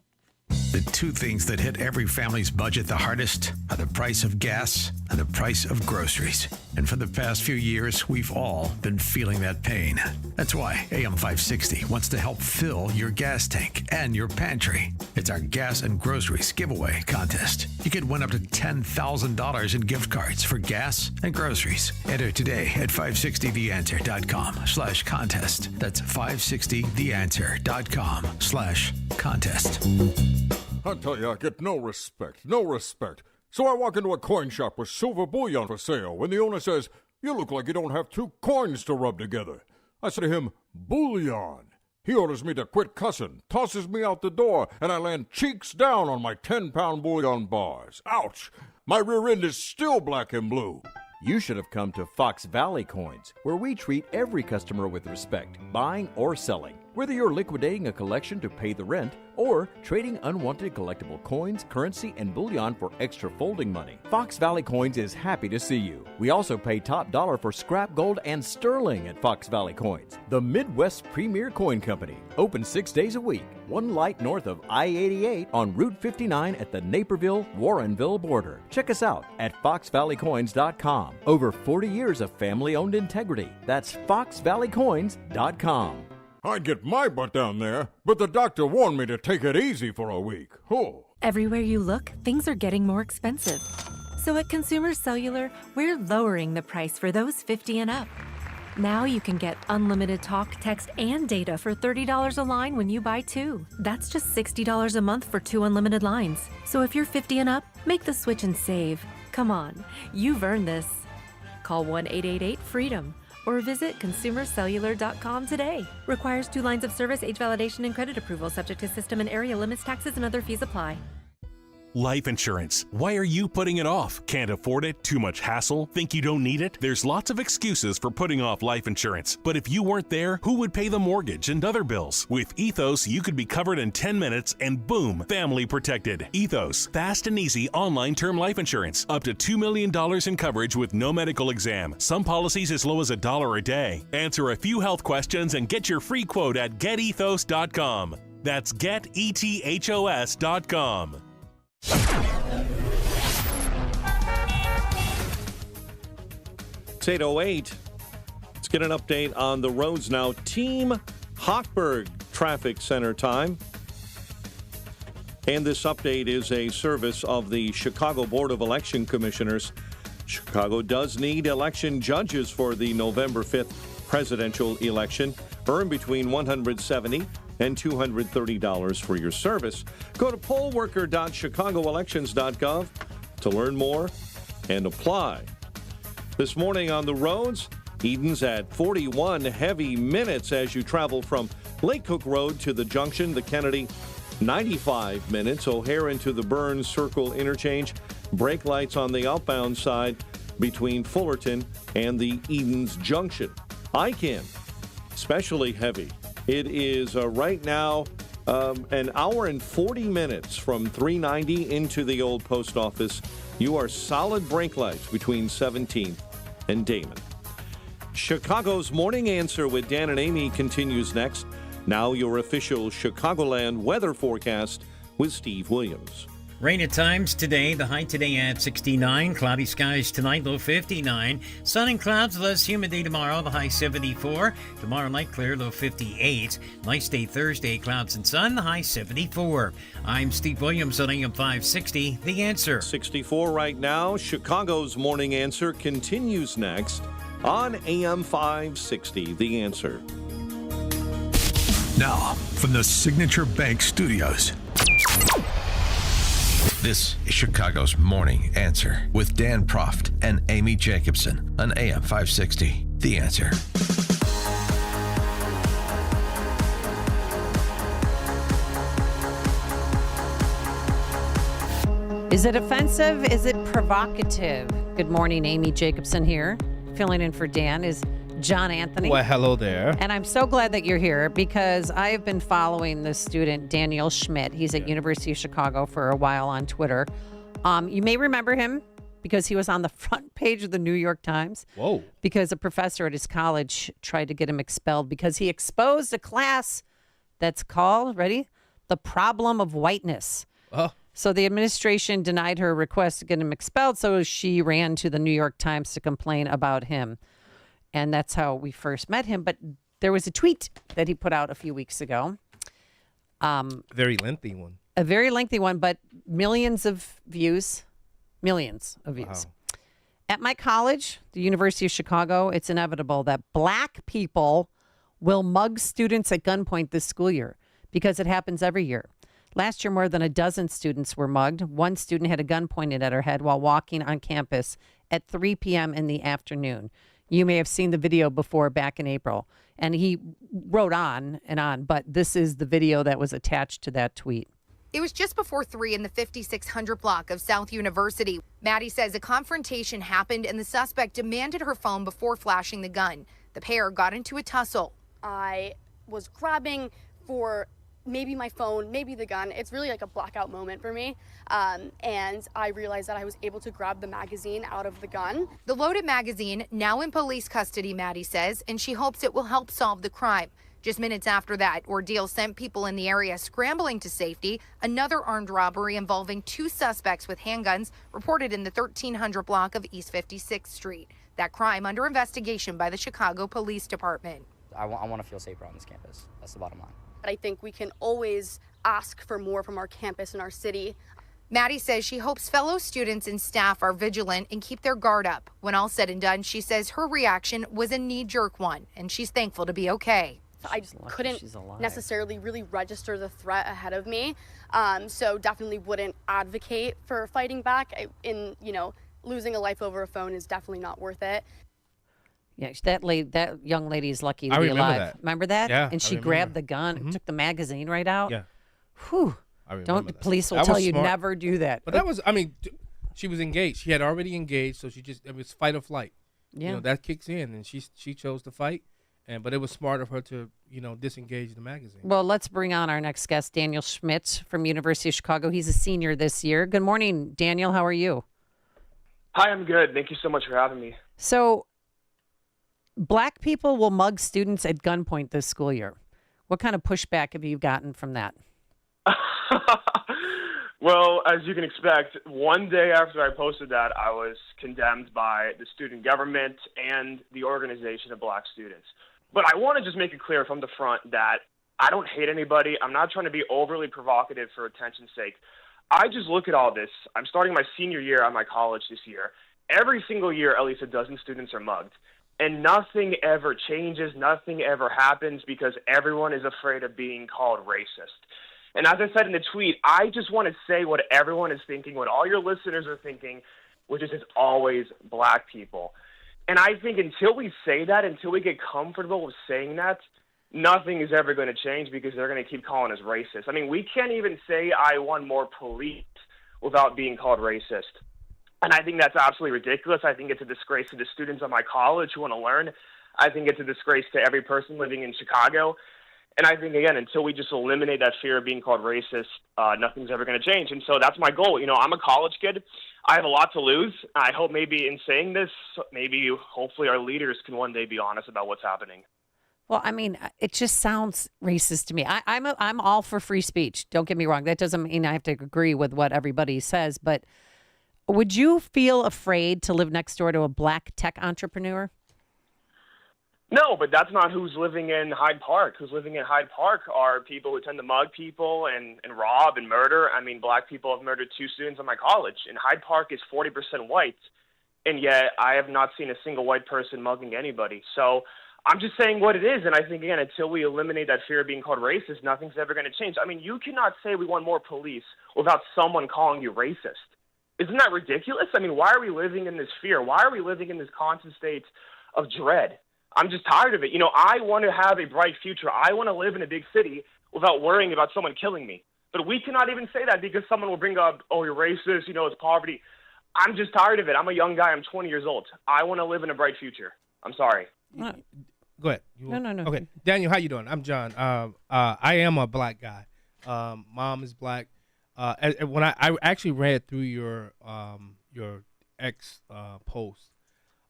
The two things that hit every family's budget the hardest are the price of gas and the price of groceries. And for the past few years, we've all been feeling that pain. That's why AM 560 wants to help fill your gas tank and your pantry. It's our gas and groceries giveaway contest. You could win up to $10,000 in gift cards for gas and groceries. Enter today at 560theanswer.com/contest. That's 560theanswer.com/contest. I tell you, I get no respect. So I walk into a coin shop with silver bullion for sale when the owner says, "You look like you don't have two coins to rub together." I say to him, "Bullion." He orders me to quit cussing, tosses me out the door, and I land cheeks down on my 10-pound bullion bars. Ouch! My rear end is still black and blue. You should have come to Fox Valley Coins, where we treat every customer with respect, buying or selling. Whether you're liquidating a collection to pay the rent or trading unwanted collectible coins, currency, and bullion for extra folding money, Fox Valley Coins is happy to see you. We also pay top dollar for scrap gold and sterling at Fox Valley Coins, the Midwest's premier coin company. Open 6 days a week, one light north of I-88 on Route 59 at the Naperville-Warrenville border. Check us out at foxvalleycoins.com. Over 40 years of family-owned integrity. That's foxvalleycoins.com. I'd get my butt down there, but the doctor warned me to take it easy for a week. Oh. Everywhere you look, things are getting more expensive. So at Consumer Cellular, we're lowering the price for those 50 and up. Now you can get unlimited talk, text, and data for $30 a line when you buy two. That's just $60 a month for 2 unlimited lines. So if you're 50 and up, make the switch and save. Come on, you've earned this. Call 1-888-FREEDOM. or visit consumercellular.com today. Requires 2 lines of service, age validation, and credit approval, subject to system and area limits, taxes, and other fees apply. Life insurance. Why are you putting it off? Can't afford it? Too much hassle? Think you don't need it? There's lots of excuses for putting off life insurance. But if you weren't there, who would pay the mortgage and other bills? With Ethos, you could be covered in 10 minutes and boom, family protected. Ethos, fast and easy online term life insurance. Up to $2 million in coverage with no medical exam. Some policies as low as $1 a day. Answer a few health questions and get your free quote at getethos.com. That's getethos.com. It's 8:08. Let's get an update on the roads now. Team Hochberg Traffic Center time. And this update is a service of the Chicago Board of Election Commissioners. Chicago does need election judges for the November 5th presidential election. Earn between $170 and $230 for your service. Go to pollworker.chicagoelections.gov to learn more and apply. This morning on the roads, Eden's at 41 heavy minutes as you travel from Lake Cook Road to the junction. The Kennedy, 95 minutes. O'Hare into the Burns Circle interchange. Brake lights on the outbound side between Fullerton and the Eden's junction. ICANN, especially heavy. It is right now an hour and 40 minutes from 390 into the old post office. You are solid brake lights between 17th and Damon. Chicago's Morning Answer with Dan and Amy continues next. Now your official Chicagoland weather forecast with Steve Williams. Rain at times today, the high today at 69. Cloudy skies tonight, low 59. Sun and clouds, less humid day tomorrow, the high 74. Tomorrow night clear, low 58. Nice day Thursday, clouds and sun, the high 74. I'm Steve Williams on AM 560, The Answer. 64 right now. Chicago's Morning Answer continues next on AM 560, The Answer. Now, from the Signature Bank Studios. This is Chicago's Morning Answer with Dan Proft and Amy Jacobson on AM 560. The Answer. Is it offensive? Is it provocative? Good morning, Amy Jacobson here. Filling in for Dan is John Anthony. Well, hello there. And I'm so glad that you're here because I have been following the student Daniel Schmidt. He's at University of Chicago for a while on Twitter. You may remember him because he was on the front page of the New York Times. Whoa. Because a professor at his college tried to get him expelled because he exposed a class that's called, ready? The Problem of Whiteness. Oh. So the administration denied her request to get him expelled, so she ran to the New York Times to complain about him. And that's how we first met him. But there was a tweet that he put out a few weeks ago. Very lengthy one. A very lengthy one, but millions of views. Millions of views. Wow. At my college, the University of Chicago, it's inevitable that black people will mug students at gunpoint this school year because it happens every year. Last year, more than a dozen students were mugged. One student had a gun pointed at her head while walking on campus at 3 p.m. in the afternoon. You may have seen the video before back in April. And he wrote on and on, but this is the video that was attached to that tweet. It was just before 3 in the 5600 block of South University. Maddie says a confrontation happened and the suspect demanded her phone before flashing the gun. The pair got into a tussle. I was grabbing for maybe my phone, maybe the gun. It's really like a blackout moment for me. And I realized that I was able to grab the magazine out of the gun. The loaded magazine now in police custody, Maddie says, and she hopes it will help solve the crime. Just minutes after that ordeal sent people in the area scrambling to safety. Another armed robbery involving 2 suspects with handguns reported in the 1300 block of East 56th Street. That crime under investigation by the Chicago Police Department. I want to feel safer on this campus. That's the bottom line. But I think we can always ask for more from our campus and our city. Maddie says she hopes fellow students and staff are vigilant and keep their guard up. When all said and done, she says her reaction was a knee-jerk one, and she's thankful to be okay. I couldn't necessarily really register the threat ahead of me, so definitely wouldn't advocate for fighting back. Losing a life over a phone is definitely not worth it. Yeah, that young lady is lucky to I be remember alive. that. Remember that? Yeah, And she I remember. grabbed the gun and took the magazine right out. Yeah. Whew. I remember Don't that. police will That tell was you smart. never do that. But that was, I mean, she was engaged. She had already engaged, so it was fight or flight. Yeah. You know, that kicks in, and she chose to fight. But it was smart of her to, disengage the magazine. Well, let's bring on our next guest, Daniel Schmitz from University of Chicago. He's a senior this year. Good morning, Daniel. How are you? Hi, I'm good. Thank you so much for having me. So, black people will mug students at gunpoint this school year. What kind of pushback have you gotten from that? Well, as you can expect, one day after I posted that, I was condemned by the student government and the Organization of Black Students. But I want to just make it clear from the front that I don't hate anybody. I'm not trying to be overly provocative for attention's sake. I just look at all this. I'm starting my senior year at my college this year. Every single year, at least a dozen students are mugged. And nothing ever changes, nothing ever happens because everyone is afraid of being called racist. And as I said in the tweet, I just want to say what everyone is thinking, what all your listeners are thinking, which is it's always black people. And I think until we say that, until we get comfortable with saying that, nothing is ever going to change because they're going to keep calling us racist. I mean, we can't even say I want more police without being called racist. And I think that's absolutely ridiculous. I think it's a disgrace to the students at my college who want to learn. I think it's a disgrace to every person living in Chicago. And I think, again, until we just eliminate that fear of being called racist, nothing's ever going to change. And so that's my goal. I'm a college kid. I have a lot to lose. I hope maybe in saying this, hopefully our leaders can one day be honest about what's happening. Well, I mean, it just sounds racist to me. I'm all for free speech. Don't get me wrong. That doesn't mean I have to agree with what everybody says. But would you feel afraid to live next door to a black tech entrepreneur? No, but that's not who's living in Hyde Park. Who's living in Hyde Park are people who tend to mug people and rob and murder. I mean, black people have murdered 2 students at my college. And Hyde Park is 40% white, and yet I have not seen a single white person mugging anybody. So I'm just saying what it is, and I think, again, until we eliminate that fear of being called racist, nothing's ever going to change. I mean, you cannot say we want more police without someone calling you racist. Isn't that ridiculous? I mean, why are we living in this fear? Why are we living in this constant state of dread? I'm just tired of it. I want to have a bright future. I want to live in a big city without worrying about someone killing me. But we cannot even say that because someone will bring up, oh, you're racist, it's poverty. I'm just tired of it. I'm a young guy. I'm 20 years old. I want to live in a bright future. I'm sorry. Go ahead. No. Okay. Daniel, how you doing? I'm John. I am a black guy. Mom is black. When I actually read through your ex post,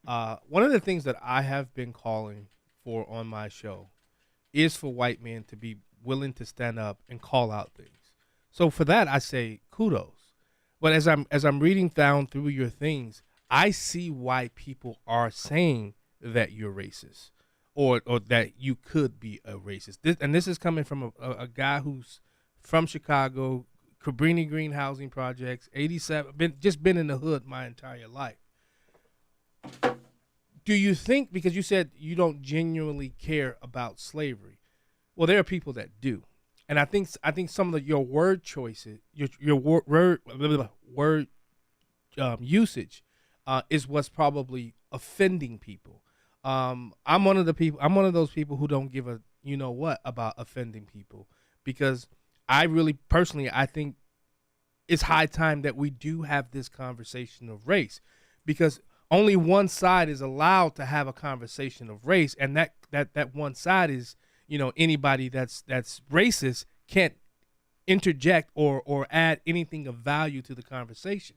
one of the things that I have been calling for on my show is for white men to be willing to stand up and call out things. So for that, I say kudos. But as I'm reading down through your things, I see why people are saying that you're racist or that you could be a racist. This is coming from a guy who's from Chicago, Cabrini Green housing projects, 87, been in the hood my entire life. Do you think, because you said you don't genuinely care about slavery, well, there are people that do, and I think some of your word choices, your word usage, is what's probably offending people. I'm one of those people who don't give a what about offending people, because I really personally I think it's high time that we do have this conversation of race, because only one side is allowed to have a conversation of race, and that one side is, anybody that's racist can't interject or add anything of value to the conversation.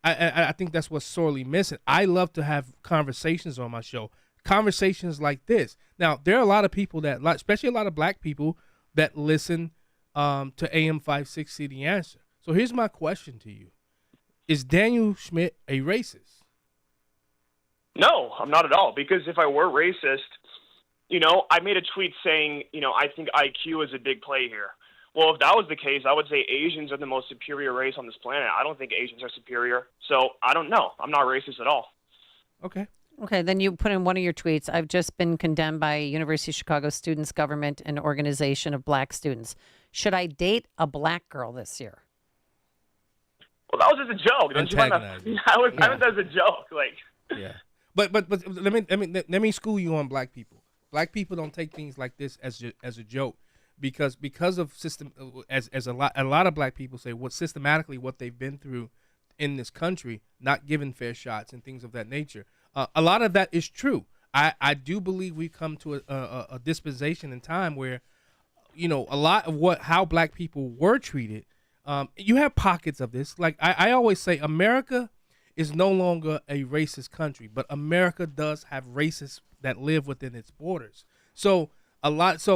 I think that's what's sorely missing. I love to have conversations on my show, conversations like this. Now, there are a lot of people that, especially a lot of black people, that listen to AM 560 The Answer. So here's my question to you. Is Daniel Schmidt a racist? No, I'm not at all. Because if I were racist, I made a tweet saying, I think IQ is a big play here. Well, if that was the case, I would say Asians are the most superior race on this planet. I don't think Asians are superior. So I don't know. I'm not racist at all. Okay. Okay, then you put in one of your tweets, I've just been condemned by University of Chicago Students Government and Organization of Black Students. Should I date a black girl this year? Well, that was just a joke. Don't you find that? I meant that as a joke. Yeah. But let me school you on black people. Black people don't take things like this as a joke, because of system, as a lot of black people say, what they've been through in this country, not given fair shots and things of that nature. A lot of that is true. I do believe we come to a dispensation in time where, a lot of how black people were treated. You have pockets of this. Like I always say, America is no longer a racist country, but America does have racists that live within its borders. And a lot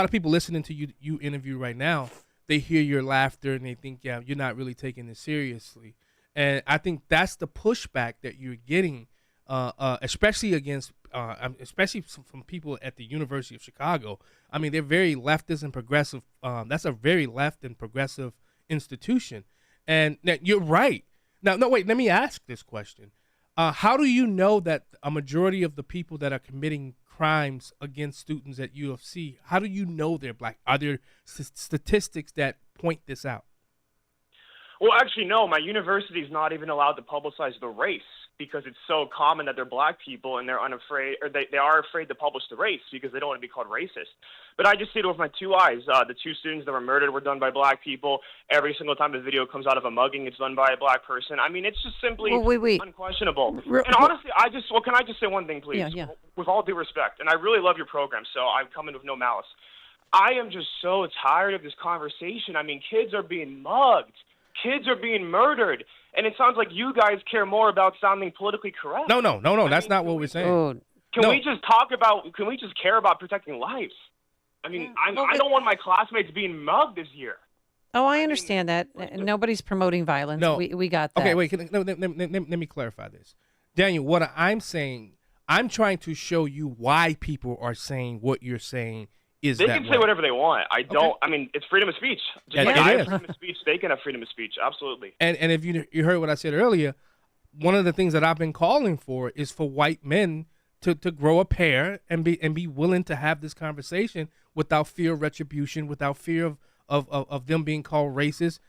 of people listening to you interview right now, they hear your laughter and they think, yeah, you're not really taking this seriously. And I think that's the pushback that you're getting, especially from people at the University of Chicago. I mean, they're very leftist and progressive. That's a very left and progressive institution. And you're right. Now, no, wait, let me ask this question. How do you know that a majority of the people that are committing crimes against students at U of C, how do you know they're black? Are there statistics that point this out? Well, actually, no. My university is not even allowed to publicize the race because it's so common that they're black people and they're unafraid, or they are afraid to publish the race because they don't want to be called racist. But I just see it with my two eyes. The two students that were murdered were done by black people. Every single time a video comes out of a mugging, it's done by a black person. I mean, it's just simply unquestionable. And honestly, can I just say one thing, please? Yeah. With all due respect, and I really love your program, so I'm coming with no malice. I am just so tired of this conversation. I mean, kids are being mugged. Kids are being murdered. And it sounds like you guys care more about sounding politically correct. No. That's not what we're saying. Can we just care about protecting lives? I mean, I don't want my classmates being mugged this year. Oh, I understand that. Nobody's promoting violence. No. We got that. Okay, wait. Let me clarify this. Daniel, what I'm saying, I'm trying to show you why people are saying what you're saying. They can say whatever they want. I mean, it's freedom of speech. Just like I have freedom of speech, they can have freedom of speech. Absolutely. And if you heard what I said earlier, one of the things that I've been calling for is for white men to grow a pair and be willing to have this conversation without fear of retribution, without fear of them being called racist.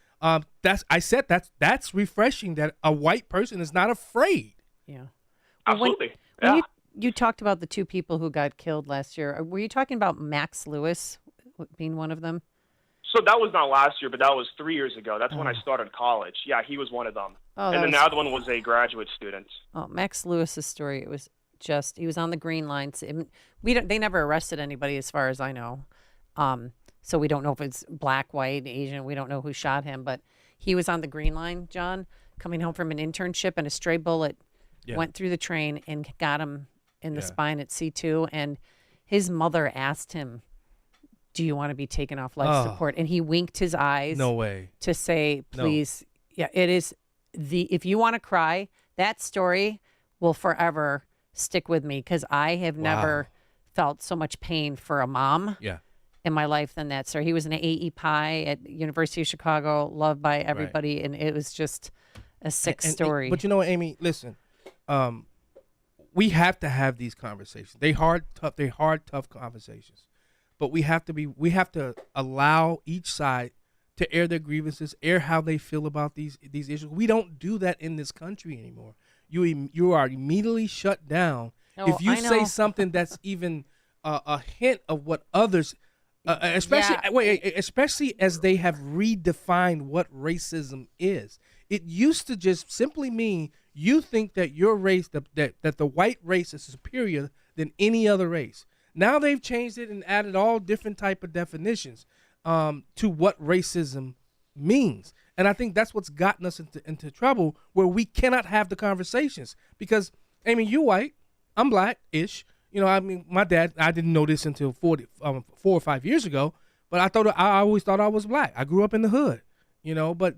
That's refreshing that a white person is not afraid. Yeah. Absolutely. When you talked about the two people who got killed last year. Were you talking about Max Lewis being one of them? So that was not last year, but that was 3 years ago. That's when I started college. Yeah, he was one of them. And then the other one was a graduate student. Oh, Max Lewis's story, it was just, he was on the green line. They never arrested anybody as far as I know. So we don't know if it's black, white, Asian. We don't know who shot him, but he was on the green line, John, coming home from an internship, and a stray bullet went through the train and got him in the spine at C2, and his mother asked him, do you want to be taken off life support? And he winked his eyes. No way. To say, please. No. Yeah, it is if you want to cry, that story will forever stick with me, because I have never felt so much pain for a mom in my life than that story. He was an AE Pi at University of Chicago, loved by everybody, and it was just a sick story. But you know what, Amy, listen, we have to have these conversations. They're hard, tough conversations. But we have to allow each side to air their grievances, air how they feel about these issues. We don't do that in this country anymore. You are immediately shut down if you say something that's even a hint of what others, especially as they have redefined what racism is. It used to just simply mean you think that your race, that the white race is superior than any other race. Now they've changed it and added all different type of definitions to what racism means. And I think that's what's gotten us into trouble, where we cannot have the conversations. Because, Amy, you're white, I'm black-ish. You know, I mean, my dad, I didn't know this until 4 or 5 years ago, but I always thought I was black. I grew up in the hood, you know, but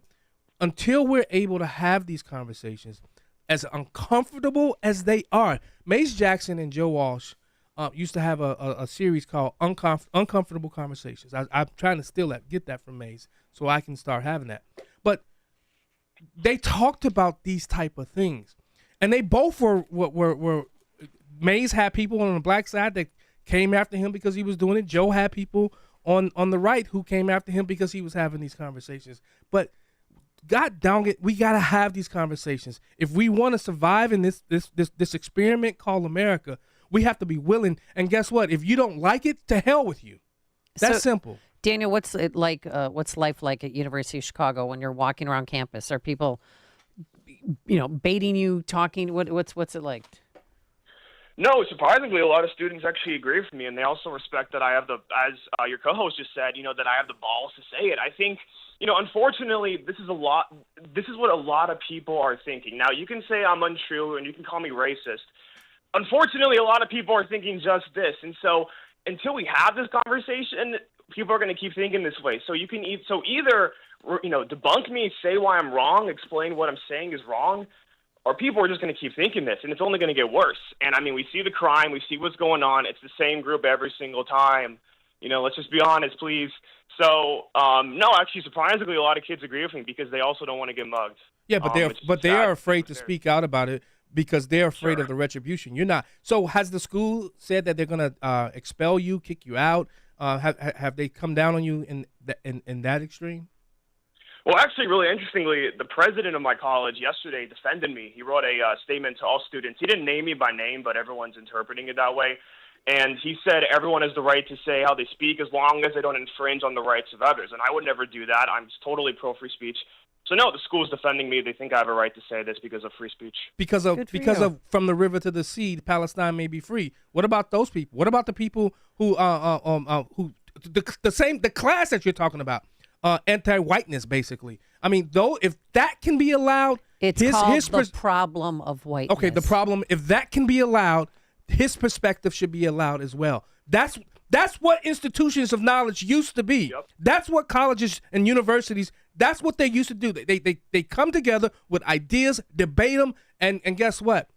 until we're able to have these conversations, as uncomfortable as they are, Mace Jackson and Joe Walsh used to have a series called Uncomfortable Conversations. I'm trying to get that from Mace so I can start having that. But they talked about these type of things, and they both were Mace had people on the black side that came after him because he was doing it. Joe had people on the right who came after him because he was having these conversations. But God dang it, we gotta have these conversations if we want to survive in this experiment called America. We have to be willing. And guess what? If you don't like it, to hell with you. That's simple. Daniel, what's it like? What's life like at University of Chicago when you're walking around campus? Are people, baiting you, talking? What's it like? No, surprisingly, a lot of students actually agree with me, and they also respect that I have as your co-host just said, that I have the balls to say it. I think, unfortunately, this is what a lot of people are thinking. Now, you can say I'm untrue, and you can call me racist. Unfortunately, a lot of people are thinking just this, and so until we have this conversation, people are going to keep thinking this way. So you can either debunk me, say why I'm wrong, explain what I'm saying is wrong, or people are just going to keep thinking this, and it's only going to get worse. And, we see the crime. We see what's going on. It's the same group every single time. Let's just be honest, please. So, no, actually, surprisingly, a lot of kids agree with me because they also don't want to get mugged. Yeah, but they are afraid to speak out about it because they're afraid of the retribution. You're not. So has the school said that they're going to expel you, kick you out? Have they come down on you in that extreme? Well, actually, really interestingly, the president of my college yesterday defended me. He wrote a statement to all students. He didn't name me by name, but everyone's interpreting it that way. And he said everyone has the right to say how they speak as long as they don't infringe on the rights of others. And I would never do that. I'm totally pro-free speech. So, no, the school's defending me. They think I have a right to say this because of free speech. Because of from the river to the sea, Palestine may be free. What about those people? What about the people who the class that you're talking about? Anti-whiteness, basically. Though, if that can be allowed, it's called the problem of whiteness. Okay, the problem. If that can be allowed, his perspective should be allowed as well. That's what institutions of knowledge used to be. Yep. That's what colleges and universities. That's what they used to do. They come together with ideas, debate them, and guess what?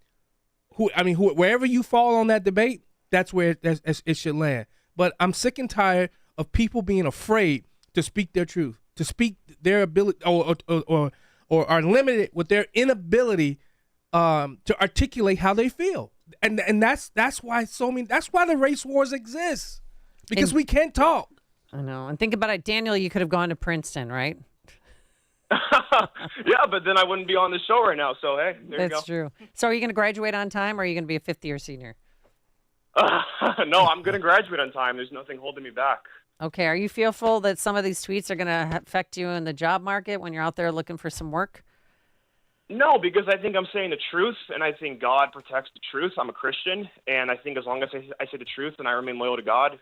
Wherever you fall on that debate, that's where it should land. But I'm sick and tired of people being afraid to speak their truth, to speak their ability, or are limited with their inability to articulate how they feel, and that's why the race wars exist, because we can't talk. I know, and think about it, Daniel. You could have gone to Princeton, right? Yeah, but then I wouldn't be on the show right now. So hey, there you go. That's true. So are you going to graduate on time, or are you going to be a fifth-year senior? No, I'm going to graduate on time. There's nothing holding me back. Okay. Are you fearful that some of these tweets are going to affect you in the job market when you're out there looking for some work? No, because I think I'm saying the truth, and I think God protects the truth. I'm a Christian, and I think as long as I say the truth and I remain loyal to God,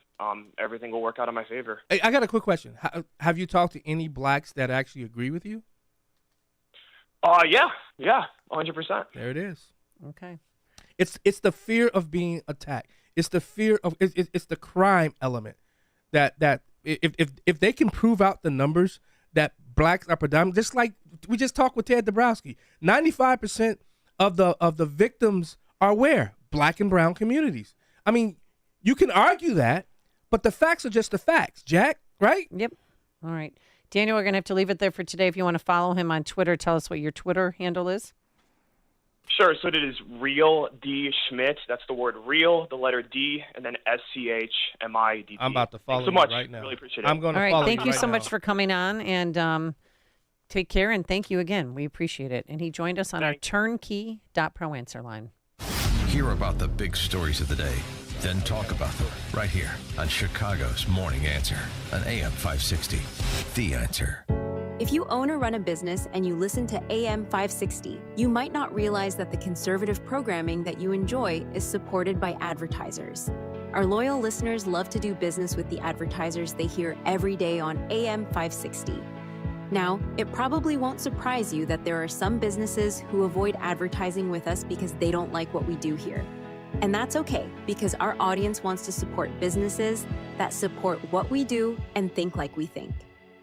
everything will work out in my favor. Hey, I got a quick question. Have you talked to any blacks that actually agree with you? Yeah, 100%. There it is. Okay. It's the fear of being attacked. It's the fear of it's the crime element. That if they can prove out the numbers that blacks are predominant, just like we just talked with Ted Dabrowski, 95% of the victims are where? Black and brown communities. You can argue that, but the facts are just the facts, Jack, right? Yep. All right. Daniel, we're going to have to leave it there for today. If you want to follow him on Twitter, tell us what your Twitter handle is. Sure. So it is Real D Schmidt. That's the word real, the letter D, and then SCHMIDT. I'm about to follow Thanks so much. You right now. Really appreciate it. I'm going to follow follow you. Thank you right so now. much for coming on, and take care, and thank you again. We appreciate it. And he joined us on our turnkey.pro answer line. Hear about the big stories of the day, then talk about them right here on Chicago's Morning Answer on AM 560. The Answer. If you own or run a business and you listen to AM 560, you might not realize that the conservative programming that you enjoy is supported by advertisers. Our loyal listeners love to do business with the advertisers they hear every day on AM 560. Now, it probably won't surprise you that there are some businesses who avoid advertising with us because they don't like what we do here. And that's okay, because our audience wants to support businesses that support what we do and think like we think.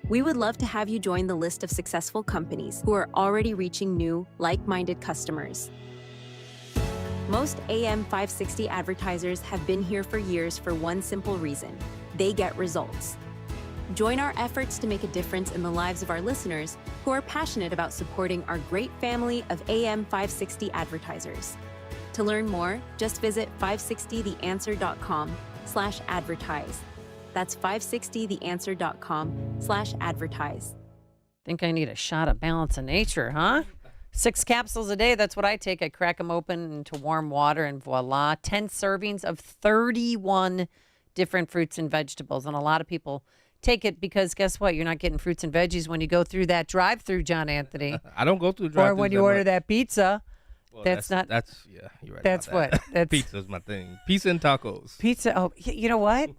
We would love to have you join the list of successful companies who are already reaching new, like-minded customers. Most AM 560 advertisers have been here for years for one simple reason: they get results. Join our efforts to make a difference in the lives of our listeners who are passionate about supporting our great family of AM 560 advertisers. To learn more, just visit 560theanswer.com/advertise. That's 560theanswer.com/advertise. Think I need a shot of Balance of Nature, huh? 6 capsules a day, that's what I take. I crack them open into warm water and voila, 10 servings of 31 different fruits and vegetables. And a lot of people take it because guess what? You're not getting fruits and veggies when you go through that drive-through, John Anthony. I don't go through drive-through. Or when you order that pizza. Well, that's yeah, you're right. That's about what. That's Pizza's my thing. Pizza and tacos. Pizza. Oh, you know what?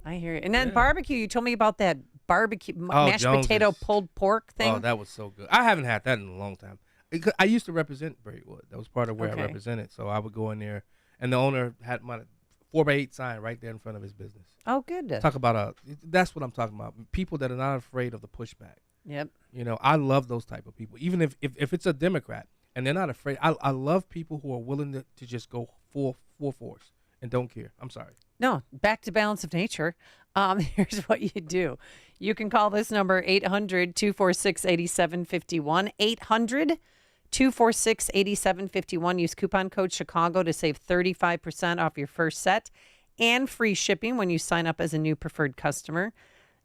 I hear you. And then barbecue. You told me about that barbecue mashed Jones's. potato pulled pork thing. Oh, that was so good. I haven't had that in a long time. I used to represent Braidwood. That was part of where I represented. So I would go in there, and the owner had my 4x8 sign right there in front of his business. Oh, good. Talk about that's what I'm talking about. People that are not afraid of the pushback. Yep. I love those type of people. Even if it's a Democrat and they're not afraid, I love people who are willing to just go full force and don't care. I'm sorry. No, back to balance of nature. Here's what you do. You can call this number 800-246-8751. 800-246-8751. Use coupon code Chicago to save 35% off your first set and free shipping when you sign up as a new preferred customer.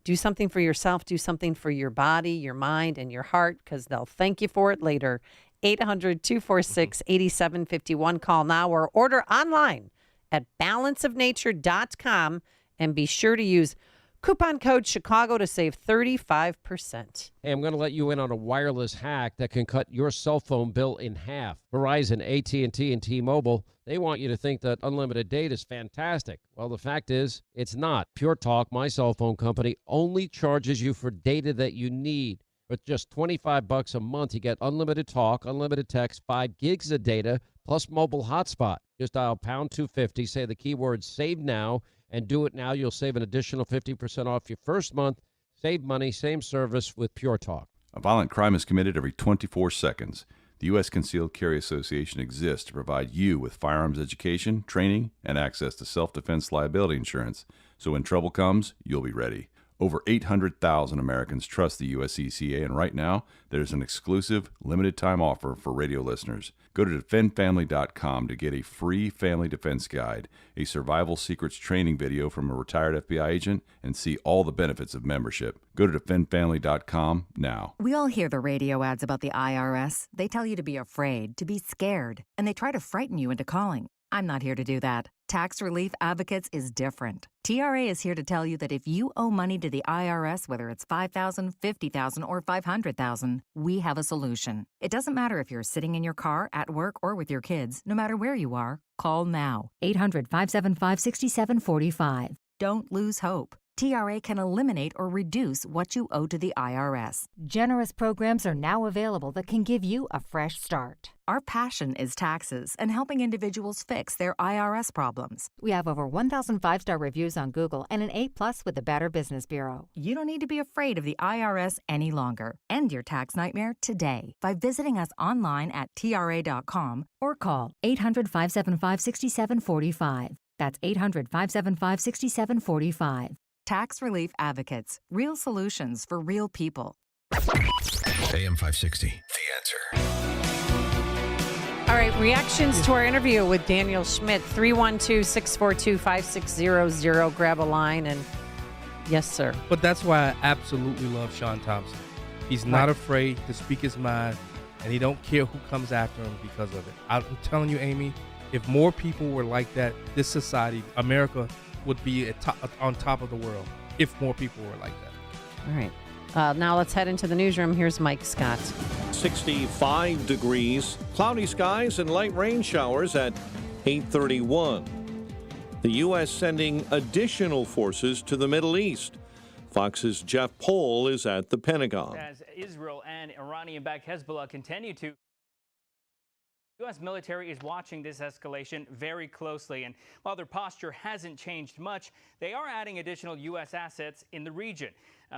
Do something for yourself. Do something for your body, your mind, and your heart because they'll thank you for it later. 800-246-8751. Call now or order online at balanceofnature.com and be sure to use coupon code Chicago to save 35%. Hey, I'm going to let you in on a wireless hack that can cut your cell phone bill in half. Verizon, AT&T, and T-Mobile, they want you to think that unlimited data is fantastic. Well, the fact is, it's not. Pure Talk, my cell phone company, only charges you for data that you need. With just $25 a month, you get unlimited talk, unlimited text, 5 gigs of data, plus mobile hotspot. Just dial pound 250, say the keyword save now, and do it now. You'll save an additional 50% off your first month. Save money, same service with Pure Talk. A violent crime is committed every 24 seconds. The U.S. Concealed Carry Association exists to provide you with firearms education, training, and access to self-defense liability insurance. So when trouble comes, you'll be ready. Over 800,000 Americans trust the USCCA, and right now, there's an exclusive, limited-time offer for radio listeners. Go to defendfamily.com to get a free family defense guide, a survival secrets training video from a retired FBI agent, and see all the benefits of membership. Go to defendfamily.com now. We all hear the radio ads about the IRS. They tell you to be afraid, to be scared, and they try to frighten you into calling. I'm not here to do that. Tax Relief Advocates is different. TRA is here to tell you that if you owe money to the IRS, whether it's $5,000, $50,000, or $500,000, we have a solution. It doesn't matter if you're sitting in your car, at work, or with your kids. No matter where you are, call now. 800-575-6745. Don't lose hope. TRA can eliminate or reduce what you owe to the IRS. Generous programs are now available that can give you a fresh start. Our passion is taxes and helping individuals fix their IRS problems. We have over 1,000 5-star reviews on Google and an A+ with the Better Business Bureau. You don't need to be afraid of the IRS any longer. End your tax nightmare today by visiting us online at TRA.com or call 800-575-6745. That's 800-575-6745. Tax Relief Advocates. Real solutions for real people. AM 560, The Answer. All right, reactions to our interview with Daniel Schmidt, 312-642-5600. Grab a line and yes, sir. But that's why I absolutely love Sean Thompson. He's not afraid to speak his mind, and he don't care who comes after him because of it. I'm telling you, Amy, if more people were like that, this society, America, would be on top of the world if more people were like that. All right. Now let's head into the newsroom. Here's Mike Scott. 65 degrees, cloudy skies and light rain showers at 8:31. The U.S. sending additional forces to the Middle East. Fox's Jeff Pohl is at the Pentagon. As Israel and Iranian-backed Hezbollah continue to, the U.S. military is watching this escalation very closely, and while their posture hasn't changed much, they are adding additional U.S. assets in the region.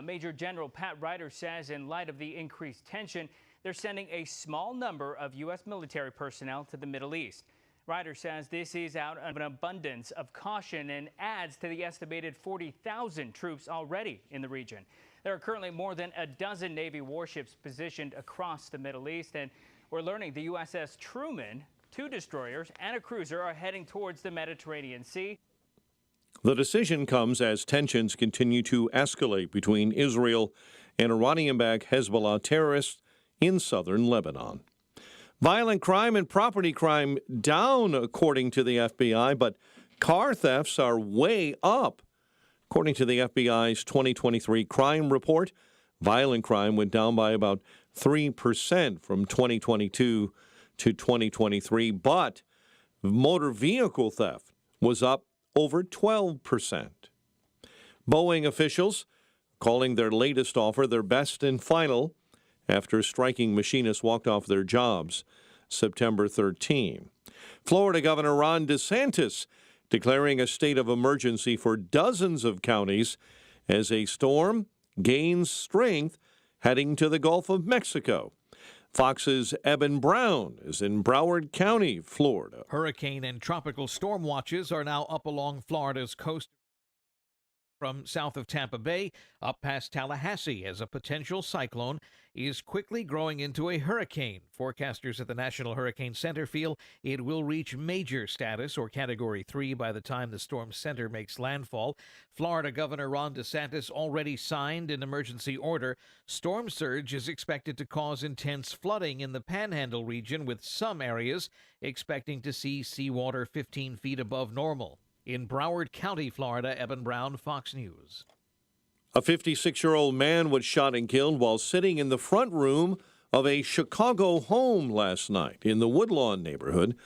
Major General Pat Ryder says in light of the increased tension, they're sending a small number of U.S. military personnel to the Middle East. Ryder says this is out of an abundance of caution and adds to the estimated 40,000 troops already in the region. There are currently more than a dozen Navy warships positioned across the Middle East, and we're learning the USS Truman, 2 destroyers, and a cruiser are heading towards the Mediterranean Sea. The decision comes as tensions continue to escalate between Israel and Iranian-backed Hezbollah terrorists in southern Lebanon. Violent crime and property crime down, according to the FBI, but Car thefts are way up. According to the FBI's 2023 crime report, violent crime went down by about 3% from 2022 to 2023, but motor vehicle theft was up over 12%. Boeing officials calling their latest offer their best and final after striking machinists walked off their jobs September 13. Florida Governor Ron DeSantis declaring a state of emergency for dozens of counties as a storm gains strength heading to the Gulf of Mexico. Fox's Eben Brown is in Broward County, Florida. Hurricane and tropical storm watches are now up along Florida's coast from south of Tampa Bay up past Tallahassee as a potential cyclone is quickly growing into a hurricane. Forecasters at the National Hurricane Center feel it will reach major status or Category 3 by the time the storm center makes landfall. Florida Governor Ron DeSantis already signed an emergency order. Storm surge is expected to cause intense flooding in the Panhandle region, with some areas expecting to see seawater 15 feet above normal. In Broward County, Florida, Eben Brown, Fox News. A 56-year-old man was shot and killed while sitting in the front room of a Chicago home last night in the Woodlawn neighborhood.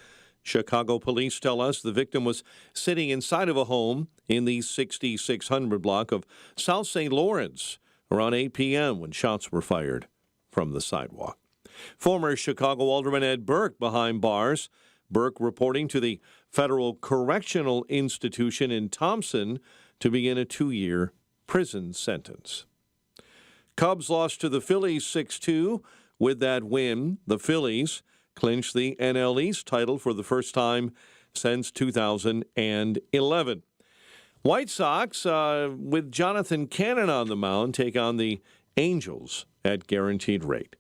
Chicago police tell us the victim was sitting inside of a home in the 6600 block of South St. Lawrence around 8 p.m. when shots were fired from the sidewalk. Former Chicago Alderman Ed Burke behind bars. Burke reporting to the Federal Correctional Institution in Thompson to begin a 2-year prison sentence. Cubs lost to the Phillies 6-2. With that win, the Phillies clinched the NL East title for the first time since 2011. White Sox, with Jonathan Cannon on the mound, take on the Angels at guaranteed rate.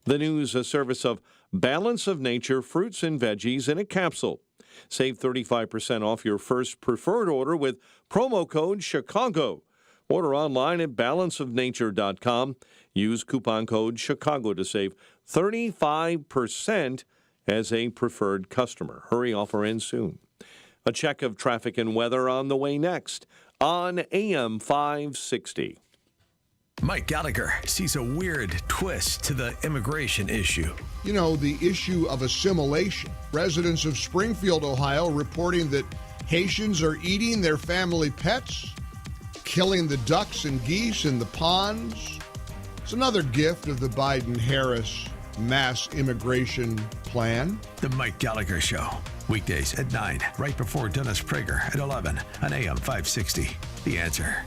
The news, a service of Balance of Nature fruits and veggies in a capsule. Save 35% off your first preferred order with promo code Chicago. Order online at balanceofnature.com. Use coupon code Chicago to save 35% as a preferred customer. Hurry, offer ends soon. A check of traffic and weather on the way next on AM 560. Mike Gallagher sees a weird twist to the immigration issue. You know, the issue of assimilation. Residents of Springfield, Ohio, reporting that Haitians are eating their family pets, killing the ducks and geese in the ponds. It's another gift of the Biden-Harris mass immigration plan. The Mike Gallagher Show, weekdays at 9, right before Dennis Prager at 11 on AM 560. The Answer.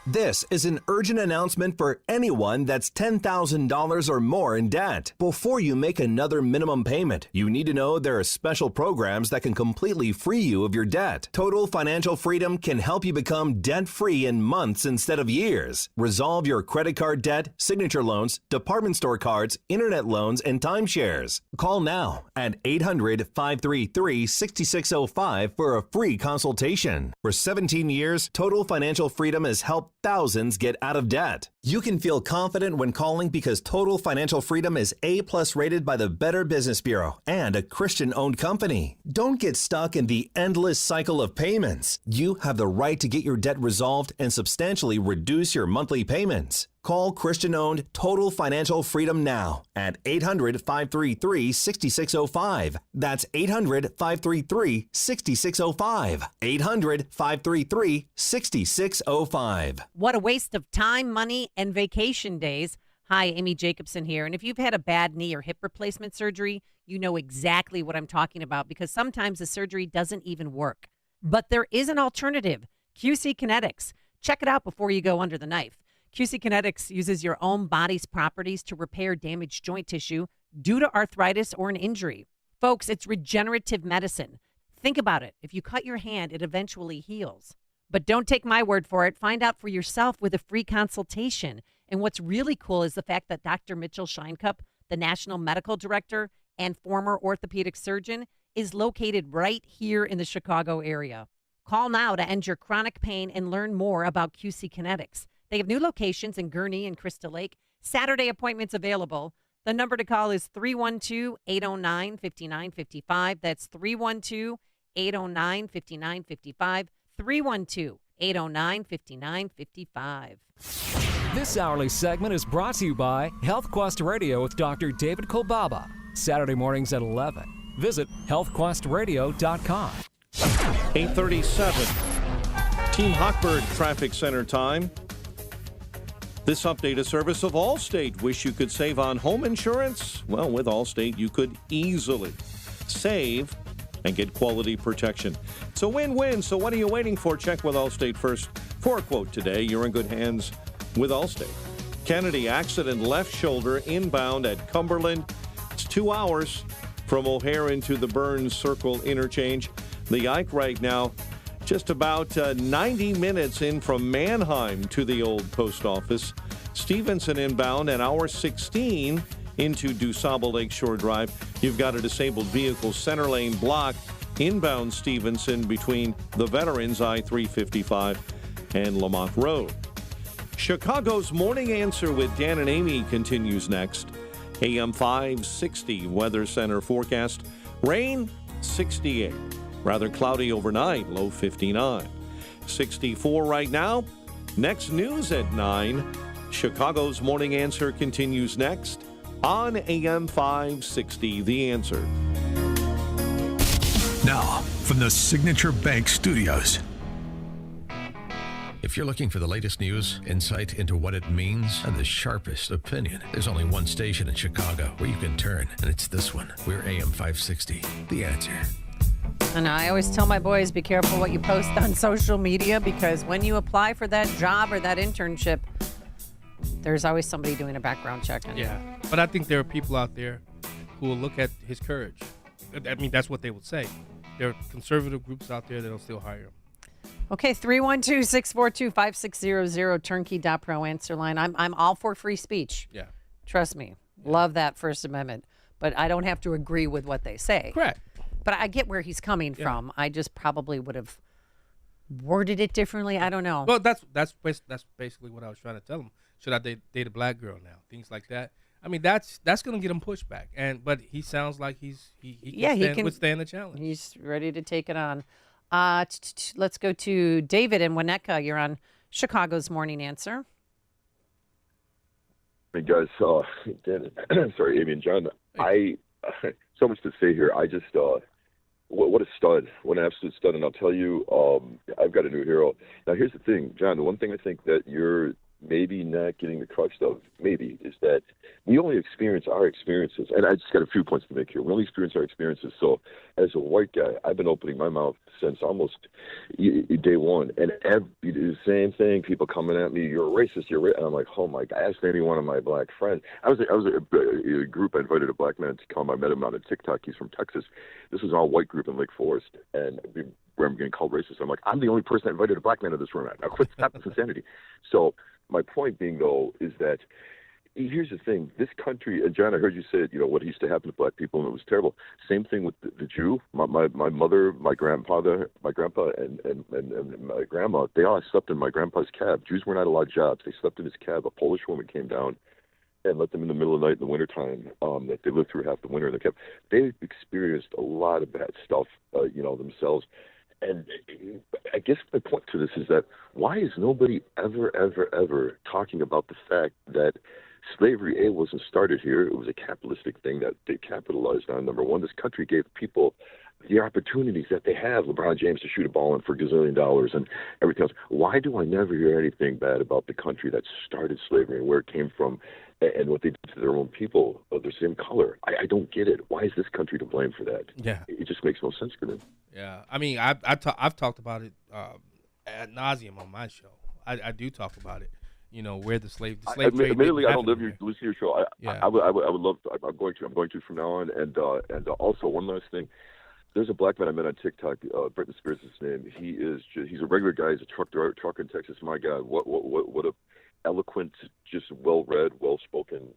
This is an urgent announcement for anyone that's $10,000 or more in debt. Before you make another minimum payment, you need to know there are special programs that can completely free you of your debt. Total Financial Freedom can help you become debt-free in months instead of years. Resolve your credit card debt, signature loans, department store cards, internet loans, and timeshares. Call now at 800-533-6605 for a free consultation. For 17 years, Total Financial Freedom has helped thousands get out of debt. You can feel confident when calling because Total Financial Freedom is A+ rated by the Better Business Bureau and a Christian-owned company. Don't get stuck in the endless cycle of payments. You have the right to get your debt resolved and substantially reduce your monthly payments. Call Christian-owned Total Financial Freedom now at 800-533-6605. That's 800-533-6605. 800-533-6605. What a waste of time, money, and vacation days. Hi, Amy Jacobson here. And if you've had a bad knee or hip replacement surgery, you know exactly what I'm talking about because sometimes the surgery doesn't even work. But there is an alternative, QC Kinetics. Check it out before you go under the knife. QC Kinetics uses your own body's properties to repair damaged joint tissue due to arthritis or an injury. Folks, it's regenerative medicine. Think about it. If you cut your hand, it eventually heals. But don't take my word for it. Find out for yourself with a free consultation. And what's really cool is the fact that Dr. Mitchell Scheinkup, the National Medical Director and former orthopedic surgeon, is located right here in the Chicago area. Call now to end your chronic pain and learn more about QC Kinetics. They have new locations in Gurnee and Crystal Lake. Saturday appointments available. The number to call is 312-809-5955. That's 312-809-5955. 312-809-5955. This hourly segment is brought to you by Health Quest Radio with Dr. David Kolbaba. Saturday mornings at 11. Visit healthquestradio.com. 8:37. Team Hochberg Traffic Center time. This update is service of Allstate. Wish you could save on home insurance? Well, with Allstate, you could easily save and get quality protection. It's a win-win, so what are you waiting for? Check with Allstate first. For a quote today, you're in good hands with Allstate. Kennedy accident, left shoulder inbound at Cumberland. It's 2 hours from O'Hare into the Burns Circle interchange. The Ike right now just about 90 minutes in from Mannheim to the old post office. Stevenson inbound at hour 16 into DuSable Lakeshore Drive. You've got a disabled vehicle center lane block inbound Stevenson between the Veterans I-355 and Lamont Road. Chicago's Morning Answer with Dan and Amy continues next. AM 560 Weather Center forecast. Rain 68. Rather cloudy overnight, low 59. 64 right now. Next news at 9. Chicago's Morning Answer continues next on AM 560, The Answer. Now, from the Signature Bank Studios. If you're looking for the latest news, insight into what it means, and the sharpest opinion, there's only one station in Chicago where you can turn, and it's this one. We're AM 560, The Answer. And I always tell my boys, be careful what you post on social media, because when you apply for that job or that internship, there's always somebody doing a background check. Yeah, but I think there are people out there who will look at his courage. I mean, that's what they would say. There are conservative groups out there that'll still hire him. Okay, 312-642-5600, turnkey.pro answer line. I'm all for free speech. Yeah. Trust me. Yeah. Love that First Amendment. But I don't have to agree with what they say. Correct. But I get where he's coming from. I just probably would have worded it differently. I don't know. Well, that's basically what I was trying to tell him. Should I date a black girl now? Things like that. I mean, that's going to get him pushback. But he sounds like he can withstand the challenge. He's ready to take it on. Let's go to David in Winnetka. You're on Chicago's Morning Answer. Hey guys, sorry, Amy and John. So much to say here. I just what a stud, what an absolute stud. And I'll tell you, I've got a new hero. Now here's the thing, John. The one thing I think that you're maybe not getting the crux of, maybe, is that we only experience our experiences. And I just got a few points to make here. We only experience our experiences. So as a white guy, I've been opening my mouth since almost day one. And the same thing, people coming at me, you're a racist, you're and I'm like, oh my God, ask any one of my black friends. I was a group, I invited a black man to come. I met him on a TikTok. He's from Texas. This was an all-white group in Lake Forest. And where I'm getting called racist, I'm like, I'm the only person that invited a black man to this room. Now quit, stop this insanity. So my point being, though, is that here's the thing. This country, and John, I heard you say, what used to happen to black people, and it was terrible. Same thing with the Jew. My mother, my grandpa, and my grandma, they all slept in my grandpa's cab. Jews were not allowed jobs. They slept in his cab. A Polish woman came down and let them in the middle of the night in the wintertime, that they lived through half the winter in the cab. They experienced a lot of bad stuff, themselves. And I guess my point to this is that why is nobody ever talking about the fact that slavery, wasn't started here. It was a capitalistic thing that they capitalized on. Number one, this country gave people the opportunities that they have. LeBron James to shoot a ball in for $1 gazillion and everything else. Why do I never hear anything bad about the country that started slavery and where it came from and what they did to their own people of their same color? I don't get it. Why is this country to blame for that? Yeah. It just makes no sense to me. Yeah. I mean, I've talked about it ad nauseum on my show. I do talk about it. Where the slave trade. Admittedly, I don't listen to your show. I would love to. I'm going to from now on. And also one last thing. There's a black man I met on TikTok. Britney Spears is his name. He's a regular guy. He's a trucker in Texas. My God, what a eloquent, just well-read, well-spoken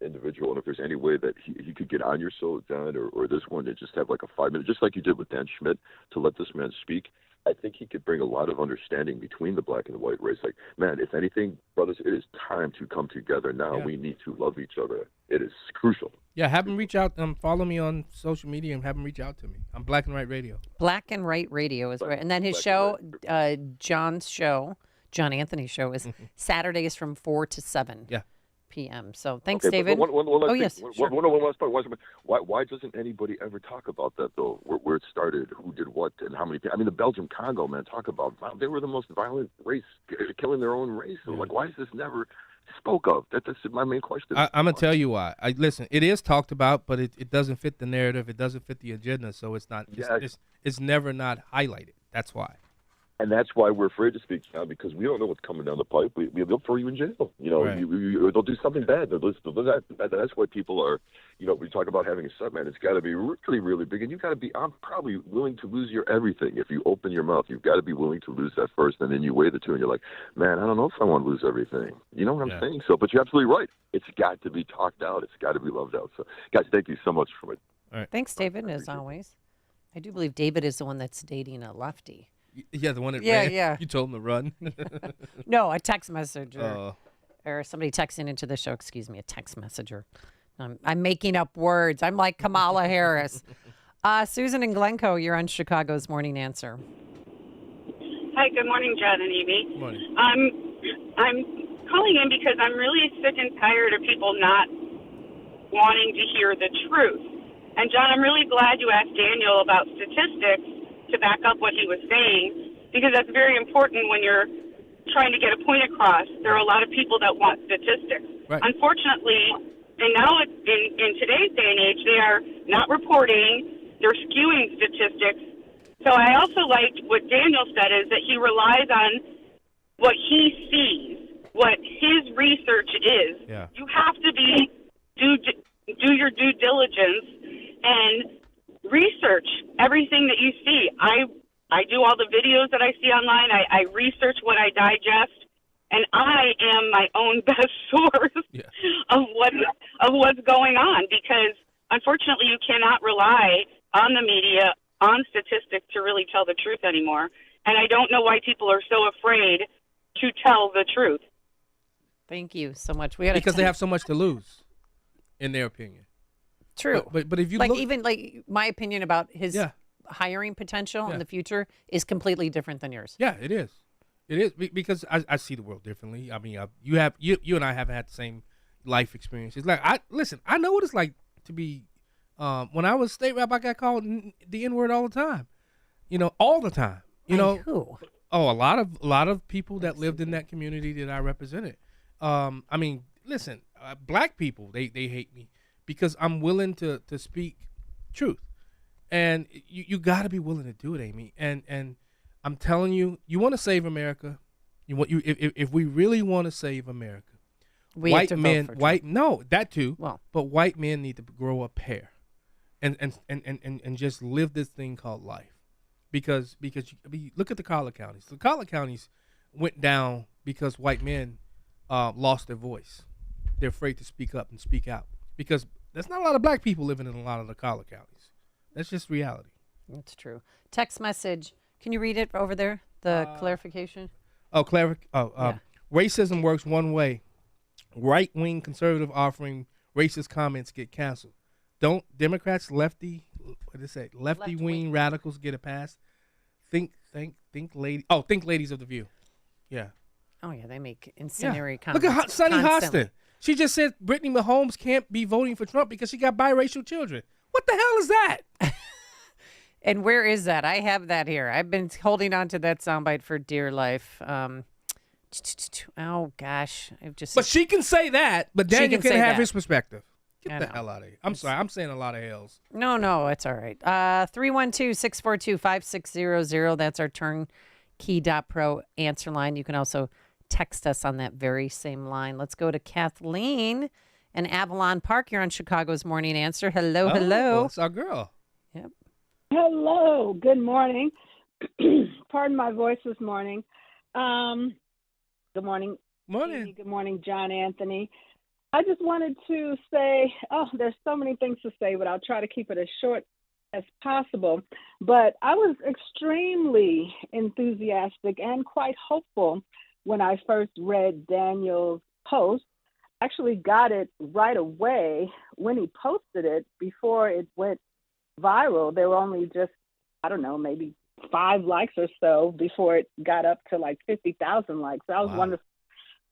individual. And if there's any way that he could get on your show, John, or this one, and just have like a 5 minute, just like you did with Dan Schmidt, to let this man speak. I think he could bring a lot of understanding between the black and the white race. Like, man, if anything, brothers, it is time to come together now. Yeah. We need to love each other. It is crucial. Yeah, have him reach out. Follow me on social media and have him reach out to me. I'm Black and White Radio. Black and Right Radio is right. And then his Black show, and John's show, John Anthony's show, is Saturdays from 4 to 7 Yeah. p.m. So thanks, Okay, David. One last thing. yes, sure. One last point. Why doesn't anybody ever talk about that, though? Where it started, who did what, and how many people? I mean, the Belgium Congo, man, talk about, wow, they were the most violent race, killing their own race. And like, why is this never spoke of? That's my main question. I'm going to tell you why. Listen, it is talked about, but it doesn't fit the narrative. It doesn't fit the agenda, so it's not. It's never not highlighted. That's why. And that's why we're afraid to speak now, because we don't know what's coming down the pipe. They'll throw you in jail. You know, Right. they'll do something bad. That's why people are, you know, we talk about having a son, man. It's got to be really, really big. And you got to be, I'm probably willing to lose your everything. If you open your mouth, you've got to be willing to lose that first. And then you weigh the two and you're like, man, I don't know if I want to lose everything. You know what I'm saying? So, but you're absolutely right. It's got to be talked out. It's got to be loved out. So, guys, thank you so much for it. All right. Thanks, David, as always. I do believe David is the one that's dating a lefty. Yeah, the one that Yeah, ran. yeah. You told him to run. No, a text message or somebody texting into the show. Excuse me, a text messenger. I'm making up words. I'm like Kamala Harris. Susan and Glencoe, you're on Chicago's Morning Answer. Hi, good morning, John and Amy. Good morning. I'm calling in because I'm really sick and tired of people not wanting to hear the truth. And John, I'm really glad you asked Daniel about statistics to back up what he was saying, because that's very important when you're trying to get a point across. There are a lot of people that want statistics. Right. Unfortunately, and now in today's day and age, they are not reporting, they're skewing statistics. So I also liked what Daniel said, is that he relies on what he sees, what his research is. Yeah. You have to do your due diligence and research everything that you see. I do all the videos that I see online. I research what I digest, and I am my own best source of what's going on, because unfortunately you cannot rely on the media, on statistics to really tell the truth anymore. And I don't know why people are so afraid to tell the truth. Thank you so much. Because they have so much to lose, in their opinion. True. But if you like look, even like my opinion about his hiring potential in the future is completely different than yours. Yeah, it is. It is because I see the world differently. I mean, you and I haven't had the same life experiences. Like I know what it's like to be. When I was state rep, I got called the N-word all the time. You know, all the time. You know who? Oh, a lot of people that lived in that community that I represented. I mean, listen, black people they hate me because I'm willing to speak truth, and you got to be willing to do it, Amy. And I'm telling you, you want to save America. If we really want to save America, white men, that too. Well, but white men need to grow a pair, and just live this thing called life, because look at the collar counties. The collar counties went down because white men lost their voice. They're afraid to speak up and speak out because there's not a lot of black people living in a lot of the collar counties. That's just reality. That's true. Text message. Can you read it over there? The clarification. Racism works one way. Right-wing conservative offering racist comments get canceled. Don't Democrats, lefty wing radicals get a pass? Think ladies of the View. Yeah. Oh yeah, they make incendiary comments. Look at Sonny Hostin. She just said Brittany Mahomes can't be voting for Trump because she got biracial children. What the hell is that? And where is that? I have that here. I've been holding on to that soundbite for dear life. Oh gosh, But she can say that. But Daniel can have his perspective. Get the hell out of here. I'm sorry. I'm saying a lot of hells. No, it's all right. 312-642-5600. That's our turnkey.pro answer line. You can also text us on that very same line. Let's go to Kathleen in Avalon Park. You're on Chicago's Morning Answer. Hello. That's our girl. Yep. Hello. Good morning. Pardon my voice this morning. Good morning. Morning. Amy. Good morning, John Anthony. I just wanted to say, there's so many things to say, but I'll try to keep it as short as possible. But I was extremely enthusiastic and quite hopeful when I first read Daniel's post. Actually got it right away when he posted it before it went viral. There were only just, I don't know, maybe 5 likes or so before it got up to like 50,000 likes. So I was one of the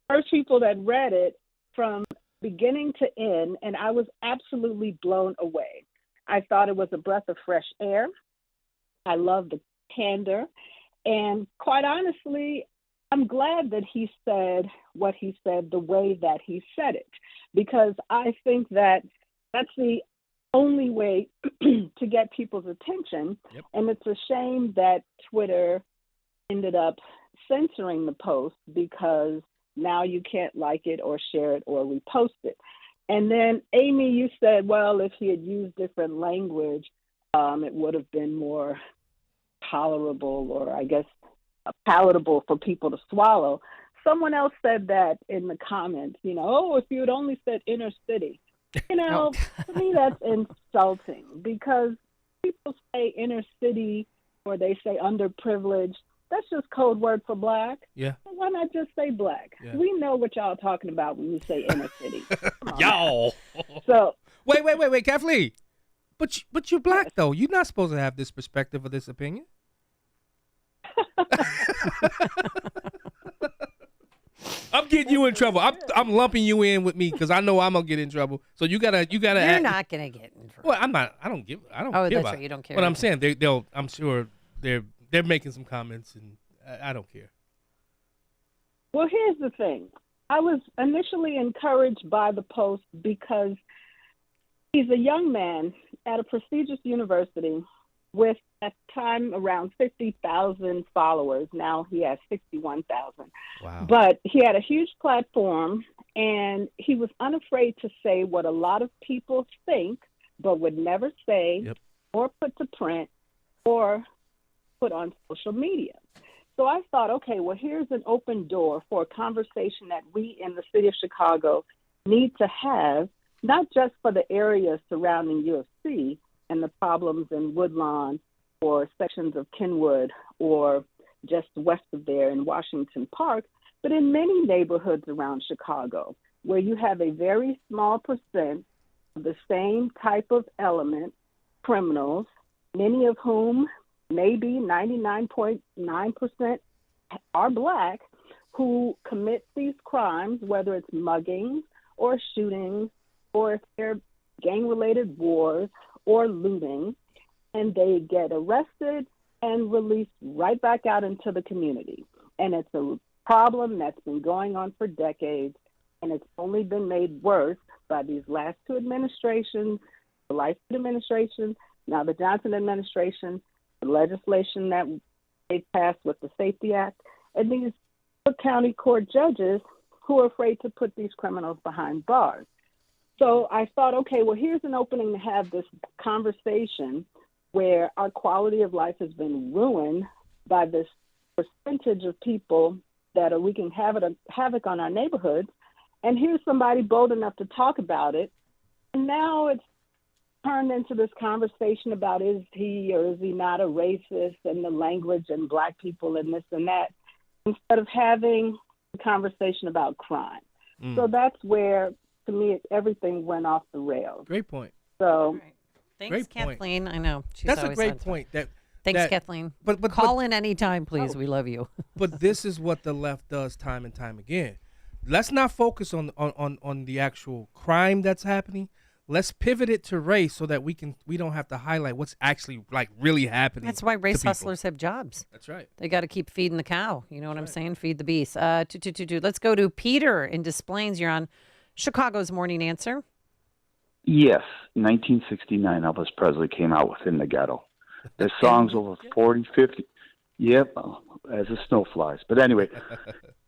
first people that read it from beginning to end, and I was absolutely blown away. I thought it was a breath of fresh air. I love the candor. And quite honestly, I'm glad that he said what he said the way that he said it, because I think that that's the only way to get people's attention. Yep. And it's a shame that Twitter ended up censoring the post, because now you can't like it or share it or repost it. And then, Amy, you said, well, if he had used different language, it would have been more tolerable, or I guess palatable for people to swallow. Someone else said that in the comments, if you had only said inner city. To me, that's insulting, because people say inner city or they say underprivileged. That's just code word for black. Yeah. So why not just say black? Yeah. We know what y'all talking about when you say inner city. Y'all. So wait, Kathleen. But you're black though. You're not supposed to have this perspective or this opinion. I'm getting you in trouble. I'm lumping you in with me because I know I'm gonna get in trouble. So you gotta. You're not gonna get in trouble. Well, I'm not. I don't care. Oh, that's right. You don't care. But I'm saying they'll. I'm sure they're making some comments, and I don't care. Well, here's the thing. I was initially encouraged by the post because he's a young man at a prestigious university with, at the time, around 50,000 followers. Now he has 61,000. Wow. But he had a huge platform, and he was unafraid to say what a lot of people think but would never say or put to print or put on social media. So I thought, okay, well, here's an open door for a conversation that we in the city of Chicago need to have, not just for the areas surrounding UFC and the problems in Woodlawn or sections of Kenwood or just west of there in Washington Park, but in many neighborhoods around Chicago where you have a very small percent of the same type of element, criminals, many of whom maybe 99.9% are black, who commit these crimes, whether it's muggings or shootings or if they're gang-related wars or looting, and they get arrested and released right back out into the community. And it's a problem that's been going on for decades, and it's only been made worse by these last 2 administrations, the Lightfoot administration, now the Johnson administration, the legislation that they passed with the Safety Act, and these county court judges who are afraid to put these criminals behind bars. So I thought, okay, well, here's an opening to have this conversation where our quality of life has been ruined by this percentage of people that are wreaking havoc on our neighborhoods. And here's somebody bold enough to talk about it. And now it's turned into this conversation about is he or is he not a racist, and the language and black people and this and that, instead of having a conversation about crime. So that's where, to me, everything went off the rails. Great point. So, thanks, great Kathleen. Point. I know that's a great point. Thanks, Kathleen. But call in anytime, please. We love you. But this is what the left does time and time again. Let's not focus on the actual crime that's happening. Let's pivot it to race so that we don't have to highlight what's actually like really happening. That's why race hustlers have jobs. That's right. They got to keep feeding the cow. You know what I'm saying? Feed the beast. 222. Let's go to Peter in Des Plaines. You're on Chicago's Morning Answer. Yes, 1969, Elvis Presley came out with In the Ghetto. The song's over 40, 50. Yep, as the snow flies. But anyway,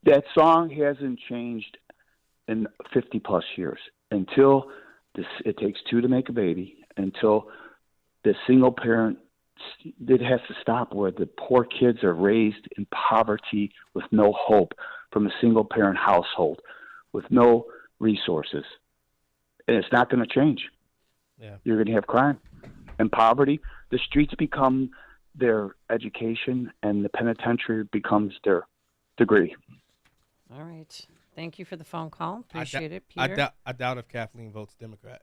that song hasn't changed in 50-plus years until it takes 2 to make a baby, until the single parent, it has to stop where the poor kids are raised in poverty with no hope from a single parent household with no resources. And it's not going to change. Yeah. You're going to have crime. and poverty, the streets become their education and the penitentiary becomes their degree. All right. Thank you for the phone call. Appreciate it, Peter. I doubt if Kathleen votes Democrat.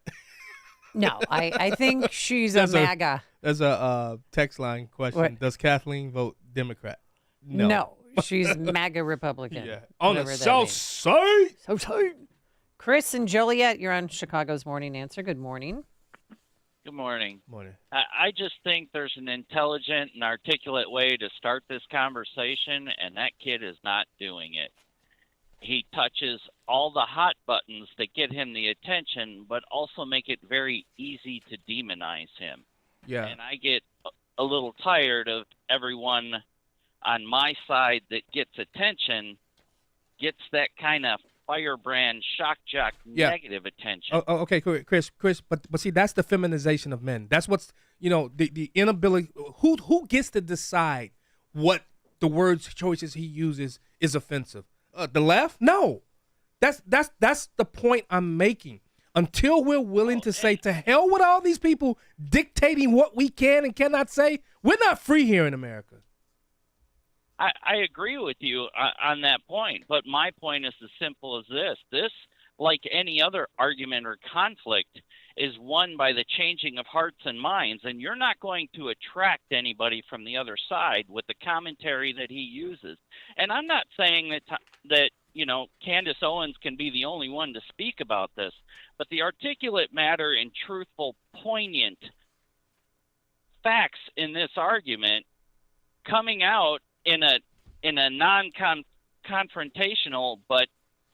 No, I think she's a MAGA. There's a text line question. What? Does Kathleen vote Democrat? No, she's MAGA Republican. Yeah. On the south side. South side. Chris and Joliet, you're on Chicago's Morning Answer. Good morning. Good morning. Morning. I just think there's an intelligent and articulate way to start this conversation, and that kid is not doing it. He touches all the hot buttons that get him the attention, but also make it very easy to demonize him. Yeah. And I get a little tired of everyone on my side that gets attention gets that kind of firebrand, shock jock, negative attention. Oh, okay, Chris, but see, that's the feminization of men. That's what's, the inability. Who gets to decide what the words choices he uses is offensive? The left? No. That's the point I'm making. Until we're willing to say to hell with all these people dictating what we can and cannot say, we're not free here in America. I agree with you on that point, but my point is as simple as this. This, like any other argument or conflict, is won by the changing of hearts and minds, and you're not going to attract anybody from the other side with the commentary that he uses. And I'm not saying that Candace Owens can be the only one to speak about this, but the articulate matter and truthful, poignant facts in this argument coming out in a non-confrontational but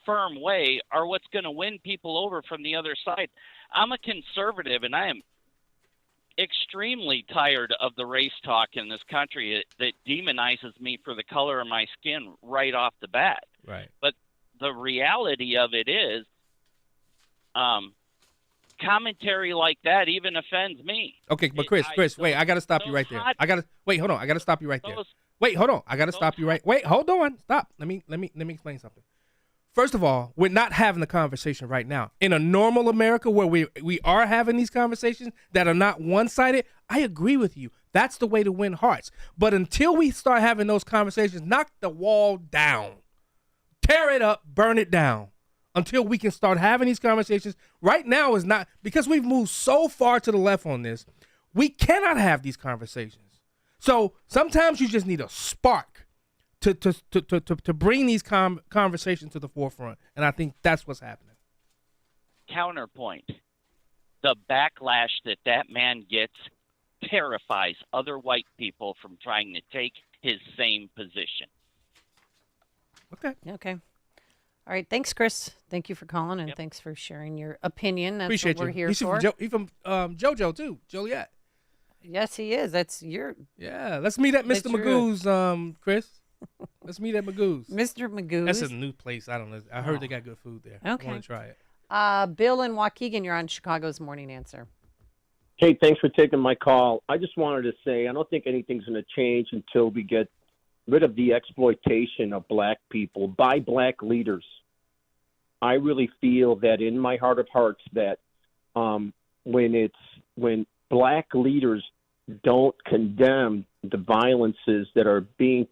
firm way are what's going to win people over from the other side. I'm a conservative, and I am extremely tired of the race talk in this country that demonizes me for the color of my skin right off the bat. Right. But the reality of it is, commentary like that even offends me. Okay, but Chris, wait, I got to stop you right there. Hold on. I got to stop you right there. Wait, hold on. I got to stop you right. Wait, hold on. Stop. Let me explain something. First of all, we're not having a conversation right now. In a normal America where we are having these conversations that are not one-sided, I agree with you. That's the way to win hearts. But until we start having those conversations, knock the wall down. Tear it up, burn it down. Until we can start having these conversations. Right now is not, because we've moved so far to the left on this, we cannot have these conversations. So sometimes you just need a spark to bring these conversations to the forefront, and I think that's what's happening. Counterpoint: the backlash that man gets terrifies other white people from trying to take his same position. Okay. All right. Thanks, Chris. Thank you for calling, and thanks for sharing your opinion. That's Appreciate what we're you. here for. He's from JoJo too, Joliet. Yes, he is. That's your. Yeah, let's meet at Mr. Magoo's, Chris. Let's meet at Magoo's. Mr. Magoo's. That's a new place. I don't know. I heard they got good food there. Okay. I want to try it. Bill in Waukegan, you're on Chicago's Morning Answer. Hey, thanks for taking my call. I just wanted to say I don't think anything's going to change until we get rid of the exploitation of black people by black leaders. I really feel that in my heart of hearts that when black leaders don't condemn the violences that are being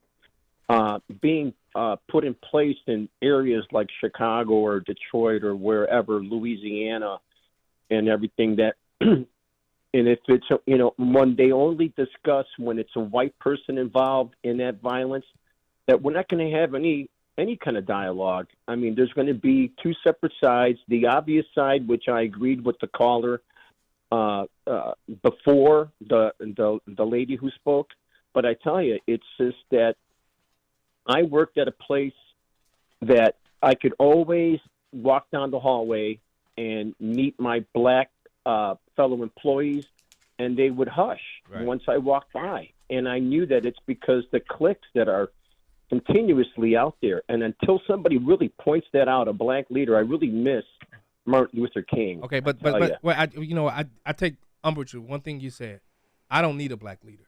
put in place in areas like Chicago or Detroit or wherever, Louisiana, and everything that, and if it's, when they only discuss when it's a white person involved in that violence, that we're not going to have any kind of dialogue. I mean, there's going to be two separate sides. The obvious side, which I agreed with the caller before, the lady who spoke, but I tell you, it's just that I worked at a place that I could always walk down the hallway and meet my black fellow employees, and they would hush once I walked by. And I knew that it's because the cliques that are continuously out there. And until somebody really points that out, a black leader, I really miss Martin Luther King. Okay, but I take umbrage with one thing you said. I don't need a black leader.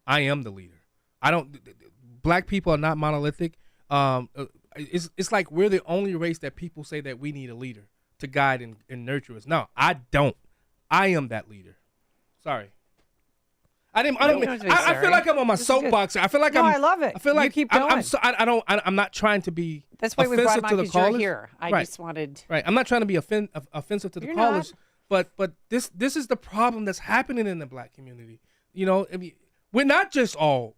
I am the leader. Black people are not monolithic. It's like we're the only race that people say that we need a leader to guide and nurture us. No, I don't. I am that leader. Sorry. I feel like I'm on my soapbox. I feel like I love it. I feel like you keep going. I'm not trying to be. That's why we brought offensive him to on the because you're callers. here. I Right. just wanted. Right. I'm not trying to be offensive to the You're callers, but this is the problem that's happening in the black community. You know, I mean, we're not just all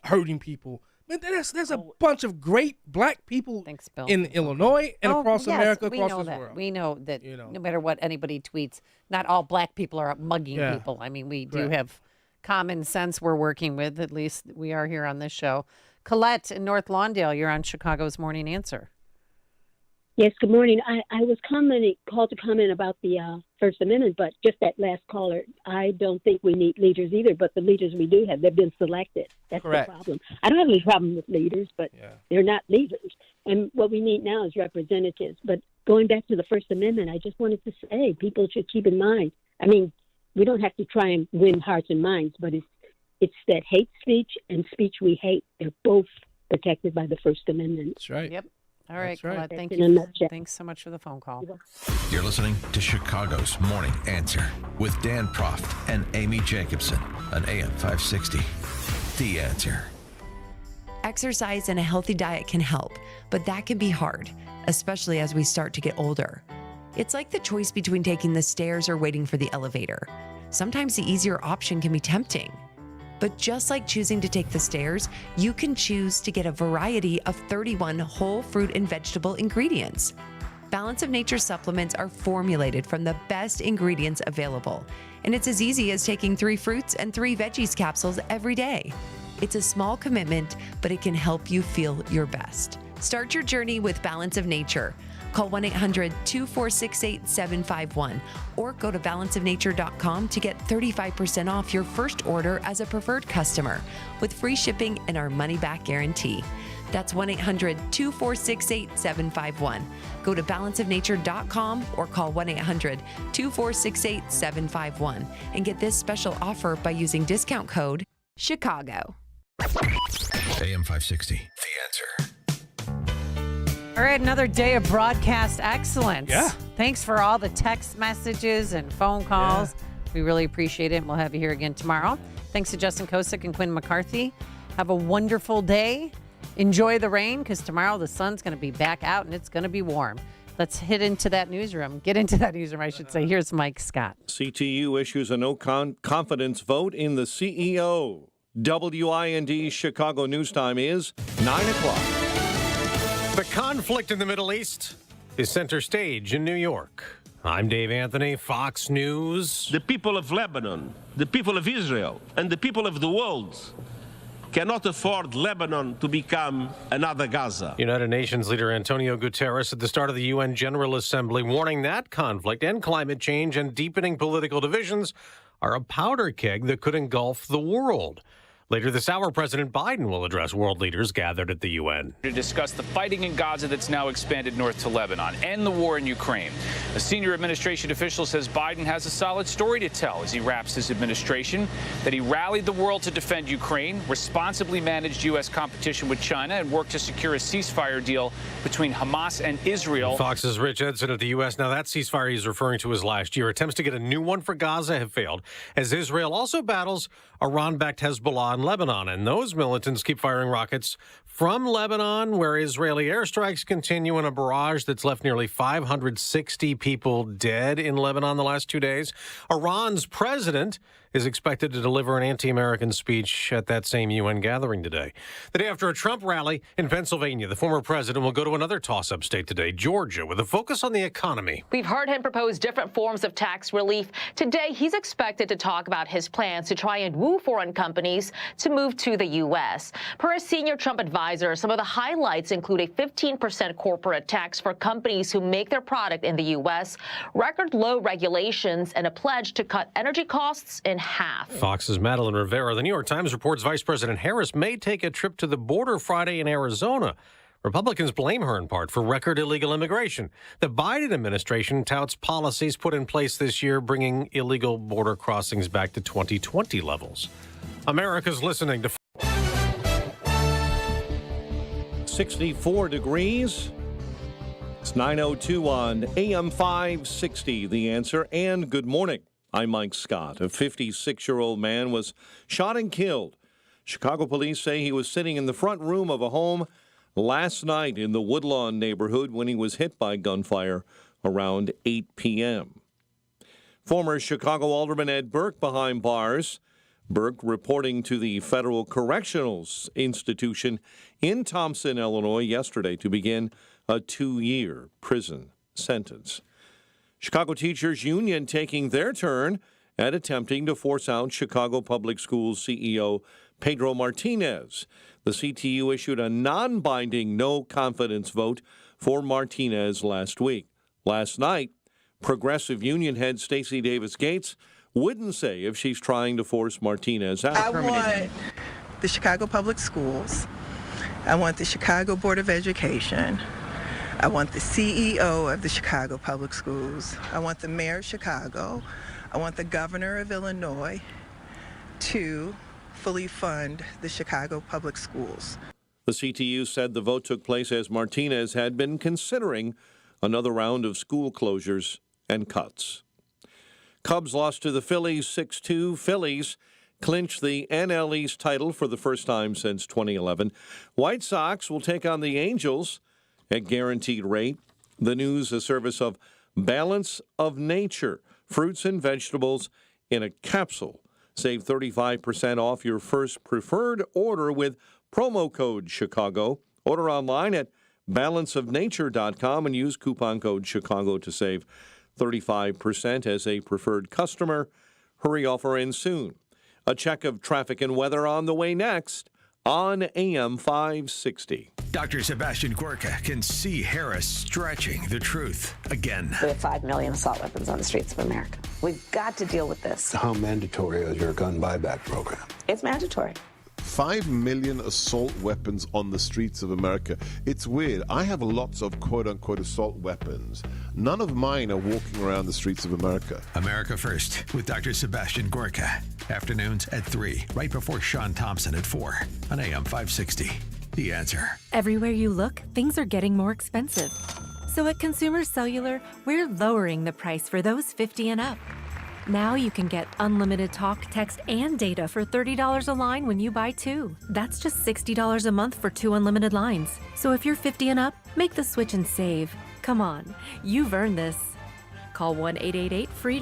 hurting people. Man, there's a bunch of great black people in Illinois and across America, across this world. We know that no matter what anybody tweets, not all black people are mugging people. I mean, we do have common sense we're working with. At least we are here on this show. Colette in North Lawndale, you're on Chicago's Morning Answer. Yes, good morning. I was called to comment about the First Amendment, but just that last caller, I don't think we need leaders either, but the leaders we do have, they've been selected. That's Correct. the problem. I don't have any problem with leaders, but they're not leaders. And what we need now is representatives. But going back to the First Amendment, I just wanted to say people should keep in mind, I mean, we don't have to try and win hearts and minds, but it's that hate speech and speech we hate. They're both protected by the First Amendment. That's right. Yep. All right, That's right. Colette, thank In a you. nutshell. Thanks so much for the phone call. You're listening to Chicago's Morning Answer with Dan Proft and Amy Jacobson on AM 560. The Answer. Exercise and a healthy diet can help, but that can be hard, especially as we start to get older. It's like the choice between taking the stairs or waiting for the elevator. Sometimes the easier option can be tempting. But just like choosing to take the stairs, you can choose to get a variety of 31 whole fruit and vegetable ingredients. Balance of Nature supplements are formulated from the best ingredients available, and it's as easy as taking 3 fruits and 3 veggies capsules every day. It's a small commitment, but it can help you feel your best. Start your journey with Balance of Nature. Call 1-800-246-8751 or go to balanceofnature.com to get 35% off your first order as a preferred customer with free shipping and our money-back guarantee. That's 1-800-246-8751. Go to balanceofnature.com or call 1-800-246-8751 and get this special offer by using discount code CHICAGO. AM 560. The Answer. All right, another day of broadcast excellence. Yeah. Thanks for all the text messages and phone calls. We really appreciate it, and we'll have you here again tomorrow. Thanks to Justin Kosick and Quinn McCarthy. Have a wonderful day. Enjoy the rain, because tomorrow the sun's going to be back out, and it's going to be warm. Let's get into that newsroom, I should say. Here's Mike Scott. CTU issues a no confidence vote in the CEO. WIND Chicago News Time is 9 o'clock. The conflict in the Middle East is center stage in New York. I'm Dave Anthony, Fox News. The people of Lebanon, the people of Israel, and the people of the world cannot afford Lebanon to become another Gaza. United Nations leader Antonio Guterres at the start of the UN General Assembly warning that conflict and climate change and deepening political divisions are a powder keg that could engulf the world. Later this hour, President Biden will address world leaders gathered at the UN. To discuss the fighting in Gaza that's now expanded north to Lebanon and the war in Ukraine. A senior administration official says Biden has a solid story to tell as he wraps his administration, that he rallied the world to defend Ukraine, responsibly managed U.S. competition with China, and worked to secure a ceasefire deal between Hamas and Israel. Fox's Rich Edson at the U.S. Now, that ceasefire he's referring to as last year. Attempts to get a new one for Gaza have failed, as Israel also battles Iran-backed Hezbollah in Lebanon, and those militants keep firing rockets from Lebanon, where Israeli airstrikes continue in a barrage that's left nearly 560 people dead in Lebanon the last 2 days. Iran's president is expected to deliver an anti-American speech at that same UN gathering today. The day after a Trump rally in Pennsylvania, the former president will go to another toss-up state today, Georgia, with a focus on the economy. We've heard him propose different forms of tax relief. Today, he's expected to talk about his plans to try and woo foreign companies to move to the U.S. Per a senior Trump advisor, some of the highlights include a 15% corporate tax for companies who make their product in the U.S., record low regulations, and a pledge to cut energy costs in half. Fox's Madeline Rivera. The New York Times reports Vice President Harris may take a trip to the border Friday in Arizona. Republicans blame her in part for record illegal immigration. The Biden administration touts policies put in place this year, bringing illegal border crossings back to 2020 levels. America's listening to 64 degrees. It's 9:02 on AM 560, The Answer, and good morning. I'm Mike Scott. A 56-year-old man was shot and killed. Chicago police say he was sitting in the front room of a home last night in the Woodlawn neighborhood when he was hit by gunfire around 8 p.m. Former Chicago Alderman Ed Burke behind bars. Burke reporting to the Federal Correctional Institution in Thompson, Illinois, yesterday to begin a 2-year prison sentence. Chicago Teachers Union taking their turn at attempting to force out Chicago Public Schools CEO Pedro Martinez. The CTU issued a non-binding no-confidence vote for Martinez last week. Last night, Progressive Union head Stacey Davis Gates wouldn't say if she's trying to force Martinez out. I want the Chicago Public Schools. I want the Chicago Board of Education. I want the CEO of the Chicago Public Schools. I want the mayor of Chicago. I want the governor of Illinois to fully fund the Chicago Public Schools. The CTU said the vote took place as Martinez had been considering another round of school closures and cuts. Cubs lost to the Phillies 6-2. Phillies clinched the NL East title for the first time since 2011. White Sox will take on the Angels at guaranteed rate. The news, a service of Balance of Nature, fruits and vegetables in a capsule. Save 35% off your first preferred order with promo code Chicago. Order online at balanceofnature.com and use coupon code Chicago to save 35% as a preferred customer. Hurry, offer ends soon. A check of traffic and weather on the way next on AM 560. Dr. Sebastian Gorka can see Harris stretching the truth again. We have 5 million assault weapons on the streets of America. We've got to deal with this. How mandatory is your gun buyback program? It's mandatory. 5 million assault weapons on the streets of America. It's weird. I have lots of quote-unquote assault weapons. None of mine are walking around the streets of America. America First with Dr. Sebastian Gorka. Afternoons at 3, right before Sean Thompson at 4 on AM 560. The Answer. Everywhere you look, things are getting more expensive. So at Consumer Cellular, we're lowering the price for those 50 and up. Now you can get unlimited talk, text, and data for $30 a line when you buy 2. That's just $60 a month for 2 unlimited lines. So if you're 50 and up, make the switch and save. Come on, you've earned this. Call 1-888-FREEDOM.